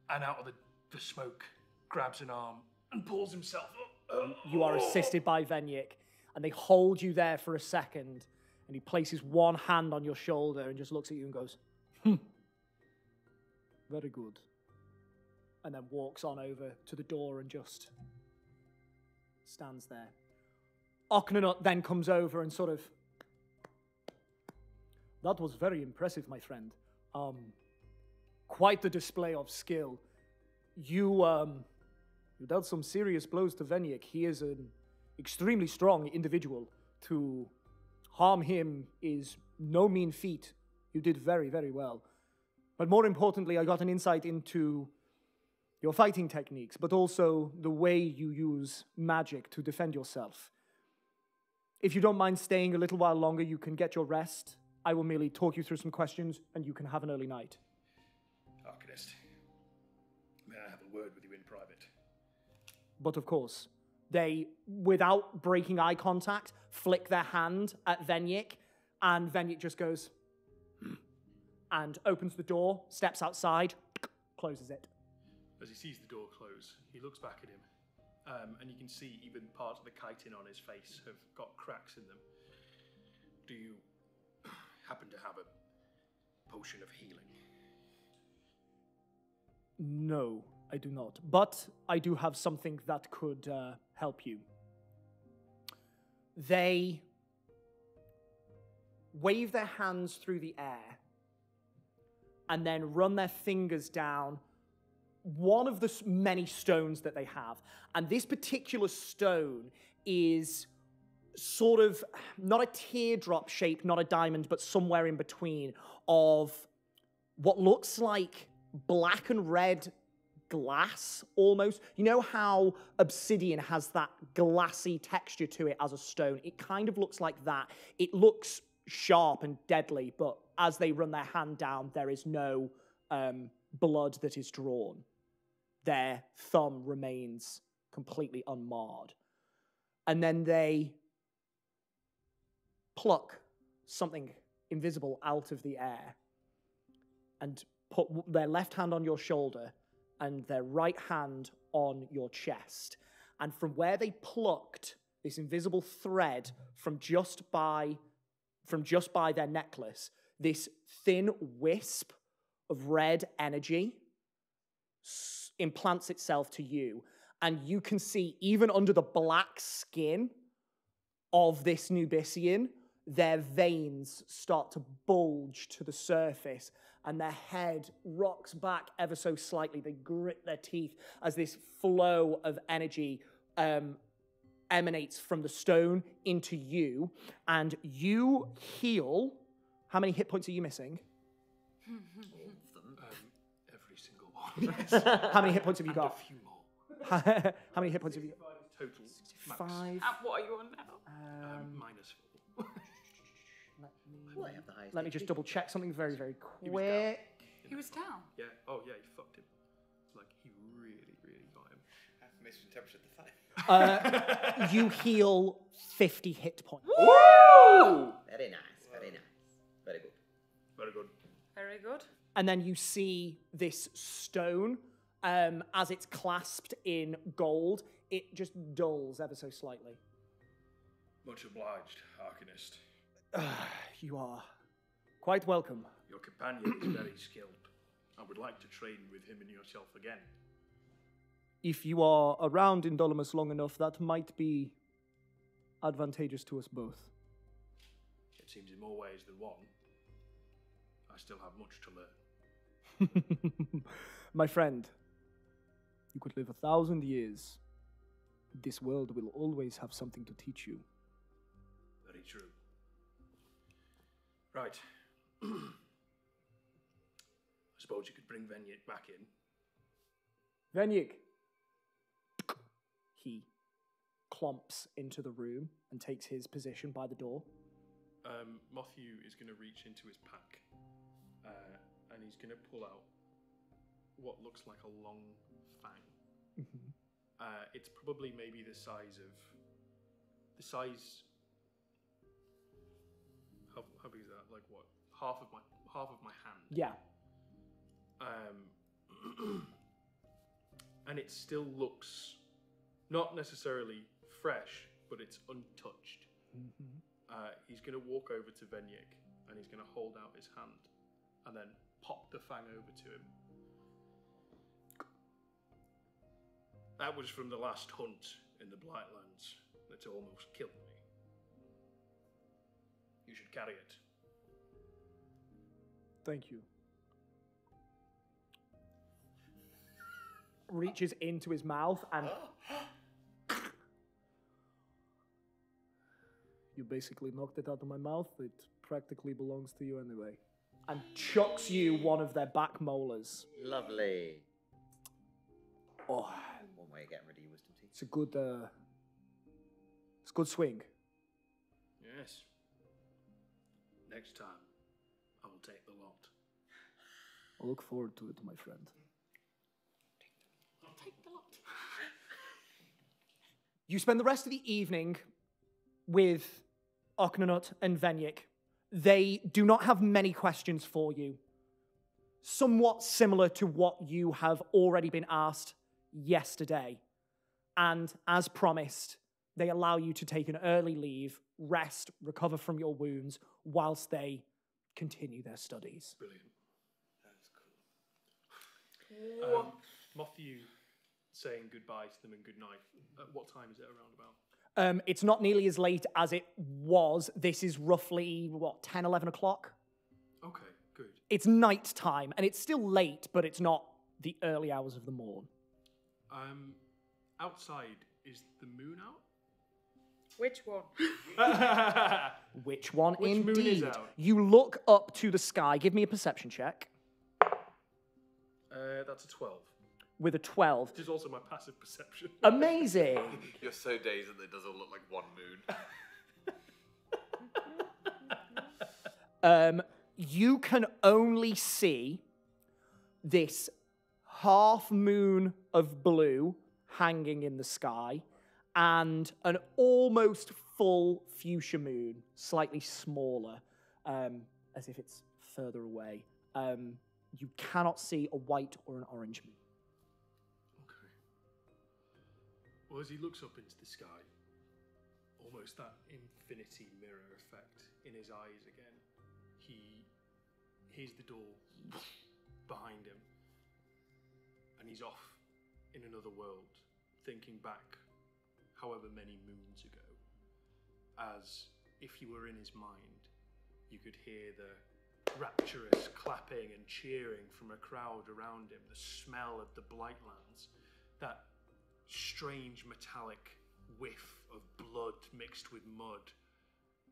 and out of the smoke grabs an arm and pulls himself up. You are assisted by Venyik, and they hold you there for a second, and he places one hand on your shoulder and just looks at you and goes, very good. And then walks on over to the door and just stands there. Oknanut then comes over and sort of, that was very impressive, my friend. Quite the display of skill. You dealt some serious blows to Venyik. He is an extremely strong individual. To harm him is no mean feat. You did very, very well. But more importantly, I got an insight into your fighting techniques, but also the way you use magic to defend yourself. If you don't mind staying a little while longer, you can get your rest. I will merely talk you through some questions, and you can have an early night. Arcanist, may I have a word with you in private? But of course, they, without breaking eye contact, flick their hand at Venyik, and Venyik just goes, and opens the door, steps outside, closes it. As he sees the door close, he looks back at him, and you can see even parts of the chitin on his face have got cracks in them. Do you happen to have a potion of healing? No, I do not. But I do have something that could help you. They wave their hands through the air and then run their fingers down one of the many stones that they have. And this particular stone is sort of not a teardrop shape, not a diamond, but somewhere in between, of what looks like black and red glass almost. You know how obsidian has that glassy texture to it as a stone? It kind of looks like that. It looks sharp and deadly, but as they run their hand down, there is no blood that is drawn. Their thumb remains completely unmarred. And then they pluck something invisible out of the air and put their left hand on your shoulder and their right hand on your chest. And from where they plucked this invisible thread from just by their necklace, this thin wisp of red energy implants itself to you. And you can see, even under the black skin of this Nubisian, their veins start to bulge to the surface, and their head rocks back ever so slightly. They grit their teeth as this flow of energy emanates from the stone into you, and you heal. How many hit points are you missing? Every single one. How many hit points have you got? A few more. How many hit points have you got? Total. 5. What are you on now? -4. Let me just double check something very, very quick. He was down. Yeah. Oh, yeah. He fucked him. Like he really, really got him. I've misinterpreted the fight. You heal 50 hit points. Woo! Very nice. Very nice. Very good. Very good. Very good. And then you see this stone, as it's clasped in gold, it just dulls ever so slightly. Much obliged, Arcanist. You are quite welcome. Your companion is very skilled. I would like to train with him and yourself again. If you are around in Dolomus long enough, that might be advantageous to us both. It seems in more ways than one. I still have much to learn. My friend, You could live 1,000 years. This world will always have something to teach you. Very true. Right. I suppose you could bring Venyik back in. Venyik! He clomps into the room and takes his position by the door. Motthew is going to reach into his pack and he's going to pull out what looks like a long fang. Mm-hmm. It's probably maybe the size. How big is that? Like what? Half of my hand. Yeah. And it still looks not necessarily fresh, but it's untouched. Mm-hmm. He's going to walk over to Venyik and he's going to hold out his hand and then pop the fang over to him. That was from the last hunt in the Blightlands that almost killed me. You should carry it. Thank you. Reaches into his mouth and... You basically knocked it out of my mouth. It practically belongs to you anyway. And chucks you one of their back molars. Lovely. Oh, One way of getting rid of your wisdom teeth. it's a good swing. Yes. Next time, I will take the lot. I look forward to it, my friend. I'll take the lot. You spend the rest of the evening with Oknanut and Venyik. They do not have many questions for you. Somewhat similar to what you have already been asked yesterday. And as promised, they allow you to take an early leave, rest, recover from your wounds, whilst they continue their studies. Brilliant. That's cool. Motthew saying goodbye to them and good night. What time is it around about? It's not nearly as late as it was. This is roughly, 10, 11 o'clock? Okay, good. It's night time, and it's still late, but it's not the early hours of the morn. Outside, is the moon out? Which one? Which one, Which moon indeed? is out? You look up to the sky. Give me a perception check. That's a 12. With a 12. Which is also my passive perception. Amazing. You're so dazed that it doesn't look like one moon. You can only see this half moon of blue hanging in the sky and an almost full fuchsia moon, slightly smaller, as if it's further away. You cannot see a white or an orange moon. Okay. Well, as he looks up into the sky, almost that infinity mirror effect in his eyes again, he hears the door behind him, and he's off in another world, thinking back however many moons ago, as if you were in his mind, you could hear the rapturous clapping and cheering from a crowd around him, the smell of the Blightlands, that strange metallic whiff of blood mixed with mud,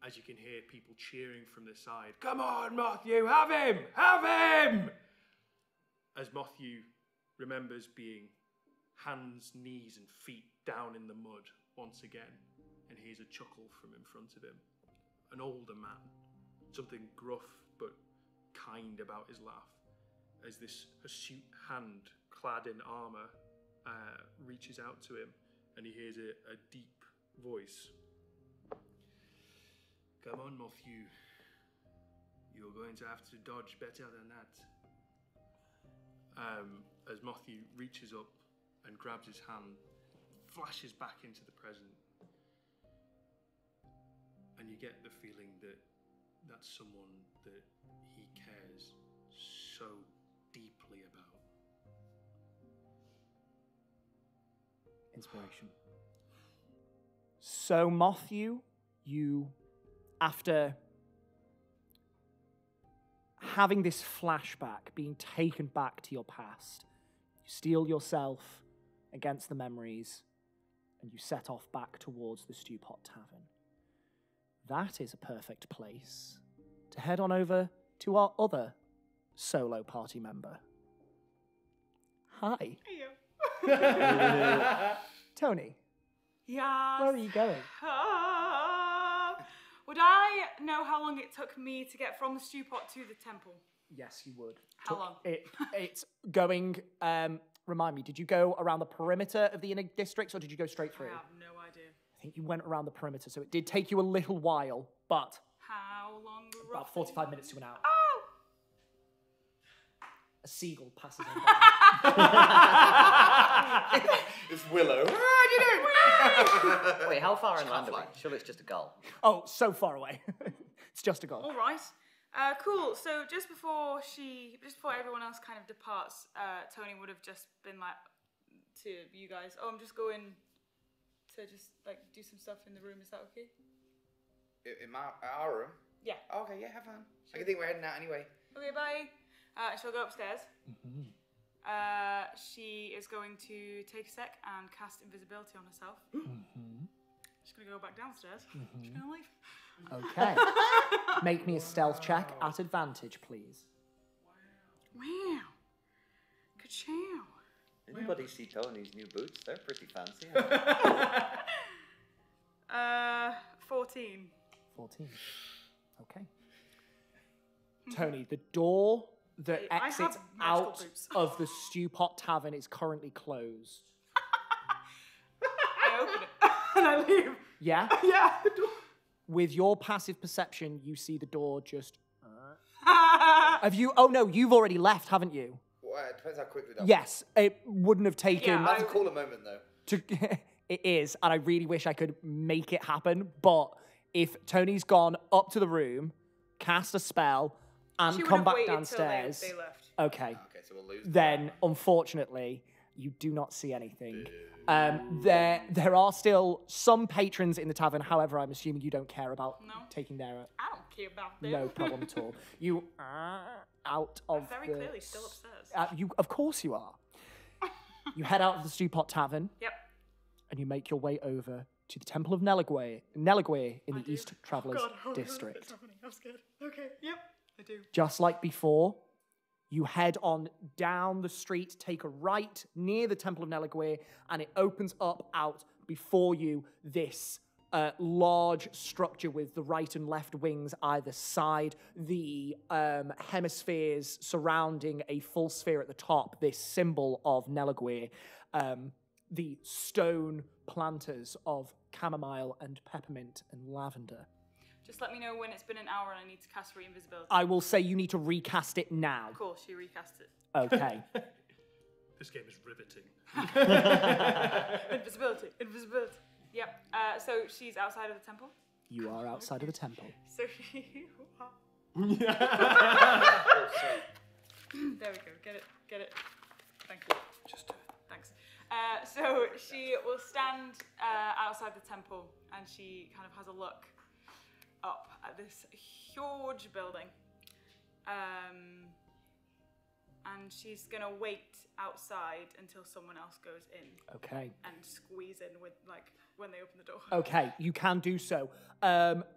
as you can hear people cheering from the side. Come on, Motthew, have him! Have him! As Motthew remembers being hands, knees, and feet down in the mud once again, and hears a chuckle from in front of him. An older man, something gruff but kind about his laugh, as this hirsute hand clad in armour reaches out to him, and he hears a deep voice. Come on, Motthew. You're going to have to dodge better than that. As Motthew reaches up and grabs his hand, flashes back into the present, and you get the feeling that that's someone that he cares so deeply about. Inspiration. So, Motthew, you, after having this flashback, being taken back to your past, you steel yourself against the memories, and you set off back towards the Stewpot Tavern. That is a perfect place to head on over to our other solo party member. Hi. Toni, Yes. where are you going? Would I know how long it took me to get from the stew pot to the temple? Yes, you would. How long? It's going, remind me, did you go around the perimeter of the inner districts or did you go straight through? I have no idea. I think you went around the perimeter, so it did take you a little while, but How long? about roughly? 45 minutes to an hour. Oh! A seagull passes on by. It's Willow. Wait, how far inland are we? Surely it's just a gull. Oh, so far away. It's just a goal. All right. Cool. So just before everyone else kind of departs, Toni would have just been like to you guys, "Oh, I'm just going to just like do some stuff in the room. Is that okay?" In our room? Yeah. Okay, yeah, have fun. I think we're heading out anyway. Okay, bye. She'll go upstairs. She is going to take a sec and cast invisibility on herself. She's going to go back downstairs. She's going to leave. Okay. Make me a stealth check at advantage, please. Wow. Ka-chow. Anybody see Tony's new boots? They're pretty fancy. 14. 14. Okay. Toni, the door that Hey, I have exits magical out boots. of the Stewpot Tavern is currently closed. I open it and I leave. Yeah? Yeah. With your passive perception, you see the door just... Have you... Oh, no, you've already left, haven't you? Well, it depends how quickly that Yes, it wouldn't have taken... Yeah, That's a cooler moment, though. It is, and I really wish I could make it happen, but if Tony's gone up to the room, cast a spell, and She would come have back waited downstairs... till they left. Okay. Okay, so we'll lose. Then, unfortunately, you do not see anything. There are still some patrons in the tavern. However, I'm assuming you don't care about taking their... I don't care about them. No problem at all. You are out of I'm very the... clearly still upstairs. Of course you are. You head out of the Stewpot Tavern. Yep. And you make your way over to the Temple of Nelagwe in the East Travellers District. It's happening. I'm scared. Okay, yep, I do. Just like before, you head on down the street, take a right near the Temple of Nelagwe, and it opens up out before you this large structure with the right and left wings either side, the hemispheres surrounding a full sphere at the top, this symbol of Nelagwe, the stone planters of chamomile and peppermint and lavender. Just let me know when it's been an hour and I need to cast re-invisibility. I will say you need to recast it now. Of course, she recast it. Okay. This game is riveting. Invisibility. Yep. So she's outside of the temple. You are outside of the temple. So she... There we go. Get it. Thank you. Thanks. So she will stand outside the temple and she kind of has a look up at this huge building. And she's gonna wait outside until someone else goes in. Okay. And squeeze in with when they open the door. Okay, you can do so.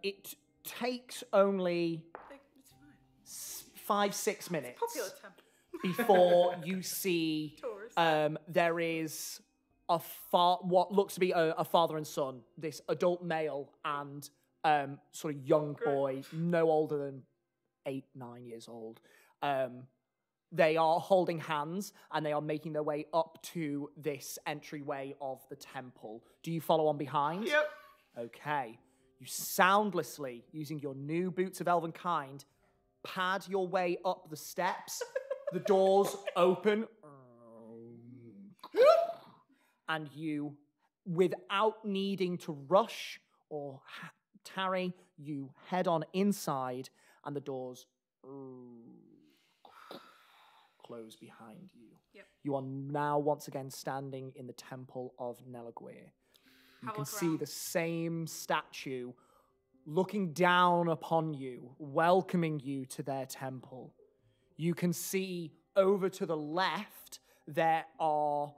It takes only It's fine. 5-6 minutes Popular temple. before you see Tourists. there is what looks to be a father and son, this adult male and sort of young boy, no older than 8-9 years old. They are holding hands and they are making their way up to this entryway of the temple. Do you follow on behind? Yep. Okay. You soundlessly, using your new boots of elven kind, pad your way up the steps. The doors open. And you, without needing to rush or tarry, you head on inside and the doors close behind you. Yep. You are now once again standing in the Temple of Nelagwe. You can see the same statue looking down upon you, welcoming you to their temple. You can see over to the left there are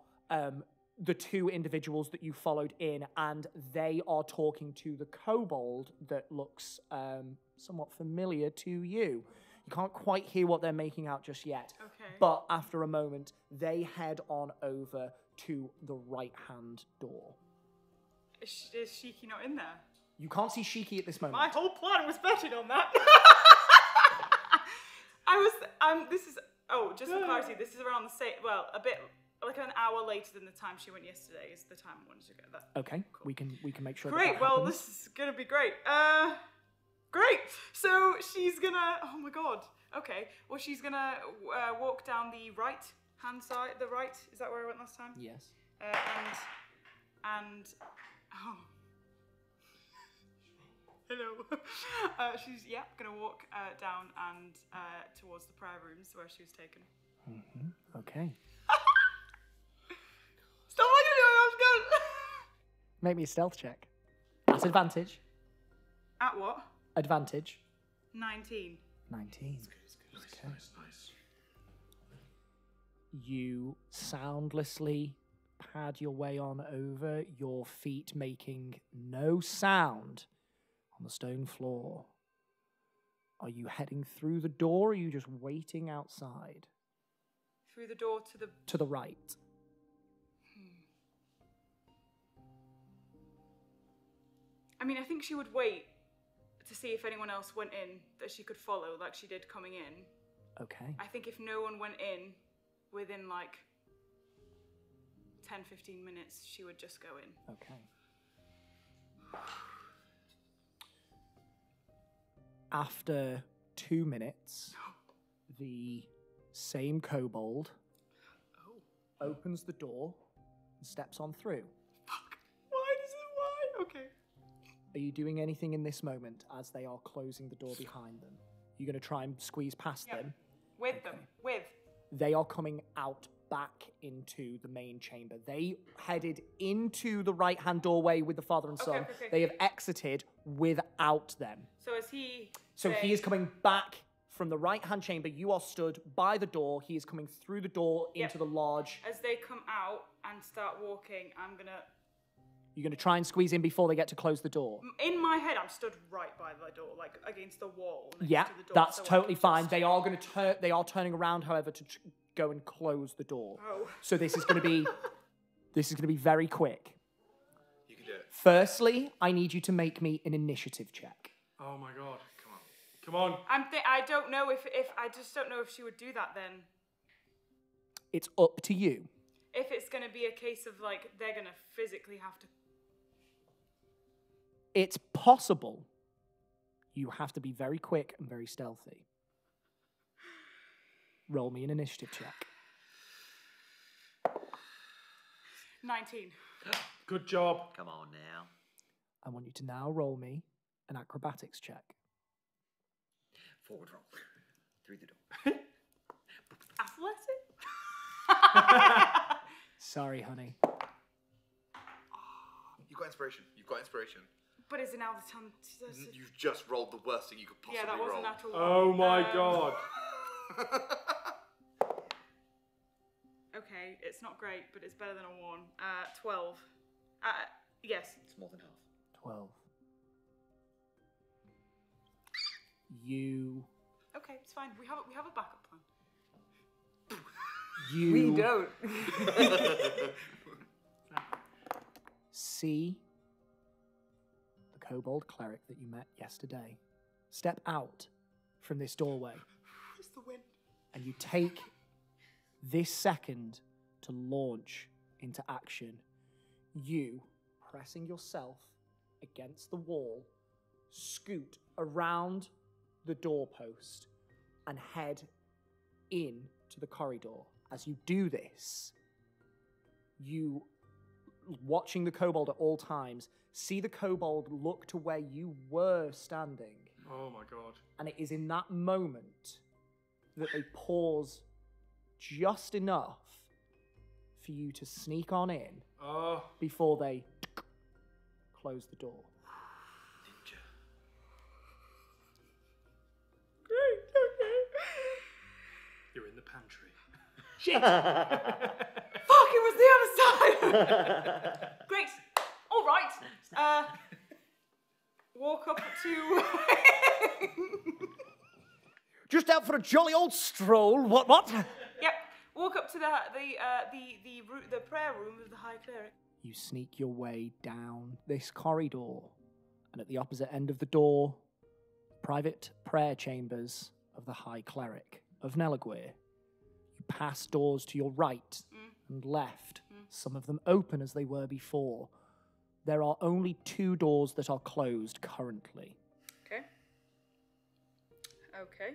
the two individuals that you followed in, and they are talking to the kobold that looks somewhat familiar to you. You can't quite hear what they're making out just yet. Okay. But after a moment, they head on over to the right-hand door. Is Shiki not in there? You can't see Shiki at this moment. My whole plan was betting on that. Just for clarity, this is around the same, well, a bit, like an hour later than the time she went yesterday is the time I wanted to go there. Okay, cool. we can make sure Great, that well, happens. this is gonna be great. Great! So she's gonna, oh my god, okay. Well, she's gonna walk down the right-hand side, the right, is that where I went last time? Yes. And, oh. Hello. She's, gonna walk down and towards the prayer rooms where she was taken. Mm-hmm. Okay. Stop looking at me, I'm scared. Make me a stealth check. That's advantage. At what? Advantage. 19. 19. Okay. Nice. You soundlessly pad your way on over, your feet making no sound on the stone floor. Are you heading through the door, or are you just waiting outside? Through the door to the... To the right. I mean, I think she would wait to see if anyone else went in that she could follow, like she did coming in. Okay. I think if no one went in within like 10, 15 minutes, she would just go in. Okay. After 2 minutes, the same kobold opens the door and steps on through. Fuck. Why? Okay. Are you doing anything in this moment as they are closing the door behind them? You're going to try and squeeze past them? With them. With. They are coming out back into the main chamber. They headed into the right-hand doorway with the father and son. Okay. They have exited without them. So is he... So he is coming back from the right-hand chamber. You are stood by the door. He is coming through the door into the lodge. As they come out and start walking, I'm going to... You're going to try and squeeze in before they get to close the door. In my head, I'm stood right by the door, like against the wall. Yeah, to the door, that's so totally fine. They are going to they are turning around, however, to go and close the door. Oh. So this is going to be very quick. You can do it. Firstly, I need you to make me an initiative check. Oh my god. Come on. I don't know if I just don't know if she would do that then. It's up to you. If it's going to be a case of like they're going to physically have to. It's possible. You have to be very quick and very stealthy. Roll me an initiative check. 19. Good job. Come on now. I want you to now roll me an acrobatics check. Forward roll. Through the door. Athletic? Sorry, honey. You've got inspiration. But is it now the time? You've just rolled the worst thing you could possibly Yeah, that wasn't roll. natural. Oh my god. Okay, it's not great, but it's better than a 1. 12. Yes. It's more than half. 12. You... Okay, it's fine. We have a backup plan. You... We don't. See the kobold cleric that you met yesterday step out from this doorway. It's the wind. And you take this second to launch into action. You, pressing yourself against the wall, scoot around the doorpost and head in to the corridor. As you do this, you, watching the kobold at all times, see the kobold look to where you were standing. Oh my god. And it is in that moment that they pause just enough for you to sneak on in before they close the door. Ninja. Great, okay. You're in the pantry. Shit! Fuck, it was the other side! Great. All right. Walk up to. Just out for a jolly old stroll. What? Yep. Walk up to the prayer room of the High Cleric. You sneak your way down this corridor, and at the opposite end of the door, private prayer chambers of the High Cleric of Nelagwir. You pass doors to your right and left, some of them open as they were before. There are only 2 doors that are closed currently. Okay.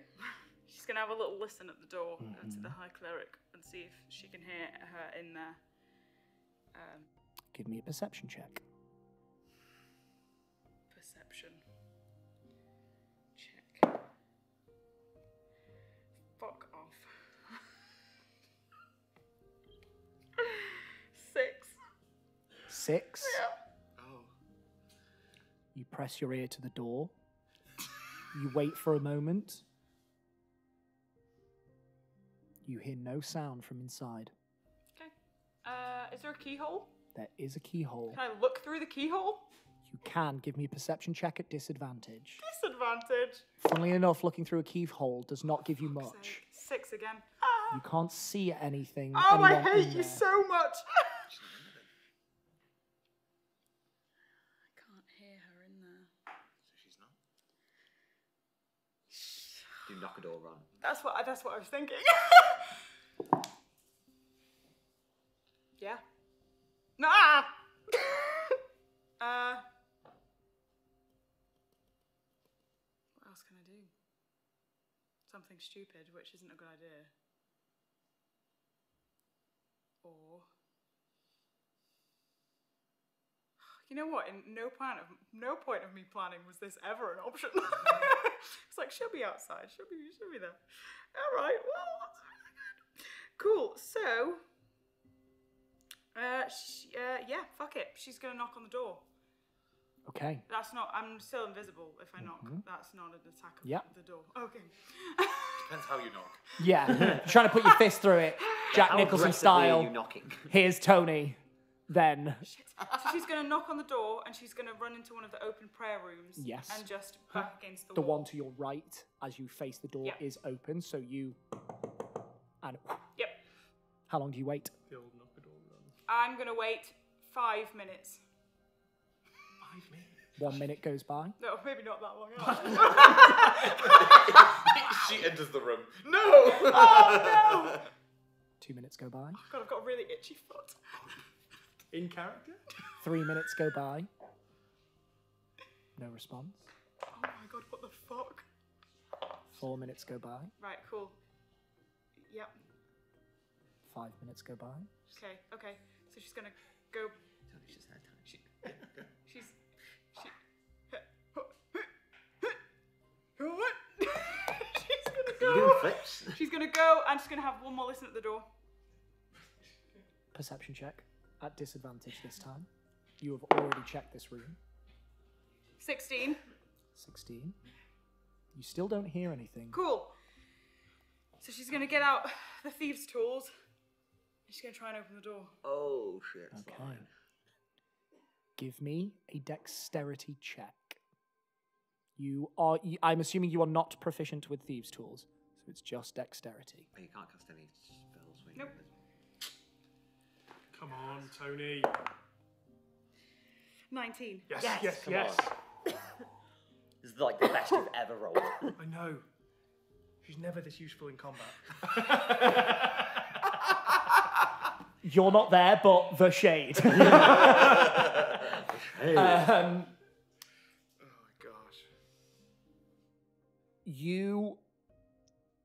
She's going to have a little listen at the door to the High Cleric and see if she can hear her in there. Give me a perception check. Perception. Check. Fuck off. 6. 6. Yeah. Oh. You press your ear to the door. You wait for a moment. You hear no sound from inside. Okay. Is there a keyhole? There is a keyhole. Can I look through the keyhole? You can give me a perception check at disadvantage. Disadvantage. Funnily enough, looking through a keyhole does not give you much. Sake. 6 again. You can't see anything. Oh, I anyone hate in you there. so much. I can't hear her in there. So she's not. Do knock a door run. That's what I was thinking. Yeah. Nah. What else can I do? Something stupid, which isn't a good idea. Or, you know what? In no point of me planning was this ever an option. It's like she'll be outside. She'll be there. All right. Well, that's really good. Cool. So, yeah. Fuck it. She's gonna knock on the door. Okay. That's not. I'm still invisible if I knock. That's not an attack of the door. Okay. Depends how you knock. Yeah. Trying to put your fist through it. Jack How Nicholson aggressively are style. you knocking? Here's Toni. Then. Shit. So she's going to knock on the door and she's going to run into one of the open prayer rooms. Yes. And just back against the The wall. one to your right, as you face the door, Yep. is open. So you. And. Yep. How long do you wait? The old knock a door run. I'm going to wait 5 minutes. 5 minutes. 1 minute goes by. No, maybe not that long. She enters the room. No! Oh, no! 2 minutes go by. God, I've got a really itchy foot. In character? 3 minutes go by. No response. Oh my God, what the fuck? 4 minutes go by. Right, cool. Yep. 5 minutes go by. Okay. So she's going to go... Tony's just had time. She's You doing flips? She's gonna go and she's gonna have one more listen at the door. Perception check at disadvantage this time. You have already checked this room. 16. 16. You still don't hear anything. Cool. So she's gonna get out the thieves' tools. And she's gonna try and open the door. Oh shit. Okay. Give me a dexterity check. I'm assuming you are not proficient with thieves' tools, so it's just dexterity. Oh, you can't cast any spells when Nope. Come on, Toni. 19. Yes. Come on. This is like the best you've ever rolled. I know. She's never this useful in combat. You're not there, but the shade. Oh my gosh. You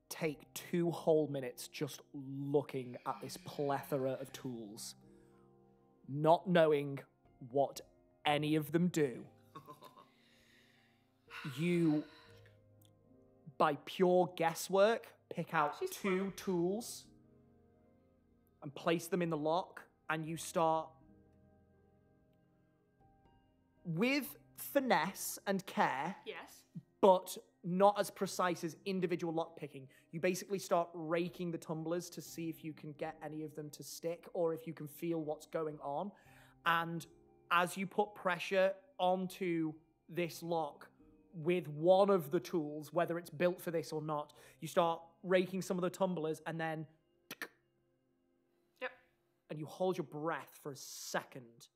take 2 whole minutes just looking at this plethora of tools, not knowing what any of them do. You, by pure guesswork, pick out 2 tools and place them in the lock, and you start with finesse and care, Yes. but not as precise as individual lock picking. You basically start raking the tumblers to see if you can get any of them to stick or if you can feel what's going on. And as you put pressure onto this lock with one of the tools, whether it's built for this or not, you start raking some of the tumblers and then... Yep. And you hold your breath for a second,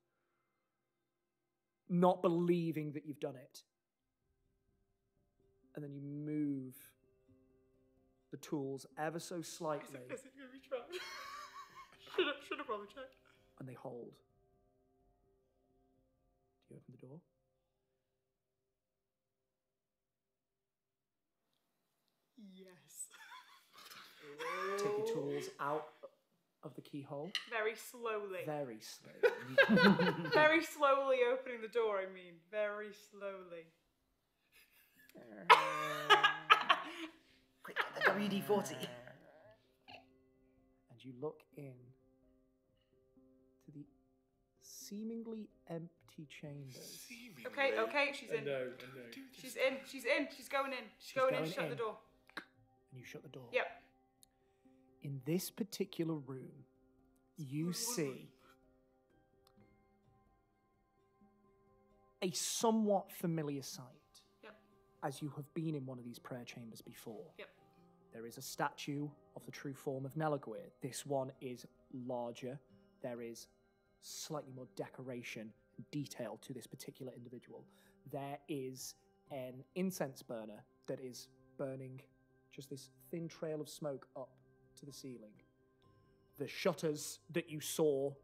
not believing that you've done it. And then you move the tools ever so slightly. Is it going to be trapped? Should have probably checked. And they hold. Do you open the door? Yes. Take your tools out of the keyhole. Very slowly. Very slowly. Very slowly opening the door, I mean. Very slowly. Quick, get the WD-40. And you look in to the seemingly empty chambers. Okay, she's in. No. She's in. She's going in. She's going in. Shut the door. And you shut the door. Yep. In this particular room, you see a somewhat familiar sight. Yep. As you have been in one of these prayer chambers before. Yep. There is a statue of the true form of Nelagwir. This one is larger. There is slightly more decoration and detail to this particular individual. There is an incense burner that is burning just this thin trail of smoke up to the ceiling. The shutters that you saw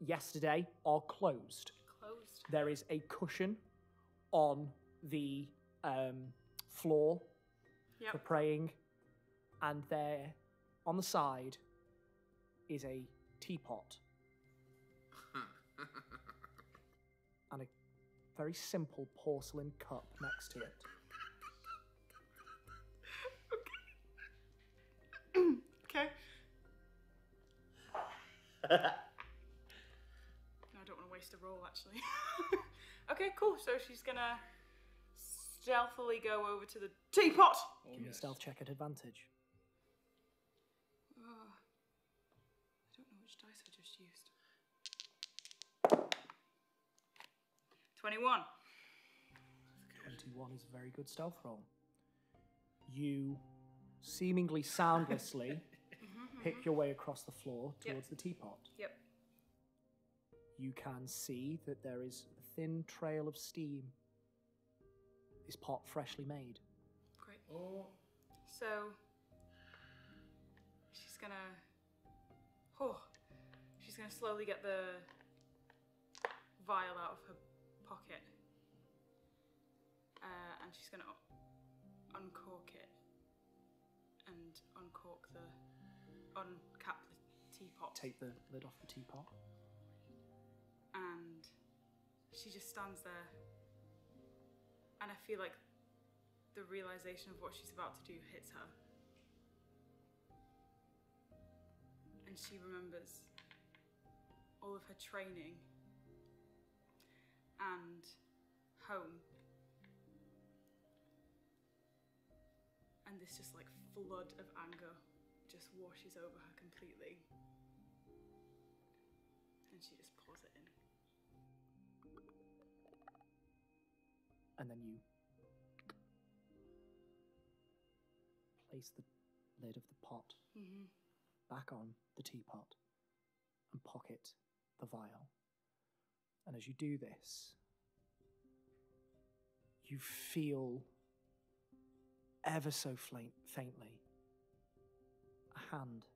yesterday are closed. Closed. There is a cushion on the floor for praying, and there on the side is a teapot and a very simple porcelain cup next to it. Okay. No, I don't want to waste a roll, actually. Okay, cool. So she's gonna stealthily go over to the teapot. Give me a stealth check at advantage. I don't know which dice I just used. 21. 21 is a very good stealth roll. You seemingly soundlessly pick your way across the floor towards the teapot. Yep. You can see that there is a thin trail of steam. This pot freshly made. Great. Oh. So she's gonna slowly get the vial out of her pocket, and she's gonna uncork it and uncap the teapot. Take the lid off the teapot. And she just stands there, and I feel like the realization of what she's about to do hits her. And she remembers all of her training and home. And this just like flood of anger just washes over her completely. And she just pours it in. And then you place the lid of the pot back on the teapot and pocket the vial. And as you do this, you feel ever so faintly a hand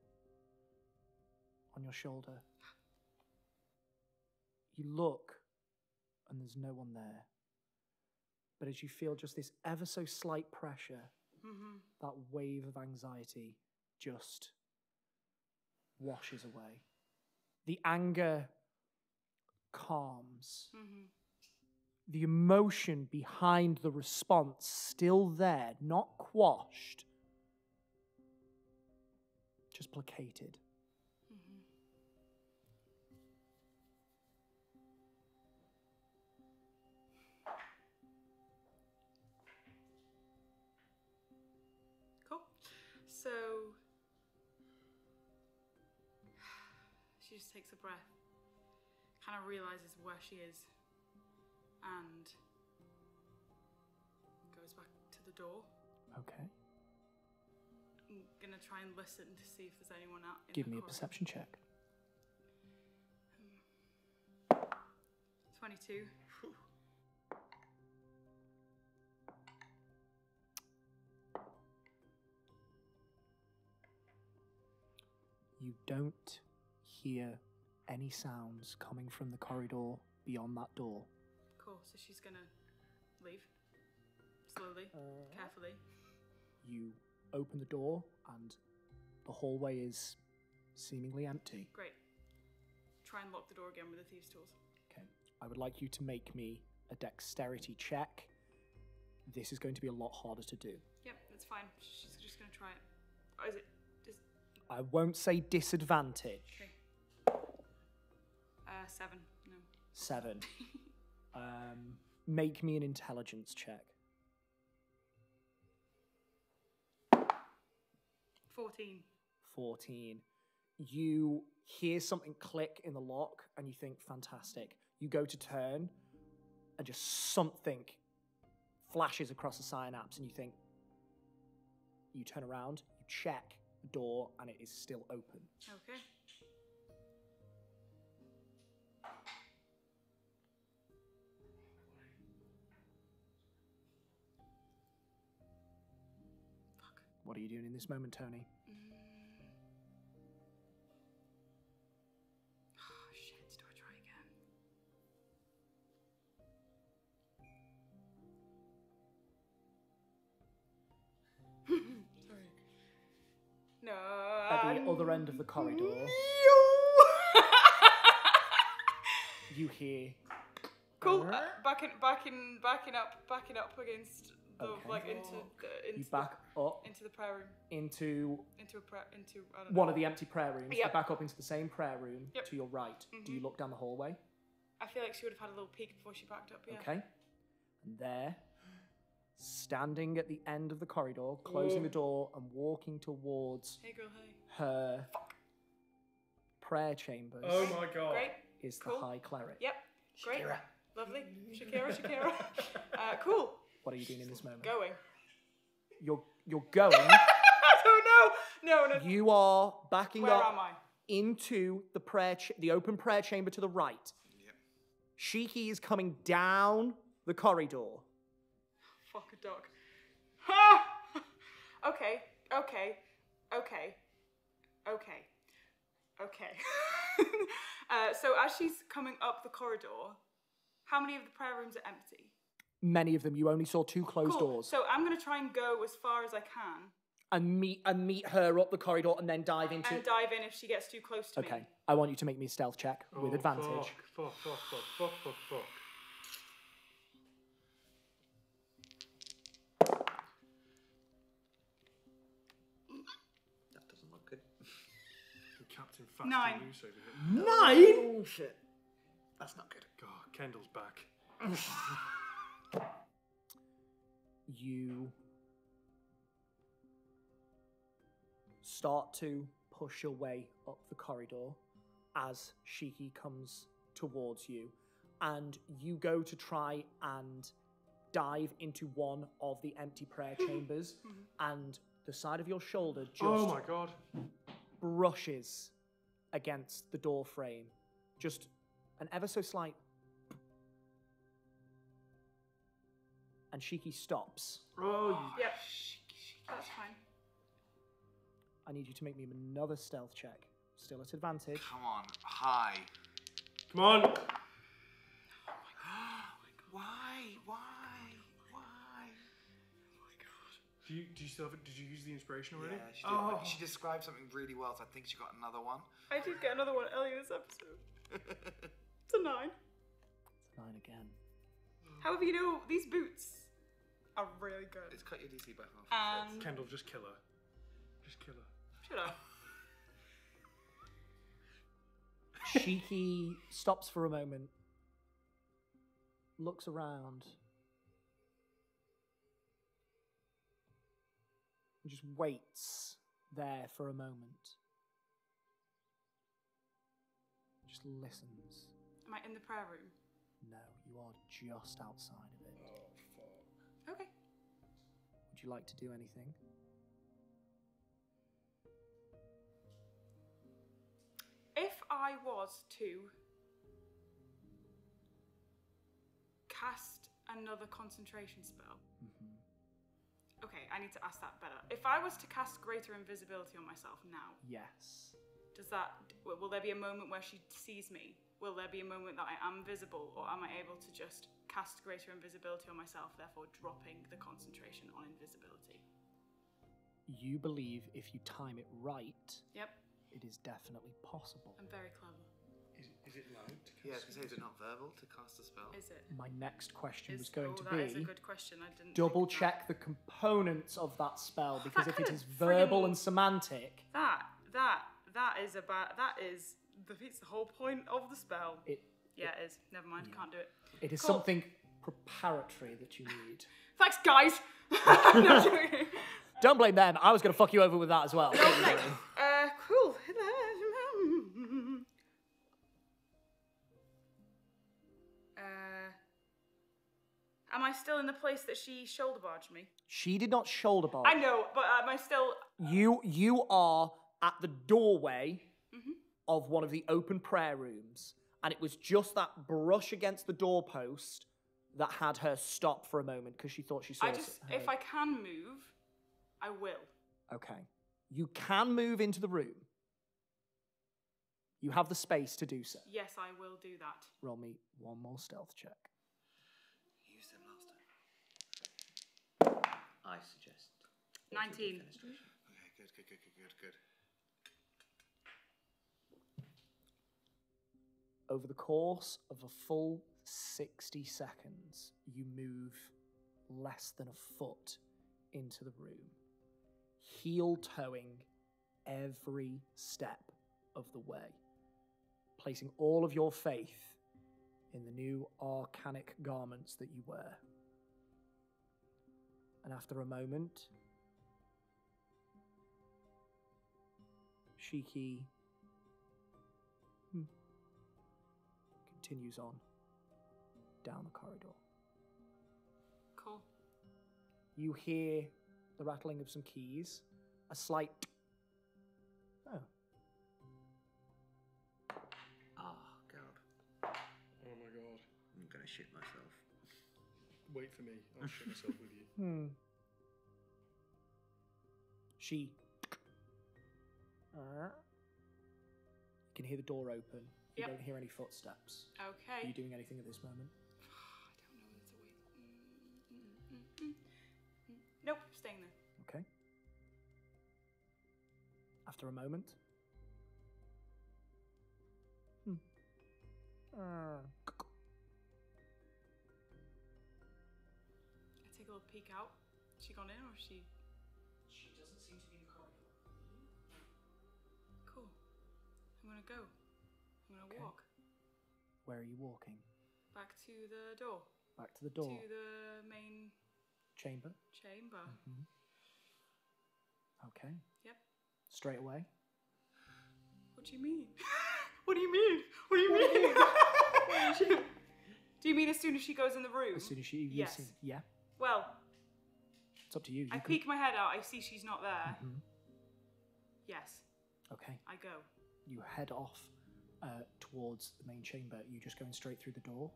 on your shoulder. You look and there's no one there. But as you feel just this ever so slight pressure, that wave of anxiety just washes away. The anger calms. The emotion behind the response still there, not quashed, just placated. Cool. So she just takes a breath, kind of realizes where she is, and goes back to the door. Okay. I'm gonna try and listen to see if there's anyone out. Give me a perception check. 22. You don't hear any sounds coming from the corridor beyond that door. Cool. So she's gonna leave slowly, carefully. You open the door and the hallway is seemingly empty. Great. Try and lock the door again with the thieves' tools. Okay. I would like you to make me a dexterity check. This is going to be a lot harder to do. Yep, that's fine. She's just gonna try it. Oh, is it? I won't say disadvantage. Okay. 7. No. 7. Make me an intelligence check. 14. 14. You hear something click in the lock and you think, fantastic. You go to turn and just something flashes across the synapse and you think, you turn around, you check the door and it is still open. Okay. Fuck. What are you doing in this moment, Toni? Oh, shit. Do I try again? Sorry. No. At the other end of the corridor, you hear. Cool. Backing up against the Okay. into You back up into the prayer room. into I don't one know. of the empty prayer rooms. Yep. You back up into the same prayer room Yep. to your right. Do you look down the hallway? I feel like she would have had a little peek before she backed up. Yeah. Okay. And there, standing at the end of the corridor, closing the door and walking towards Hey girl, hey. her prayer chambers Oh my god. Great. is the Cool. High Cleric. Yep. Great. Lovely. Shakira. Cool. What are you doing in this moment? Going. You're going. I don't know. No. You are backing Where up am I? into the the open prayer chamber to the right. Yep. Shiki is coming down the corridor. Fuck a dog. Ha! Okay. So as she's coming up the corridor, how many of the prayer rooms are empty? Many of them. You only saw 2 closed Cool. doors. So I'm gonna try and go as far as I can And meet her up the corridor and then dive into. and dive in if she gets too close to me. Okay. I want you to make me a stealth check with advantage. Fuck. That doesn't look good. Captain Fast 9. and Loose over here. 9? Oh shit. That's not good. God, Kendall's back. You start to push your way up the corridor as Shiki comes towards you, and you go to try and dive into one of the empty prayer chambers, and the side of your shoulder just Oh my god. brushes against the door frame. Just an ever so slight. And Shiki stops. Oh, you Yep. That's fine. I need you to make me another stealth check. Still at advantage. Come on. Hi. Come on. Why? Do you still have it? Did you use the inspiration already? Yeah, she did. Oh. She described something really well, so I think she got another one. I did get another one earlier this episode. It's a 9. It's 9 again. However, you know, these boots are really good. It's cut your DC by half. And Kendall, just kill her. Just kill her. should I? Shiki stops for a moment, looks around, He just waits there for a moment. Just listens. Am I in the prayer room? No, you are just outside of it. Oh, fuck. Okay. Would you like to do anything? If I was to cast another concentration spell. Okay, I need to ask that better. If I was to cast greater invisibility on myself now, Yes. does that, will there be a moment where she sees me? Will there be a moment that I am visible, or am I able to just cast greater invisibility on myself, therefore dropping the concentration on invisibility? You believe if you time it right, Yep, it is definitely possible. I'm very clever. Is it loud to cast? Yeah, because is it not verbal to cast a spell? Is it? My next question was Is- going oh, to that is a be good question. I didn't double think of check the components of that spell, because if it could've is verbal friggin- and semantic, that is defeats the whole point of the spell. it Yeah, it is. Never mind, can't do it. it is Cool. something preparatory that you need. Thanks, guys. No, joking. Don't blame them. I was going to fuck you over with that as well. Cool. Am I still in the place that she shoulder barged me? She did not shoulder barge. I know, but am I still? You are at the doorway of one of the open prayer rooms, and it was just that brush against the doorpost that had her stop for a moment because she thought she saw. If I can move, I will. Okay, you can move into the room. You have the space to do so. Yes, I will do that. Roll me one more stealth check. You used them last time. I suggest. 19. Okay, good. Over the course of a full 60 seconds, you move less than a foot into the room, heel-toeing every step of the way, placing all of your faith in the new arcanic garments that you wear. And after a moment, Shiki continues on down the corridor. Cool. You hear the rattling of some keys, a slight Oh, God. Oh my god. I'm gonna shit myself. Wait for me. I'll shit myself with you. She you can hear the door open. You Yep. don't hear any footsteps. Okay. Are you doing anything at this moment? I don't know. There's a way. Nope, staying there. Okay. After a moment. I take a little peek out. Has she gone in or is she? She doesn't seem to be in the corridor. Cool. I'm gonna go. I'm gonna Okay. walk Where are you walking? back to the door. Back to the door. To the main Chamber. chamber. Okay. Yep. Straight away. What do you mean? What do you mean? What do you mean? Do you mean as soon as she goes in the room? As soon as she. Yes. Yeah. Well, It's up to you. I You can- peek my head out. I see she's not there. Yes. Okay. I go. You head off towards the main chamber. Are you just going straight through the door?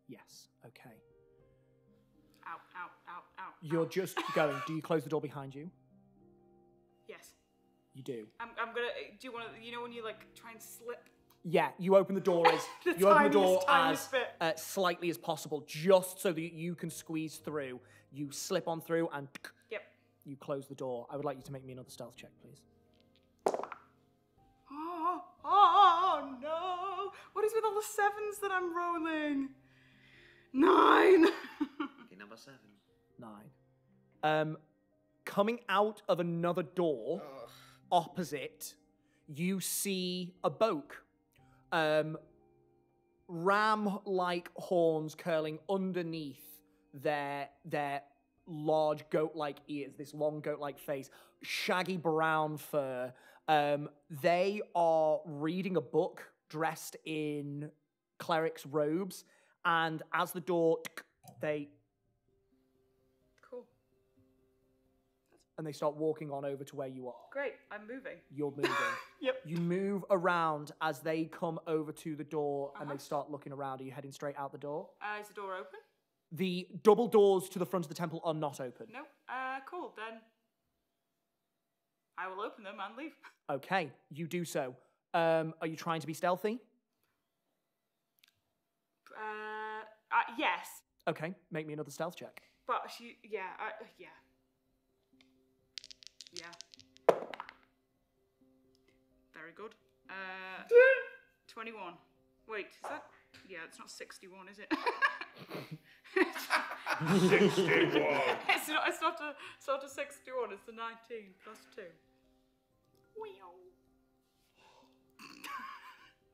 Yes. Okay. Out, out, out, out. You're out. just going. Do you close the door behind you? Yes. You do. I'm gonna. Do you want to? You know when you like try and slip? Yeah, you open the door as The you open the door tiniest, tiniest as slightly as possible, just so that you can squeeze through. You slip on through and Yep. you close the door. I would like you to make me another stealth check, please. Oh no! What is with all the sevens that I'm rolling? 9. Okay, number 7. 9. Coming out of another door opposite, you see a boke ram-like horns curling underneath their large goat-like ears, this long goat-like face, shaggy brown fur. They are reading a book dressed in cleric's robes, and as the door, they and they start walking on over to where you are. Great, I'm moving. You're moving. Yep. You move around as they come over to the door and they start looking around. Are you heading straight out the door? Is the door open? The double doors to the front of the temple are not open. No. Cool. Then I will open them and leave. Okay, you do so. Are you trying to be stealthy? Yes. Okay, make me another stealth check. But yeah. Very good. 21. Wait, is that? Yeah, it's not 61, is it? 61. It's not a 61. It's a 19 plus 2.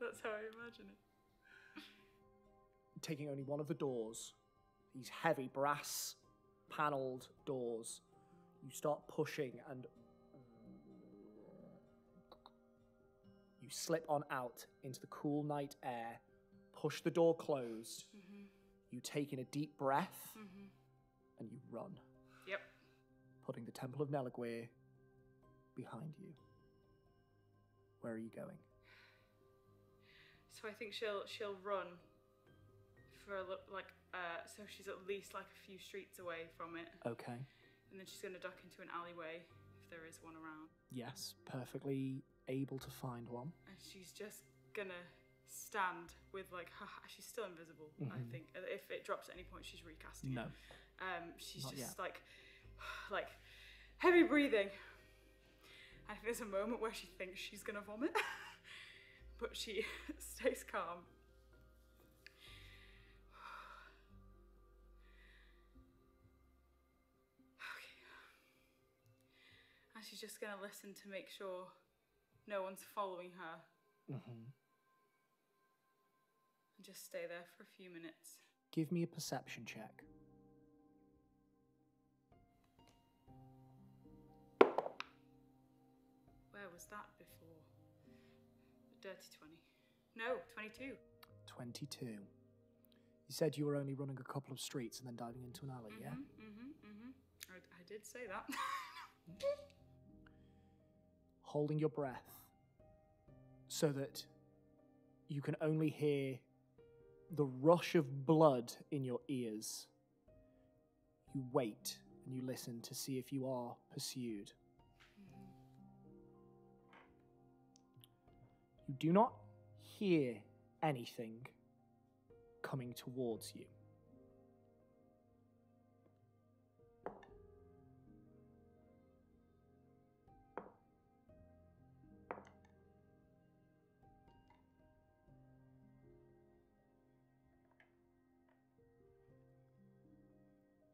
That's how I imagine it. Taking only one of the doors, these heavy brass panelled doors, you start pushing and you slip on out into the cool night air, push the door closed, you take in a deep breath, and you run. Yep. Putting the Temple of Nelagwir behind you. Where are you going? So I think she'll run for so she's at least like a few streets away from it. Okay. And then she's going to duck into an alleyway if there is one around. Yes, perfectly able to find one. And she's just going to stand with she's still invisible, I think. If it drops at any point, she's recasting No. it. She's Not just yet. like heavy breathing. I think there's a moment where she thinks she's going to vomit, but she stays calm. And she's just going to listen to make sure no one's following her. And just stay there for a few minutes. Give me a perception check. Where was that before? Dirty 20. No, 22. 22. You said you were only running a couple of streets and then diving into an alley, yeah? I did say that. Holding your breath so that you can only hear the rush of blood in your ears. You wait and you listen to see if you are pursued. You do not hear anything coming towards you.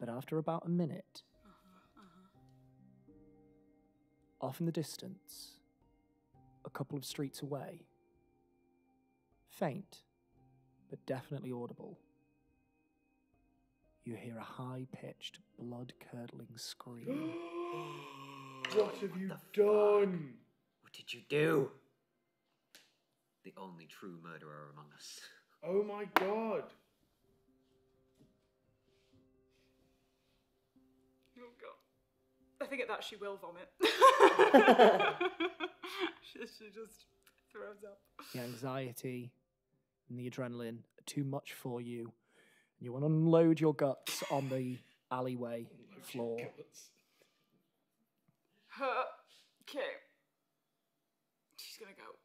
But after about a minute, off in the distance, a couple of streets away, faint, but definitely audible, you hear a high-pitched, blood-curdling scream. What have you done? What did you do? The only true murderer among us. Oh my god. Oh god. I think at that she will vomit. she just throws up. The anxiety and the adrenaline are too much for you. And you want to unload your guts on the alleyway floor. Okay. She's gonna go.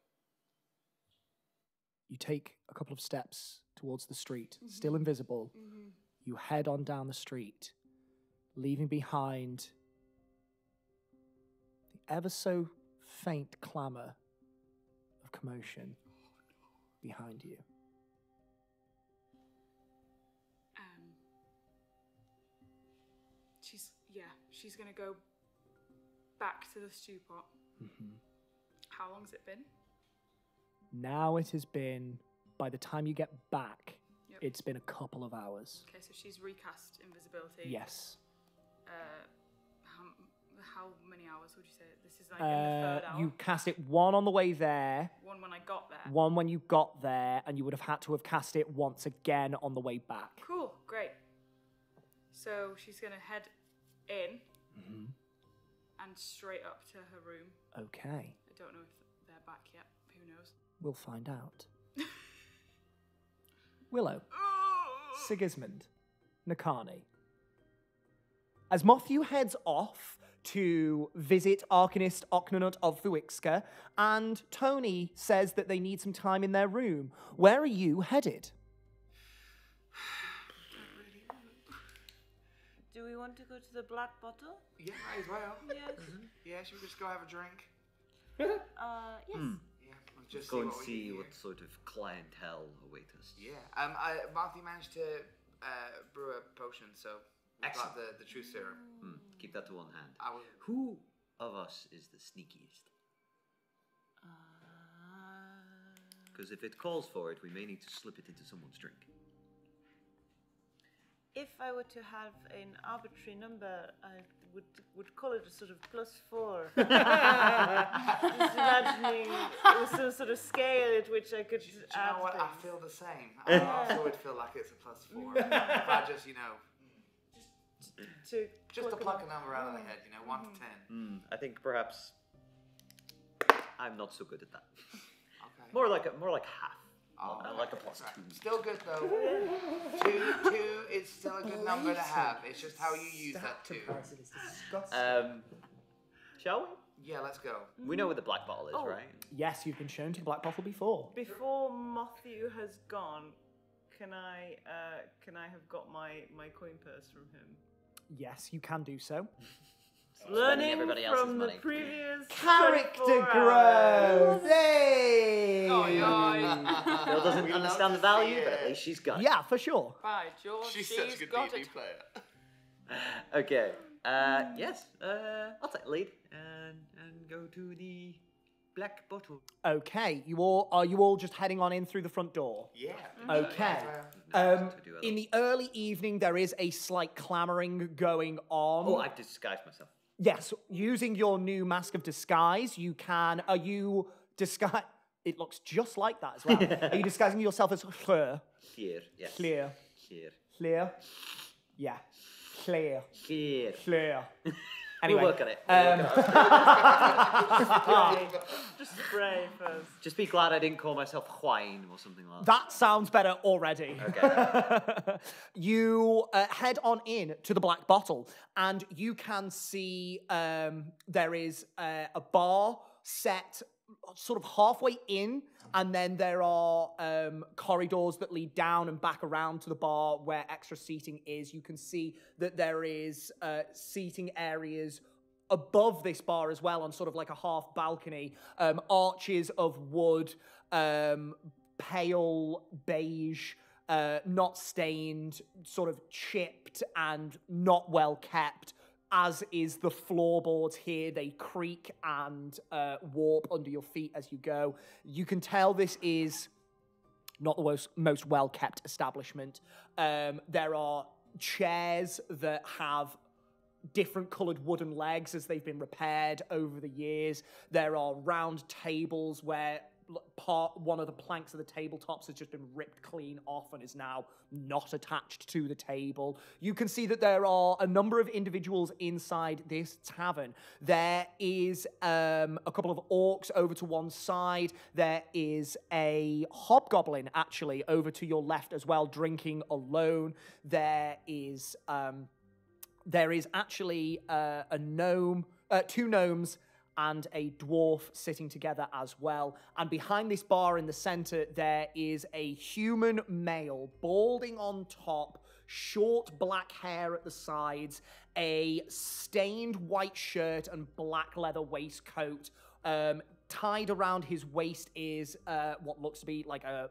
You take a couple of steps towards the street, still invisible. You head on down the street, leaving behind the ever so faint clamour of commotion behind you. She's gonna go back to the stew pot. How long's it been? Now it has been by the time you get back, Yep. it's been a couple of hours. Okay, so she's recast invisibility. Yes. How many hours would you say? This is like in the third hour. You cast it one on the way there, One when I got there. one when you got there, and you would have had to have cast it once again on the way back. Cool, great. So she's gonna head in and straight up to her room. Okay, I don't know if they're back yet. Who knows? we'll find out. Willow, Sigismund, Nakani. As Motthew heads off to visit Arcanist Ocnanut of Thuixka, and Toni says that they need some time in their room, where are you headed? Do we want to go to the Black Bottle? Yeah, might as well. Yes. Yeah, should we just go have a drink? Yes. Yeah, we'll just Go and what we see can what hear. sort of clientele await us. Yeah. Motthew managed to brew a potion, so we got the true serum. Keep that to one hand. I will. Who of us is the sneakiest? Because if it calls for it, we may need to slip it into someone's drink. If I were to have an arbitrary number, I would call it a sort of +4. Just imagining it was some sort of scale at which I could Do you add know what? things. I feel the same. I also would feel like it's a +4. If I just, just to pluck a number out of the head, 1 to 10. I think perhaps I'm not so good at that. Okay. More like half. Oh, like a okay, +2. right. Still good though. two is still a good number to have. It's just how you use that 2. Comparison is disgusting. Shall we? Yeah, let's go. We know where the black bottle is, right? Yes, you've been shown to the Black Bottle before. Before Motthew has gone, can I have got my coin purse from him? Yes, you can do so. Learning everybody else's from the money. previous Character 24 hours. growth! Hey! Bill doesn't understand the value, but at least she's got it. Yeah, for sure. By George, she's got it. player. Okay. Yes. I'll take the lead and go to the black bottle. Okay, are you all just heading on in through the front door? Yeah. Okay. In the early evening, there is a slight clamoring going on. Oh, I've disguised myself. Yes, using your new mask of disguise, you can. Are you disguise? It looks just like that as well. Are you disguising yourself as Fleur? Here. Yes. Clear. Here. Fleur? Yeah. Clear. Here. Fleur. Anyway, We'll work on it. Just spray first. Just be glad I didn't call myself Wine or something like that. that sounds better already. Okay. You head on in to the Black Bottle, and you can see there is a bar set sort of halfway in, and then there are corridors that lead down and back around to the bar where extra seating is. You can see that there is seating areas above this bar as well on sort of like a half balcony, arches of wood, pale beige, not stained, sort of chipped and not well kept, as is the floorboards here. They creak and warp under your feet as you go. You can tell this is not the most well-kept establishment. There are chairs that have different coloured wooden legs as they've been repaired over the years. There are round tables where one of the planks of the tabletops has just been ripped clean off and is now not attached to the table. You can see that there are a number of individuals inside this tavern. There is a couple of orcs over to one side. There is a hobgoblin, actually, over to your left as well, drinking alone. There is actually a gnome, 2 gnomes, and a dwarf sitting together as well. And behind this bar in the center, there is a human male, balding on top, short black hair at the sides, a stained white shirt and black leather waistcoat. Tied around his waist is what looks to be like a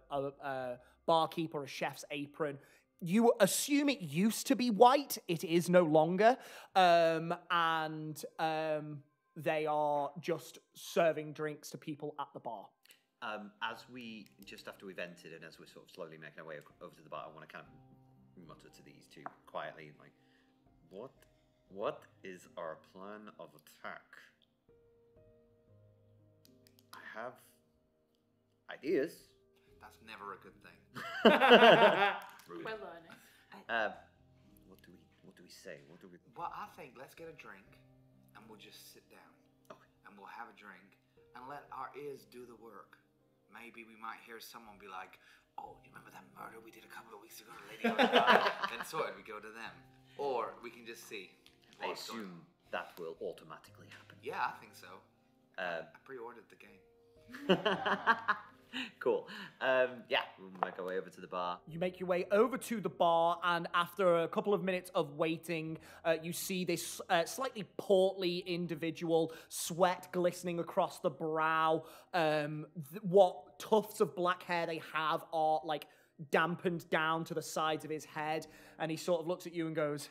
barkeep or a chef's apron. You assume it used to be white. It is no longer. They are just serving drinks to people at the bar. As we, just after we've entered and as we're sort of slowly making our way over to the bar, I want to kind of mutter to these two quietly, like, what is our plan of attack? I have ideas. That's never a good thing. Rude. We're learning. What do we say? What do we? Well, I think let's get a drink, and we'll just sit down. Okay. And we'll have a drink, and let our ears do the work. Maybe we might hear someone be like, "Oh, you remember that murder we did a couple of weeks ago, Lady?" And sorted, we go to them, or we can just see. I assume that will automatically happen. Yeah, I think so. I pre-ordered the game. Cool. Yeah, we'll make our way over to the bar. You make your way over to the bar, and after a couple of minutes of waiting, you see this slightly portly individual, sweat glistening across the brow. What tufts of black hair they have are like dampened down to the sides of his head, and he sort of looks at you and goes,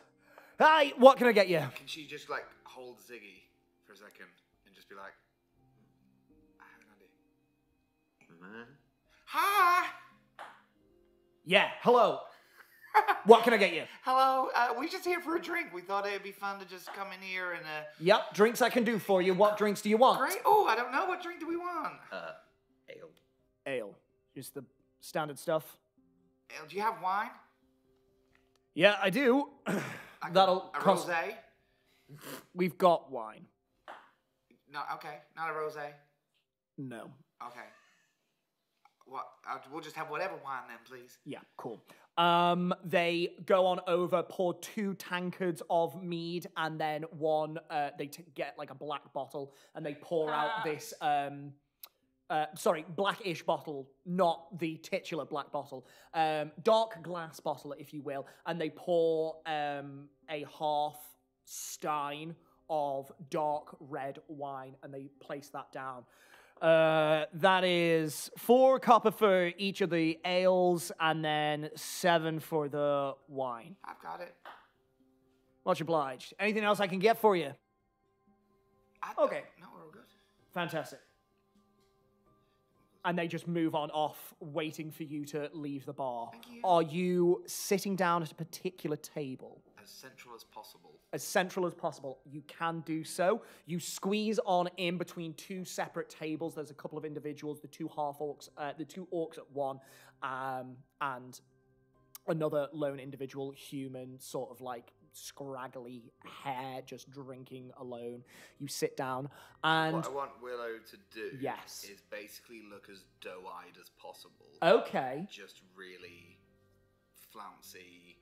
"Hi, what can I get you?" Can she just like hold Ziggy for a second and just be like, "I have an idea." Hi. Yeah, hello. What can I get you? Hello. We're just here for a drink. We thought it'd be fun to just come in here and. Yep, drinks I can do for you. What drinks do you want? Great. Oh, I don't know. What drink do we want? Ale. Ale. Just the standard stuff. Ale. Do you have wine? Yeah, I do. That'll a cost. rosé. We've got wine. No. Okay. Not a rosé. No. Okay. What? We'll just have whatever wine then, please. Yeah, cool. They go on over, pour 2 tankards of mead, and then one, they get like a black bottle, and they pour out this, blackish bottle, not the titular black bottle, dark glass bottle, if you will, and they pour a half stein of dark red wine, and they place that down. That is 4 copper for each of the ales, and then 7 for the wine. I've got it. Much obliged. Anything else I can get for you? Okay. No, we're all good. Fantastic. And they just move on off, waiting for you to leave the bar. Thank you. Are you sitting down at a particular table? As central as possible. As central as possible. You can do so. You squeeze on in between 2 separate tables. There's a couple of individuals, the 2 half-orcs, the 2 orcs at one, and another lone individual, human, sort of like scraggly hair, just drinking alone. You sit down, and What I want Willow to do Yes. is basically look as doe-eyed as possible. Okay. Just really flouncy,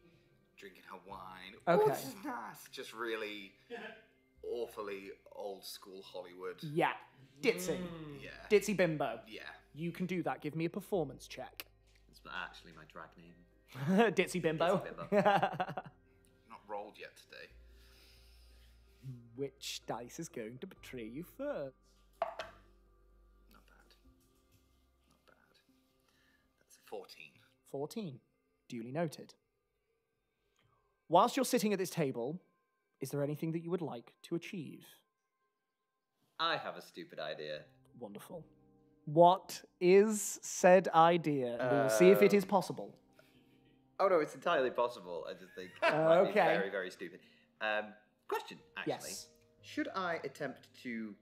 drinking her wine. Okay. Oh, this is nice. Just really awfully old school Hollywood. Yeah. Ditzy. Yeah. Ditzy bimbo. Yeah. You can do that. Give me a performance check. It's actually my drag name. Ditzy bimbo. Ditzy bimbo. Not rolled yet today. Which dice is going to betray you first? Not bad. Not bad. That's a 14. 14. Duly noted. Whilst you're sitting at this table, is there anything that you would like to achieve? I have a stupid idea. Wonderful. What is said idea? We will see if it is possible. Oh no, it's entirely possible. I just think it might be Okay. very, very stupid. Question, actually. Yes. Should I attempt to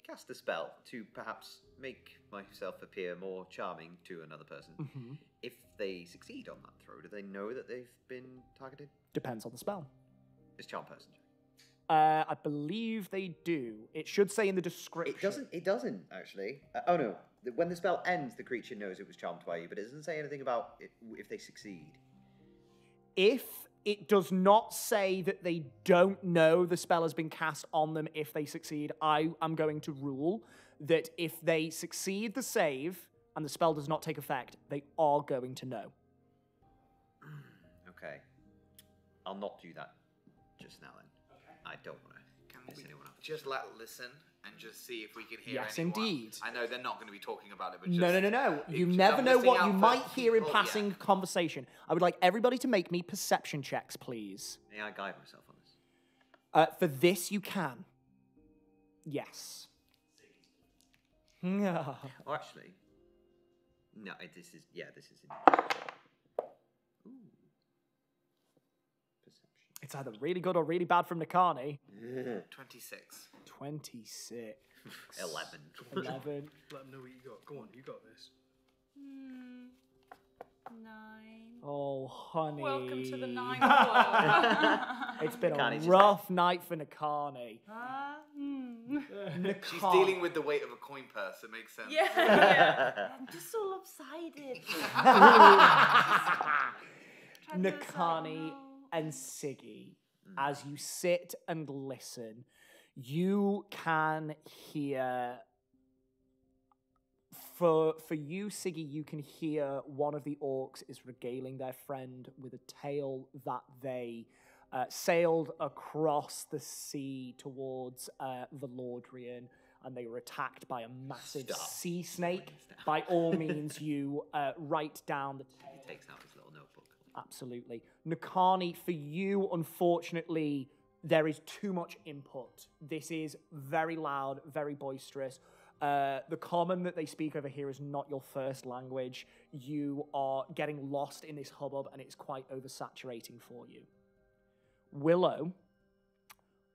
cast a spell to perhaps make myself appear more charming to another person? Mm-hmm. If they succeed on that throw, do they know that they've been targeted? Depends on the spell. Is charm person? I believe they do. It should say in the description. It doesn't actually. Oh no. When the spell ends, the creature knows it was charmed by you, but it doesn't say anything about it, if they succeed. If it does not say that they don't know the spell has been cast on them if they succeed, I am going to rule that if they succeed the save and the spell does not take effect, they are going to know. Okay. I'll not do that just now then. I don't want to Can piss we anyone off. just listen and just see if we can hear Yes, anyone? indeed. I know they're not going to be talking about it, but just... No. You if- never I'm know listening what out you for might hear in people, passing yeah. conversation. I would like everybody to make me perception checks, please. May I guide myself on this? For this, you can. Yes. Or actually, no. This is in. Ooh. Perception. It's either really good or really bad from Nakani. 26. 26. 11. 11. Let them know what you got. Go on, you got this. 9. Oh, honey. Welcome to the 9 club. It's been Nakani's a just rough night for Nakani. She's dealing with the weight of a coin purse. It makes sense. Yeah. I'm just so lopsided. Nakani and Siggy, as you sit and listen, you can hear. For you, Siggy, you can hear one of the orcs is regaling their friend with a tale that they sailed across the sea towards the Lordrian, and they were attacked by a massive sea snake. By all means, you write down the tale. He takes out his little notebook. Absolutely. Nakani, for you, unfortunately, there is too much input. This is very loud, very boisterous. The common that they speak over here is not your first language. You are getting lost in this hubbub, and it's quite oversaturating for you. Willow,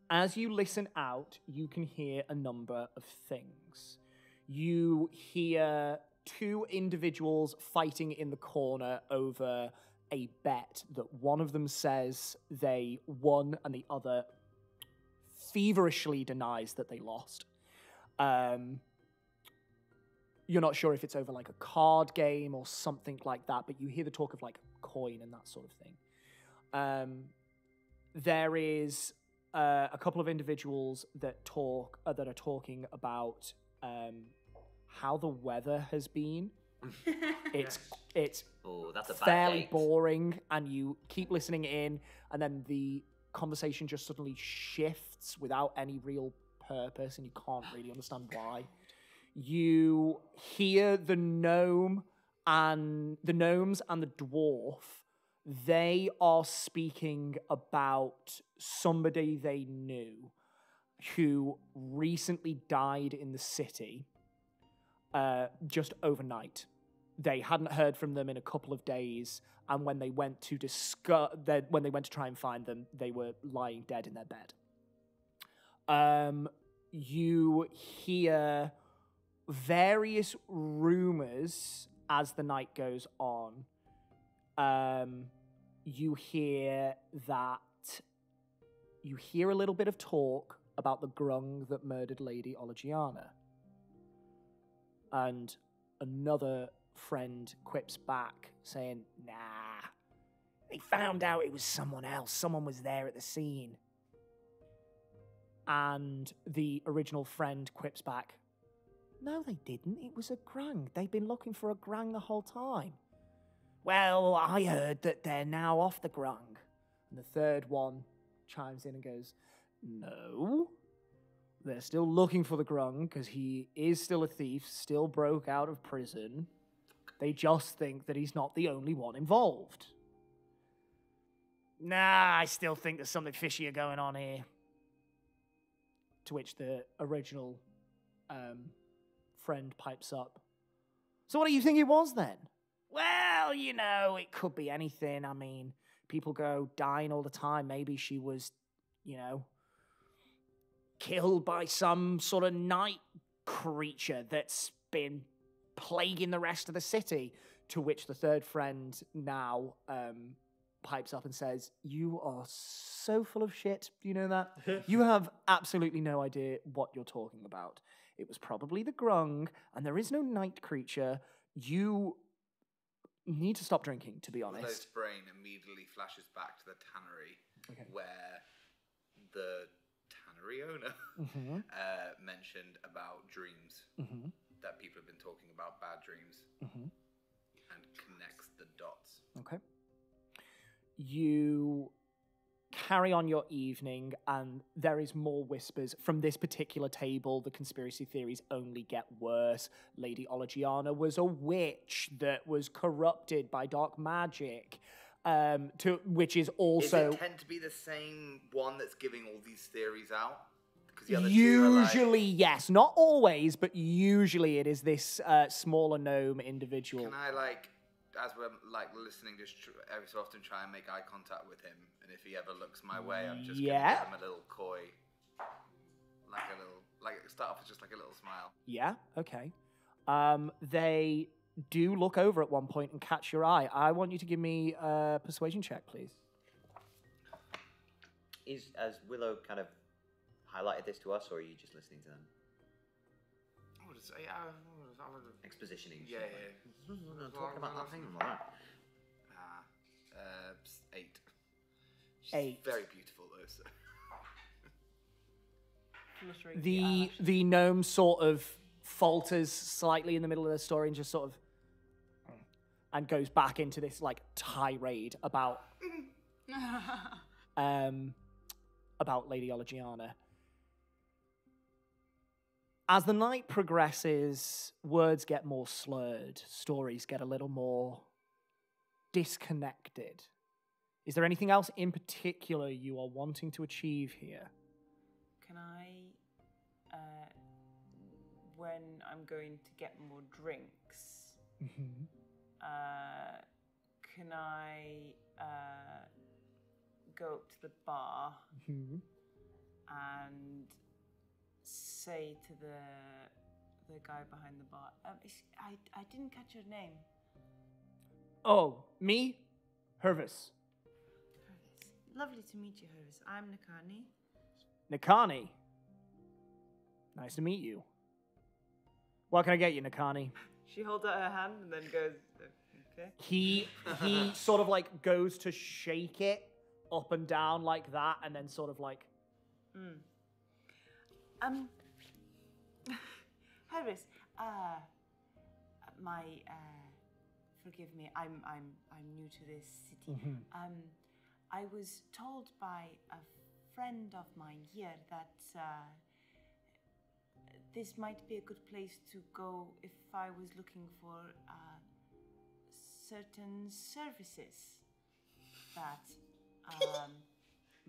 as you listen out, you can hear a number of things. You hear two individuals fighting in the corner over a bet that one of them says they won and the other feverishly denies that they lost. You're not sure if it's over like a card game or something like that, but you hear the talk of like a coin and that sort of thing. There is a couple of individuals that are talking about how the weather has been. It's Oh, that's a bad fairly date. boring, and you keep listening in, and then the conversation just suddenly shifts without any real purpose, and you can't really understand why. You hear the gnomes and the dwarf. They are speaking about somebody they knew who recently died in the city just overnight. They hadn't heard from them in a couple of days, and when they went to try and find them, they were lying dead in their bed. You hear various rumors as the night goes on. You hear a little bit of talk about the grung that murdered Lady Olagiana. And another friend quips back saying, nah, they found out it was someone else. Someone was there at the scene. And the original friend quips back, no, they didn't. It was a grung. They've been looking for a grung the whole time. Well, I heard that they're now off the grung. And the third one chimes in and goes, no, they're still looking for the grung because he is still a thief, still broke out of prison. They just think that he's not the only one involved. Nah, I still think there's something fishier going on here. To which the original friend pipes up. So what do you think it was then? Well, it could be anything. I mean, people go dying all the time. Maybe she was, killed by some sort of night creature that's been plaguing the rest of the city. To which the third friend now pipes up and says, you are so full of shit. Do you know that? You have absolutely no idea what you're talking about. It was probably the grung, and there is no night creature. You need to stop drinking, to be honest. Willow's brain immediately flashes back to the tannery, where the tannery owner mentioned about dreams, that people have been talking about bad dreams, and connects the dots. Okay. You carry on your evening, and there is more whispers. From this particular table, the conspiracy theories only get worse. Lady Olagiana was a witch that was corrupted by dark magic, which is also... Does it tend to be the same one that's giving all these theories out? 'Cause the other two are, like- Usually, yes. Not always, but usually it is this smaller gnome individual. Can I, like, as we're, like, listening, just every so often try and make eye contact with him? And if he ever looks my way, I'm just going to give him a little coy. Start off with just, like, a little smile. Yeah, okay. They do look over at one point and catch your eye. I want you to give me a persuasion check, please. Has Willow kind of highlighted this to us, or are you just listening to them? I would say, Expositioning. Yeah. Talking about that thing and all that. 8. She's 8. very beautiful, though, so. The gnome sort of falters slightly in the middle of the story and just sort of and goes back into this like tirade about Lady Olagiana. As the night progresses, words get more slurred, stories get a little more disconnected. Is there anything else in particular you are wanting to achieve here? Can I, when I'm going to get more drinks, can I go up to the bar and say to the guy behind the bar, I didn't catch your name. Oh, me? Hervis. Lovely to meet you, Hervis. I'm Nakani. Nakani. Nice to meet you. What can I get you, Nakani? She holds out her hand and then goes, okay. He sort of like goes to shake it up and down like that, and then sort of like. Hervis, forgive me. I'm new to this city. I was told by a friend of mine here that this might be a good place to go if I was looking for certain services that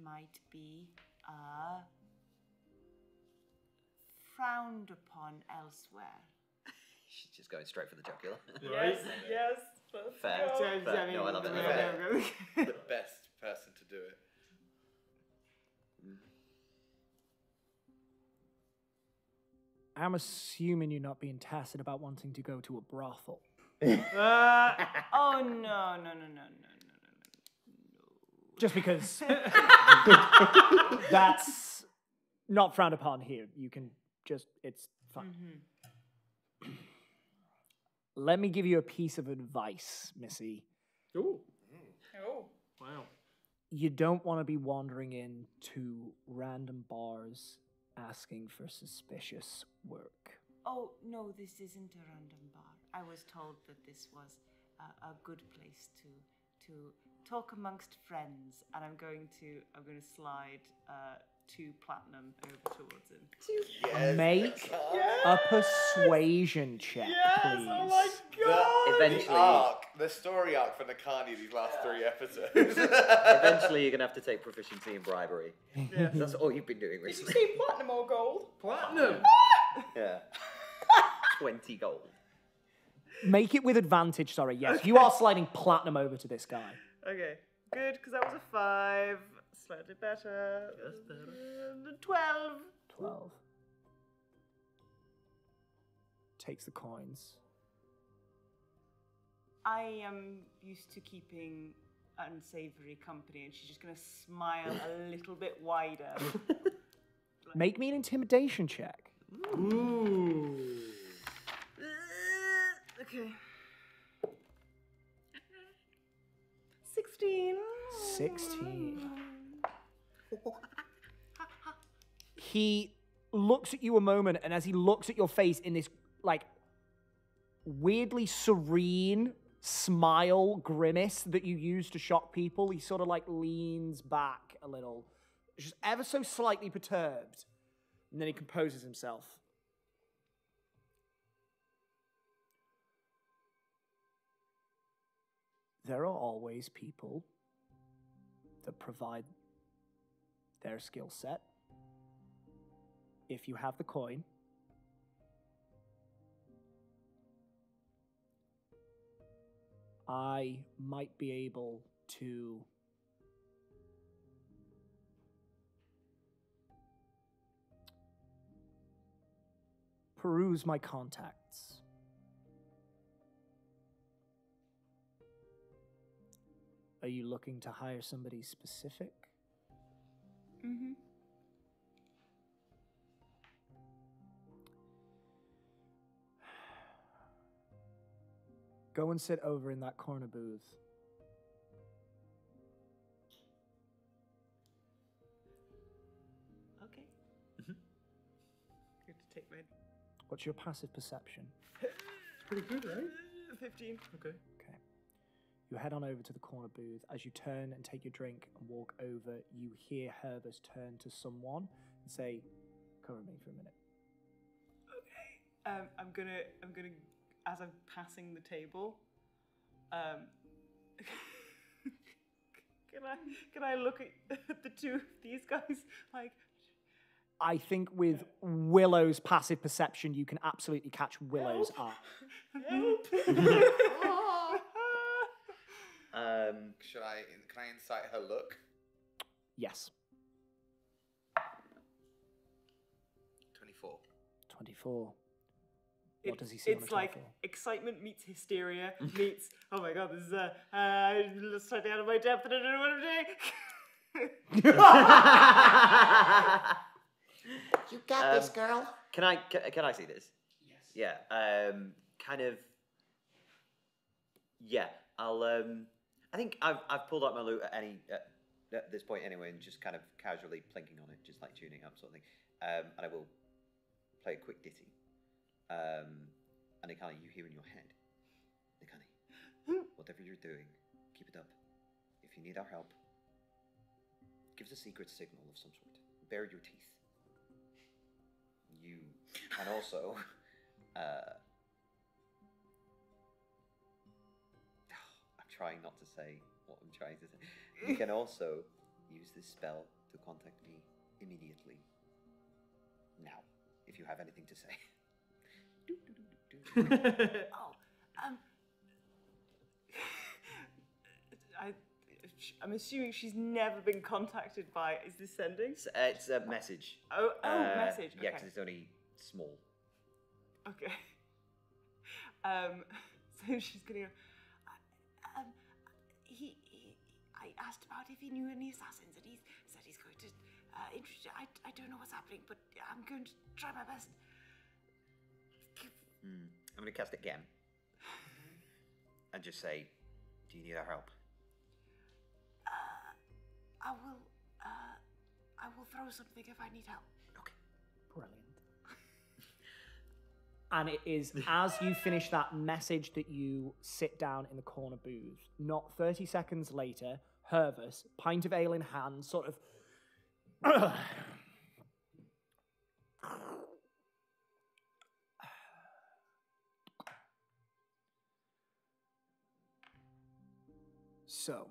might be frowned upon elsewhere. She's just going straight for the jugular. Yes. Fair. Fair. No, I love it. The best person to do it. I'm assuming you're not being tacit about wanting to go to a brothel. Oh, no. Just because that's not frowned upon here. You can just, it's fine. Let me give you a piece of advice, Missy. Ooh. Oh. Wow. You don't want to be wandering into random bars asking for suspicious work. Oh, no, this isn't a random bar. I was told that this was a good place to talk amongst friends, and I'm going to slide 2 platinum over towards him. Yes, Make a persuasion check, please. Oh my god! Eventually, The story arc for Nakani these last 3 episodes. eventually you're gonna have to take proficiency in bribery. Yeah. That's all you've been doing Did you recently. say platinum or gold? Platinum. Yeah. 20 gold. Make it with advantage, sorry, yes. You are sliding platinum over to this guy. Okay, good, because that was a 5. Slightly better. Just better. 12. 12. Takes the coins. I am used to keeping unsavory company, and she's just going to smile a little bit wider. Make me an intimidation check. Ooh. Okay. 16. 16. He looks at you a moment, and as he looks at your face in this, like, weirdly serene smile grimace that you use to shock people, he sort of, like, leans back a little, just ever so slightly perturbed, and then he composes himself. There are always people that provide their skill set if you have the coin, I might be able to peruse my contacts. Are you looking to hire somebody specific? Mm-hmm. Go and sit over in that corner booth. Okay. Good to take my What's your passive perception? Pretty good, right? 15. Okay. Okay. You head on over to the corner booth. As you turn and take your drink and walk over, you hear Herbus turn to someone and say, "Cover me for a minute." Okay. I'm gonna, as I'm passing the table, can I look at the two of these guys like? I think with Willow's passive perception, you can absolutely catch Willow's eye. Help! Can I incite her look? Yes. 24. 24. What does he see on a It's like 24? excitement meets hysteria meets, oh my god, this is slightly out of my depth and I don't know what I'm doing. You got this, girl. Can I see this? Yes. Yeah. Kind of. Yeah. I'll. I think I've pulled out my loot at this point anyway, and just kind of casually plinking on it, just like tuning up sort of thing. And I will play a quick ditty. And Nikani, you hear in your head, Nikani, whatever you're doing, keep it up. If you need our help, give us a secret signal of some sort. Bare your teeth. You can also, I'm trying not to say what I'm trying to say. You can also use this spell to contact me immediately. Now, if you have anything to say. I'm assuming she's never been contacted by. Is this sending? It's a message. Oh, message. Yeah, Okay. because it's only small. Okay. So she's gonna go. I asked about if he knew any assassins, and he said he's going to introduce. I don't know what's happening, but I'm going to try my best. I'm going to cast it again. And just say, do you need our help? I will throw something if I need help. Okay. Brilliant. And it is as you finish that message that you sit down in the corner booth. Not 30 seconds later, Hervus, pint of ale in hand, sort of. So.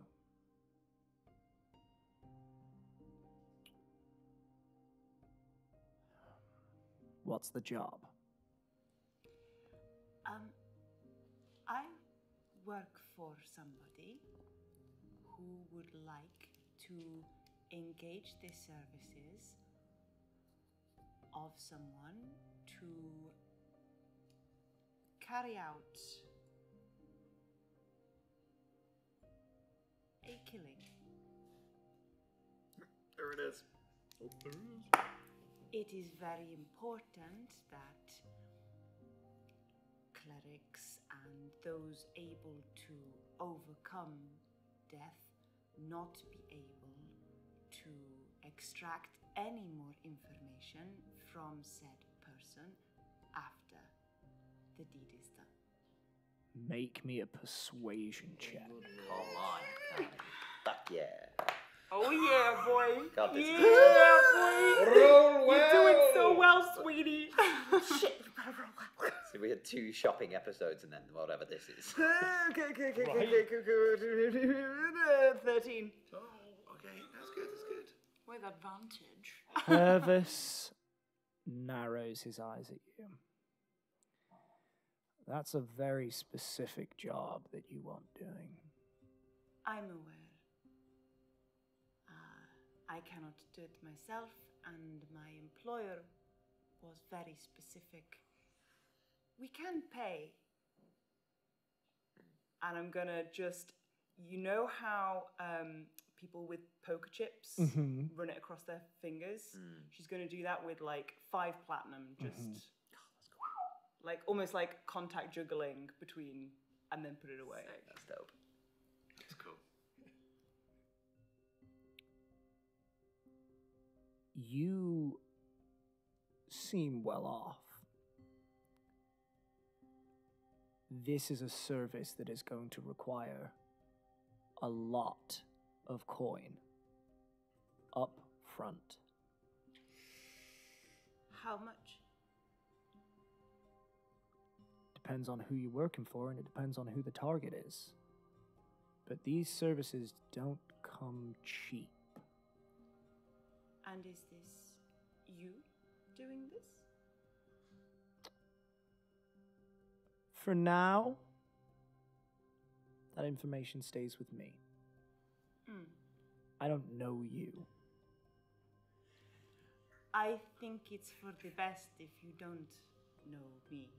What's the job? I work for somebody who would like to engage the services of someone to carry out a killing. There it is. Oh, there it is. It is very important that clerics and those able to overcome death not be able to extract any more information from said person after the deed is done. Make me a persuasion check. Come on. Fuck yeah. Oh yeah, boy. Got this. Yeah, boy. Roll well. You're doing so well, sweetie. Shit, you better roll well. So we had 2 shopping episodes and then whatever this is. Okay. 13. Oh, okay. That's good. With advantage. Hervus, narrows his eyes at you. That's a very specific job that you want doing. I'm aware. I cannot do it myself, and my employer was very specific. We can pay. And I'm gonna just, you know how people with poker chips run it across their fingers? She's gonna do that with like 5 platinum, just like almost like contact juggling between, and then put it away. That's dope. That's cool. You seem well off. This is a service that is going to require a lot of coin up front. How much? Depends on who you're working for, and it depends on who the target is. But these services don't come cheap. And is this you doing this? For now, that information stays with me. I don't know you. I think it's for the best if you don't know me.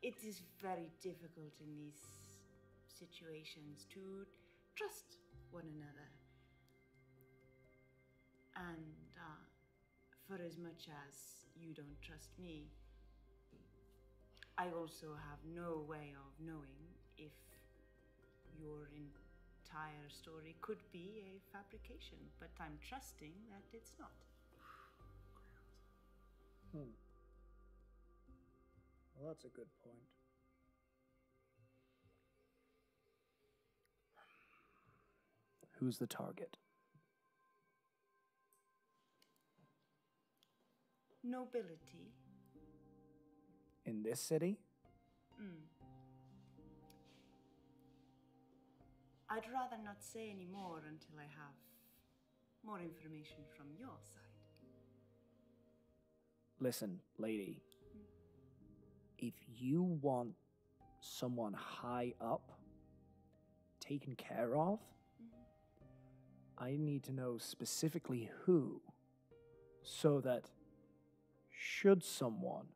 It is very difficult in these situations to trust one another. And for as much as you don't trust me, I also have no way of knowing if your entire story could be a fabrication, but I'm trusting that it's not. Well, that's a good point. Who's the target? Nobility. In this city? I'd rather not say any more until I have more information from your side. Listen, lady. If you want someone high up taken care of, I need to know specifically who, so that should someone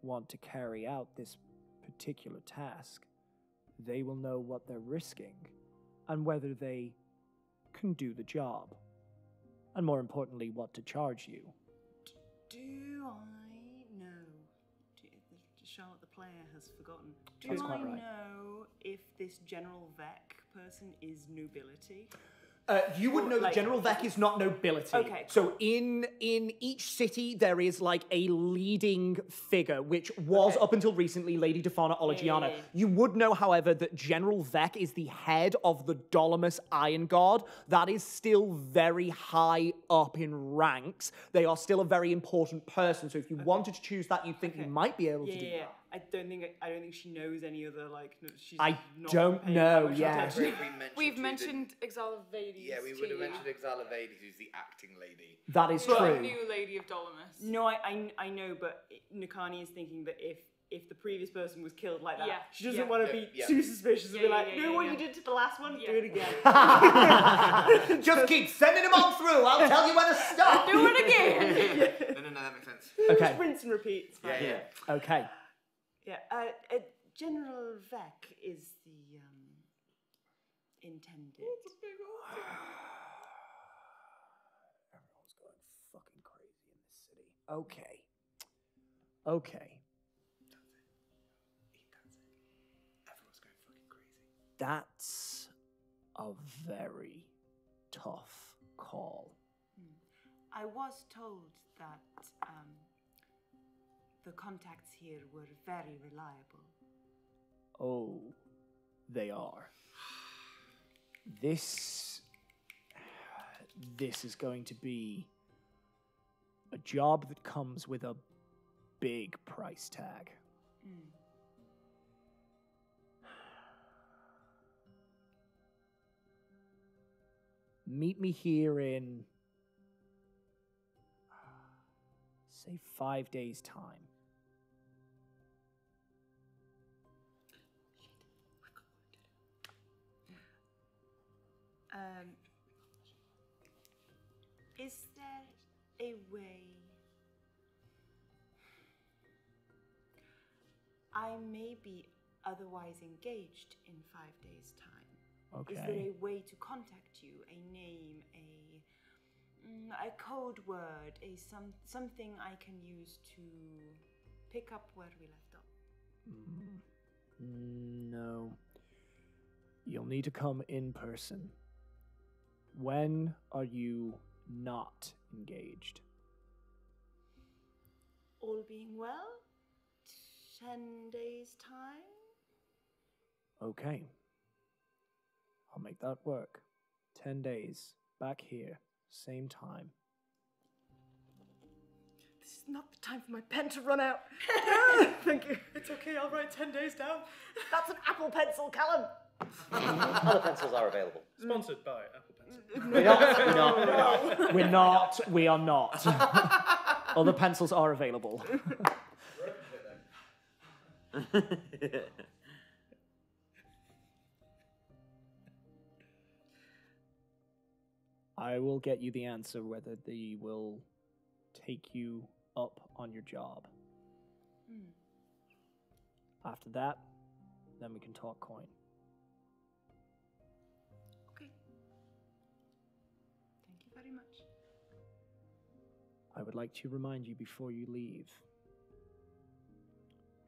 want to carry out this particular task, they will know what they're risking and whether they can do the job. And more importantly, what to charge you. Do I know? Charlotte the player has forgotten. Do That's I quite right. know if this General Vec person is nobility? You would know that General Vec is not nobility. Okay, So in each city, there is like a leading figure, which was up until recently Lady Defana Olegiana. Yeah. You would know, however, that General Vec is the head of the Dolomus Iron Guard. That is still very high up in ranks. They are still a very important person. So if you wanted to choose that, you'd think you might be able to do that. I don't think she knows any other she's I not don't paying know, that much yeah. attention. We've mentioned Exalavades. Yeah, we would have mentioned Exalavades, who's the acting lady. That is The true. new Lady of Dolomus. No, I know, but Nakani is thinking that if the previous person was killed like that, Yeah, she doesn't yeah. want to be too suspicious and be like, know what you did to the last one? Yeah. Do it again. Just keep sending them on through. I'll tell you when to stop. Do it again. No, that makes sense. Okay. Just rinse and repeat. It's fine. Yeah. Okay. Yeah. General Vec is the intended. Everyone's going fucking crazy in this city. Okay. Everyone's going fucking crazy. That's a very tough call. I was told that the contacts here were very reliable. Oh, they are. This is going to be a job that comes with a big price tag. Meet me here in Say 5 days' time. Is there a way I may be otherwise engaged in 5 days' time? Okay. Is there a way to contact you? A name, a code word, something I can use to pick up where we left off? No. You'll need to come in person. When are you not engaged? All being well? 10 days' time? Okay. I'll make that work. 10 days. Back here. Same time. This is not the time for my pen to run out. Thank you. It's okay, I'll write 10 days down. That's an Apple Pencil, Callum. Other pencils are available. Sponsored by Apple Pencil. We are not. Other pencils are available. I will get you the answer whether they will take you up on your job. After that, then we can talk coin. Okay. Thank you very much. I would like to remind you before you leave,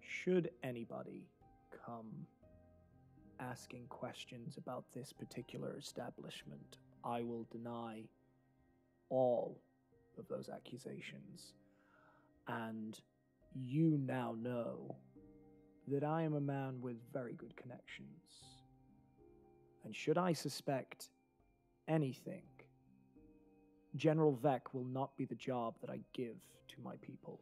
should anybody come asking questions about this particular establishment, I will deny all of those accusations. And you now know that I am a man with very good connections. And should I suspect anything, General Vec will not be the job that I give to my people.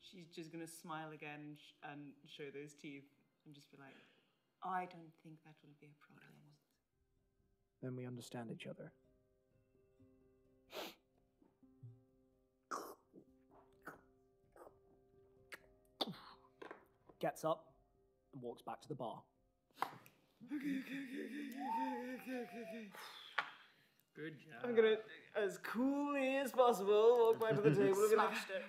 She's just gonna smile again and show those teeth and just be like, I don't think that will be a problem. Then we understand each other. Gets up and walks back to the bar. Okay. Good job. I'm gonna, as coolly as possible, walk back to the table and be like, Okay,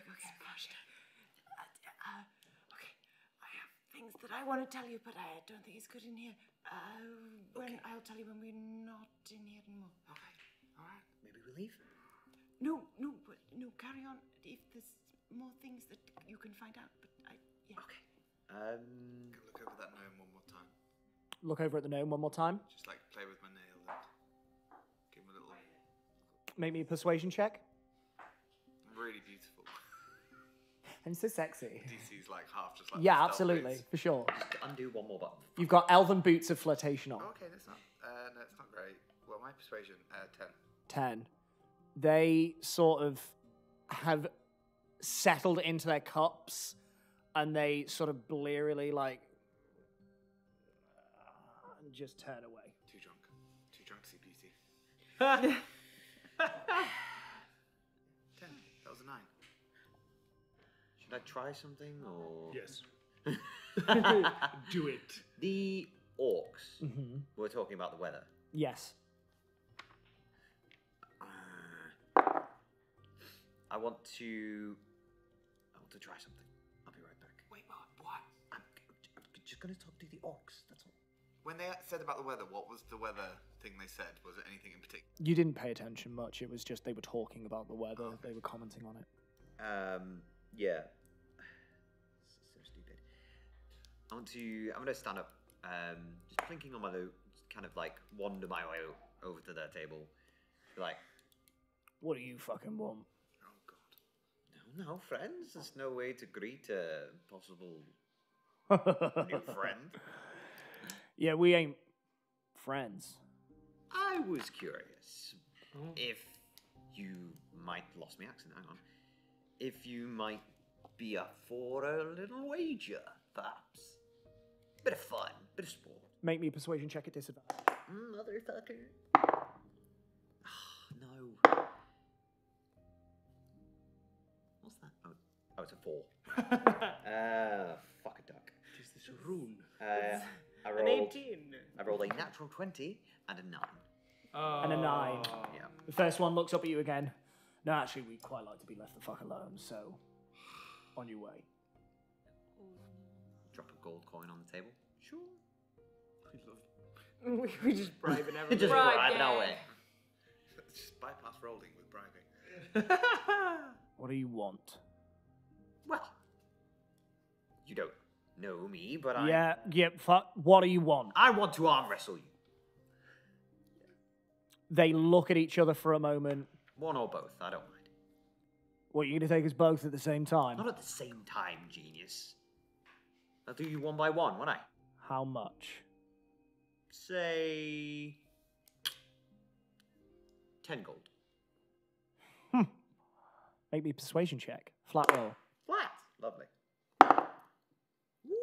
I have things that I want to tell you, but I don't think it's good in here. I'll tell you when we're not in here anymore. Okay, all right. Maybe we leave. No, carry on. If there's more things that you can find out, but yeah. Okay. Look over that gnome one more time. Look over at the gnome one more time. Just like play with my nail and give him a little. Make me a persuasion check. Really beautiful. And so sexy. DC's like half just like. Yeah, stealth absolutely, boots. for sure. Undo one more button. You've got elven boots of flirtation on. Oh, okay, that's not. No, it's not great. Well, my persuasion, 10. 10. They sort of have settled into their cups and they sort of blearily like just turn away. Too drunk to see beauty. 10. That was a 9. Should I try something or? Yes. Do it. The orcs. We're talking about the weather. Yes. I want to try something. I'll be right back. Wait, what? I'm just gonna talk to the orcs. That's all. When they said about the weather, what was the weather thing they said? Was it anything in particular? You didn't pay attention much. It was just they were talking about the weather. Oh, okay. They were commenting on it. Yeah. So stupid. I'm gonna stand up, just blinking on my loot, kind of like wander my way over to their table. Be like, What do you fucking want? Oh god. no, friends. There's no way to greet a possible new friend. Yeah, we ain't friends. I was curious if you might lost my accent. Hang on. If you might be up for a little wager, perhaps. Bit of fun, bit of sport. Make me a persuasion check at disadvantage. Motherfucker. No. What's that? Oh, it's a 4. Fuck a duck. Is this a rune? I An rolled 18. I rolled a natural 20 and a 9. And a 9. Yeah. The first one looks up at you again. No, actually, we'd quite like to be left the fuck alone, so on your way. Drop a gold coin on the table. Sure. We just bribing everyone. Just Bribe bribing our gang. way. Just bypass rolling with bribing. What do you want? Well, you don't know me, but Yeah, fuck. What do you want? I want to arm wrestle you. They look at each other for a moment. One or both, I don't mind. What, you're going to take us both at the same time? Not at the same time, genius. I'll do you one by one, won't I? How much? Say 10 gold. Make me a persuasion check. Flat roll. Flat. Lovely. Woo,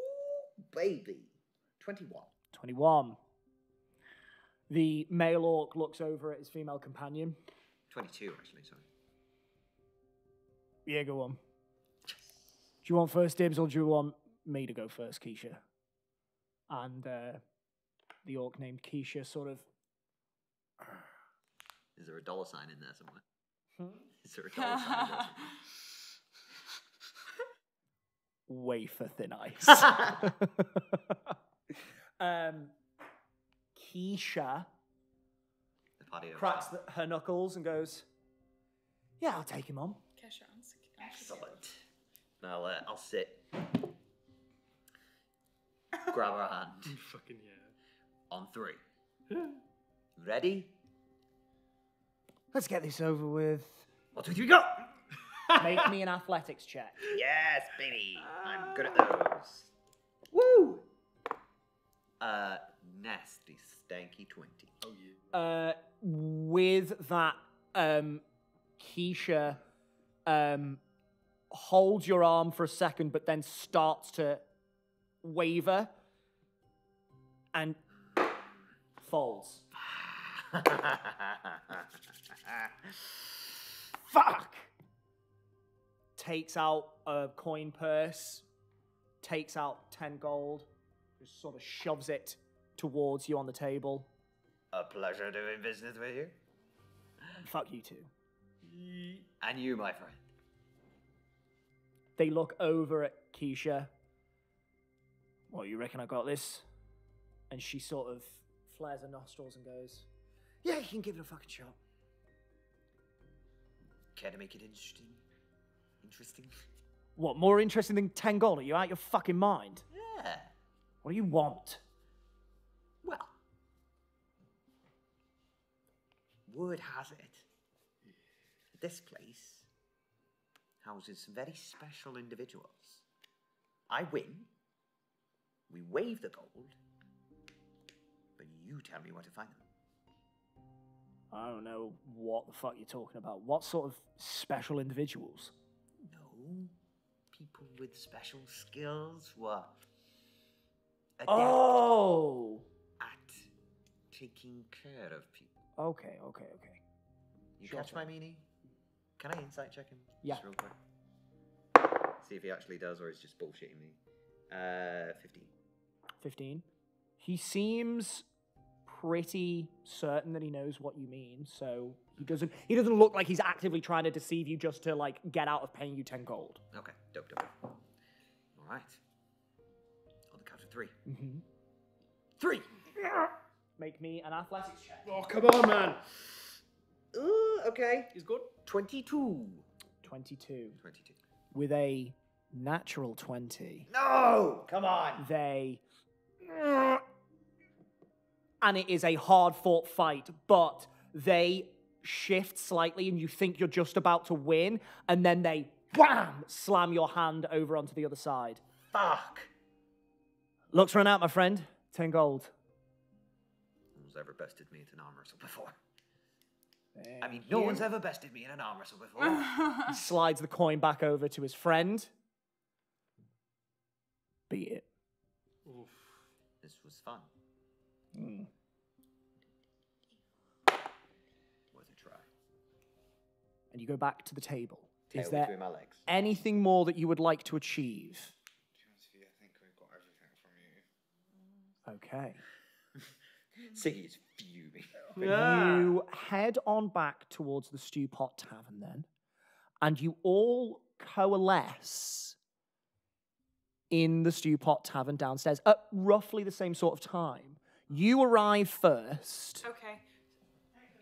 baby. 21. 21. The male orc looks over at his female companion. 22, actually, sorry. Yeah, go on. Do you want first dibs or do you want me to go first, Keisha? And the orc named Keisha sort of... Is there a dollar sign in there somewhere? Is there a dollar sign in there somewhere? Wafer thin ice. Keisha The patio. cracks her knuckles and goes, yeah, I'll take him on. Kesha, Excellent. Now I'll sit. Grab her hand. Fucking yeah. On 3. Ready? Let's get this over with. 1, 2, 3, go! Make me an athletics check. Yes, baby. I'm good at those. Woo! Nasty, stanky 20. Oh yeah. With that, Keisha holds your arm for a second, but then starts to waver and folds. Fuck! Takes out a coin purse, takes out 10 gold, just sort of shoves it towards you on the table. A pleasure doing business with you. Fuck you too. And you, my friend. They look over at Keisha. What, you reckon I got this? And she sort of flares her nostrils and goes, yeah, you can give it a fucking shot. Care to make it interesting? Interesting? What, more interesting than 10 gold? Are you out your fucking mind? Yeah. What do you want? Well, word has it, this place houses some very special individuals. I win, we waive the gold, but you tell me where to find them. I don't know what the fuck you're talking about. What sort of special individuals? No, people with special skills who are adept Oh! at taking care of people. Okay. You Sure catch thing. my meaning? Can I insight check him? Yeah. Just real quick. See if he actually does or he's just bullshitting me. 15. 15. He seems pretty certain that he knows what you mean, so he doesn't look like he's actively trying to deceive you just to like get out of paying you 10 gold. Okay, dope. All right. On the count of 3. Mm-hmm. 3! Make me an athletics check. Oh come on, man. Okay. He's good. 22. 22. 22. With a natural 20. No! Come on! They... And it is a hard-fought fight, but they shift slightly and you think you're just about to win, and then they, wham, slam your hand over onto the other side. Fuck! Luck's run out, my friend. 10 gold. No one's ever bested me in an arm wrestle before. Thank I mean, no you. one's ever bested me in an arm wrestle before. He slides the coin back over to his friend. Beat it. Oof. This was fun. Mm. Worth a try. And you go back to the table. tail Is there between my legs. anything more that you would like to achieve? I think we've got everything from you. Okay. Siggy is fuming. You head on back towards the Stew Pot Tavern then, and you all coalesce in the Stew Pot Tavern downstairs at roughly the same sort of time. You arrive first, Okay.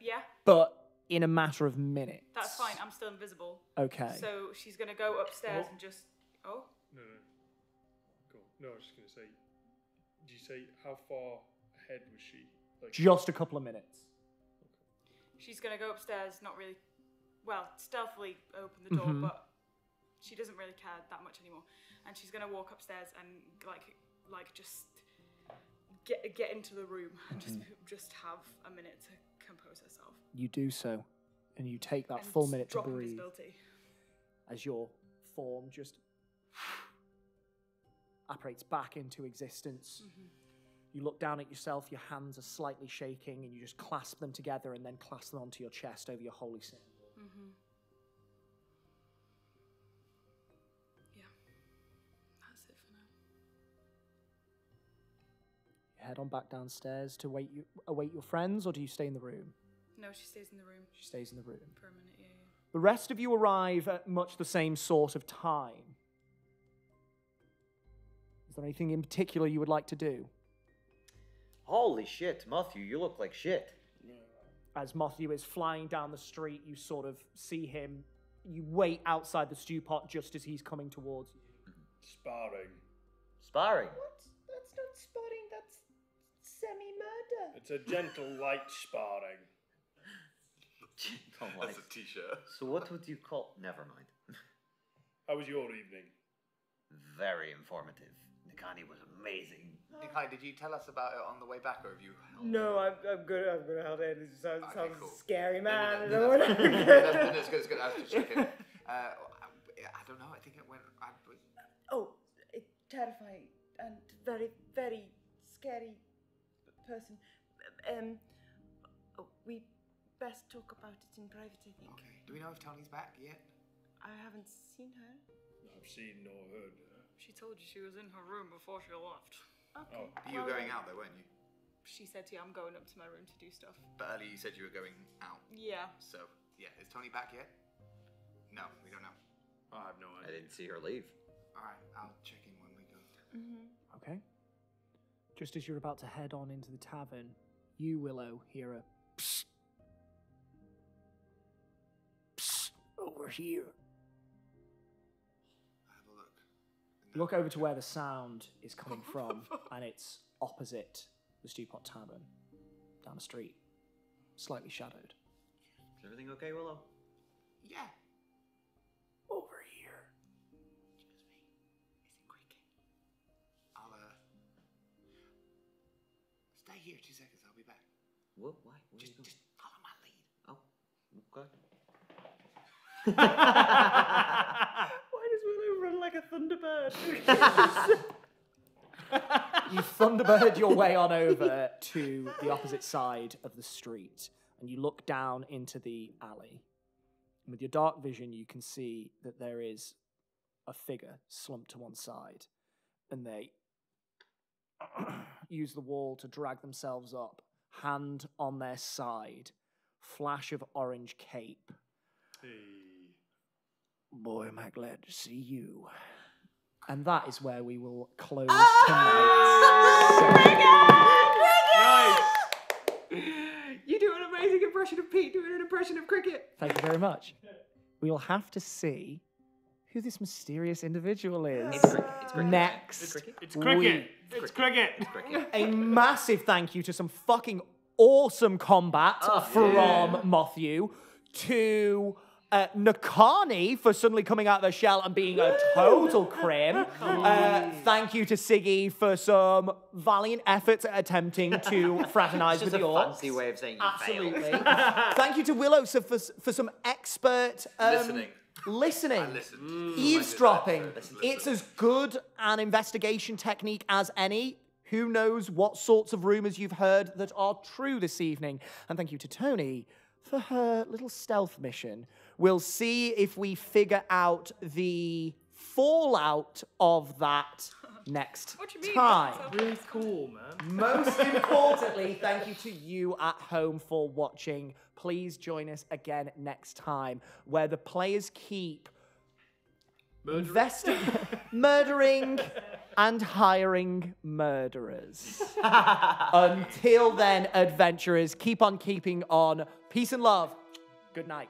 Yeah, but in a matter of minutes. that's fine. I'm still invisible. Okay. So she's gonna go upstairs and just. Oh. No. Cool. No, I was just going to say, did you say how far ahead was she? Like, Just a couple of minutes. She's gonna go upstairs, not really, well, stealthily open the door, but she doesn't really care that much anymore. And she's gonna walk upstairs and like just get into the room and just have a minute to compose herself. You do so, and you take that And full minute to drop breathe invisibility. as your form just apparates back into existence. You look down at yourself, your hands are slightly shaking, and you just clasp them together and then clasp them onto your chest over your holy symbol. Yeah. That's it for now. You head on back downstairs to await your friends, or do you stay in the room? No, she stays in the room She stays in the room. for a minute, yeah. The rest of you arrive at much the same sort of time. Is there anything in particular you would like to do? Holy shit, Motthew, you look like shit. As Motthew is flying down the street, you sort of see him. You wait outside the stew pot just as he's coming towards you. Sparring. Sparring? What? That's not spotting, that's semi-murder. It's a gentle, light sparring. That's a t-shirt. So what would you call... Never mind. How was your evening? Very informative. Nikani was amazing. Nikai, did you tell us about it on the way back, or have you? No, I'm gonna hold it. It sounds cool. scary, man. That's good. That's good. I was just checking. I don't know. I think it went. Oh, a terrifying and very, very scary person. We best talk about it in private, I think. Okay. Do we know if Toni's back yet? I haven't seen her. I've seen nor heard her. She told you she was in her room before she left. Okay. You were going out though, weren't you? She said to you, I'm going up to my room to do stuff. But earlier you said you were going out. Yeah. So yeah, is Toni back yet? No, we don't know. I have no I idea. didn't see her leave. All right, I'll check in when we go. Okay. Just as you're about to head on into the tavern, you, Willow, hear a psst. Psst. Over here. Have a look. Look over to where the sound is coming from, and it's opposite the Stewpot Tavern, down the street, slightly shadowed. Is everything okay, Willow? Yeah. Over here. Excuse me. Is it creaking? I'll stay here 2 seconds. I'll be back. What? Why? Where Just are you going? follow my lead. Oh, okay. Why does Willow run like a thunderbird? You thunderbird your way on over to the opposite side of the street, and you look down into the alley. And with your dark vision, you can see that there is a figure slumped to one side, and they use the wall to drag themselves up, hand on their side, flash of orange cape. Hey. Boy, am I glad to see you. And that is where we will close Oh tonight's Nice! You do an amazing impression of Pete doing an impression of cricket. Thank you very much. We will have to see who this mysterious individual is It's cricket. next It's cricket. week. It's cricket. A massive thank you to some fucking awesome combat from Motthew, to Nakani for suddenly coming out of their shell and being a total crim. Thank you to Siggy for some valiant efforts at attempting to fraternize with the orcs. Fancy way of saying you Absolutely. failed. Thank you to Willow for some expert Listening. Listening. I listened. Eavesdropping. Listen. It's as good an investigation technique as any. Who knows what sorts of rumours you've heard that are true this evening. And thank you to Toni for her little stealth mission. We'll see if we figure out the fallout of that next What do you mean? time. Really cool, man. Most importantly, thank you to you at home for watching. Please join us again next time, where the players keep murdering and hiring murderers. Until then, adventurers, keep on keeping on. Peace and love. Good night.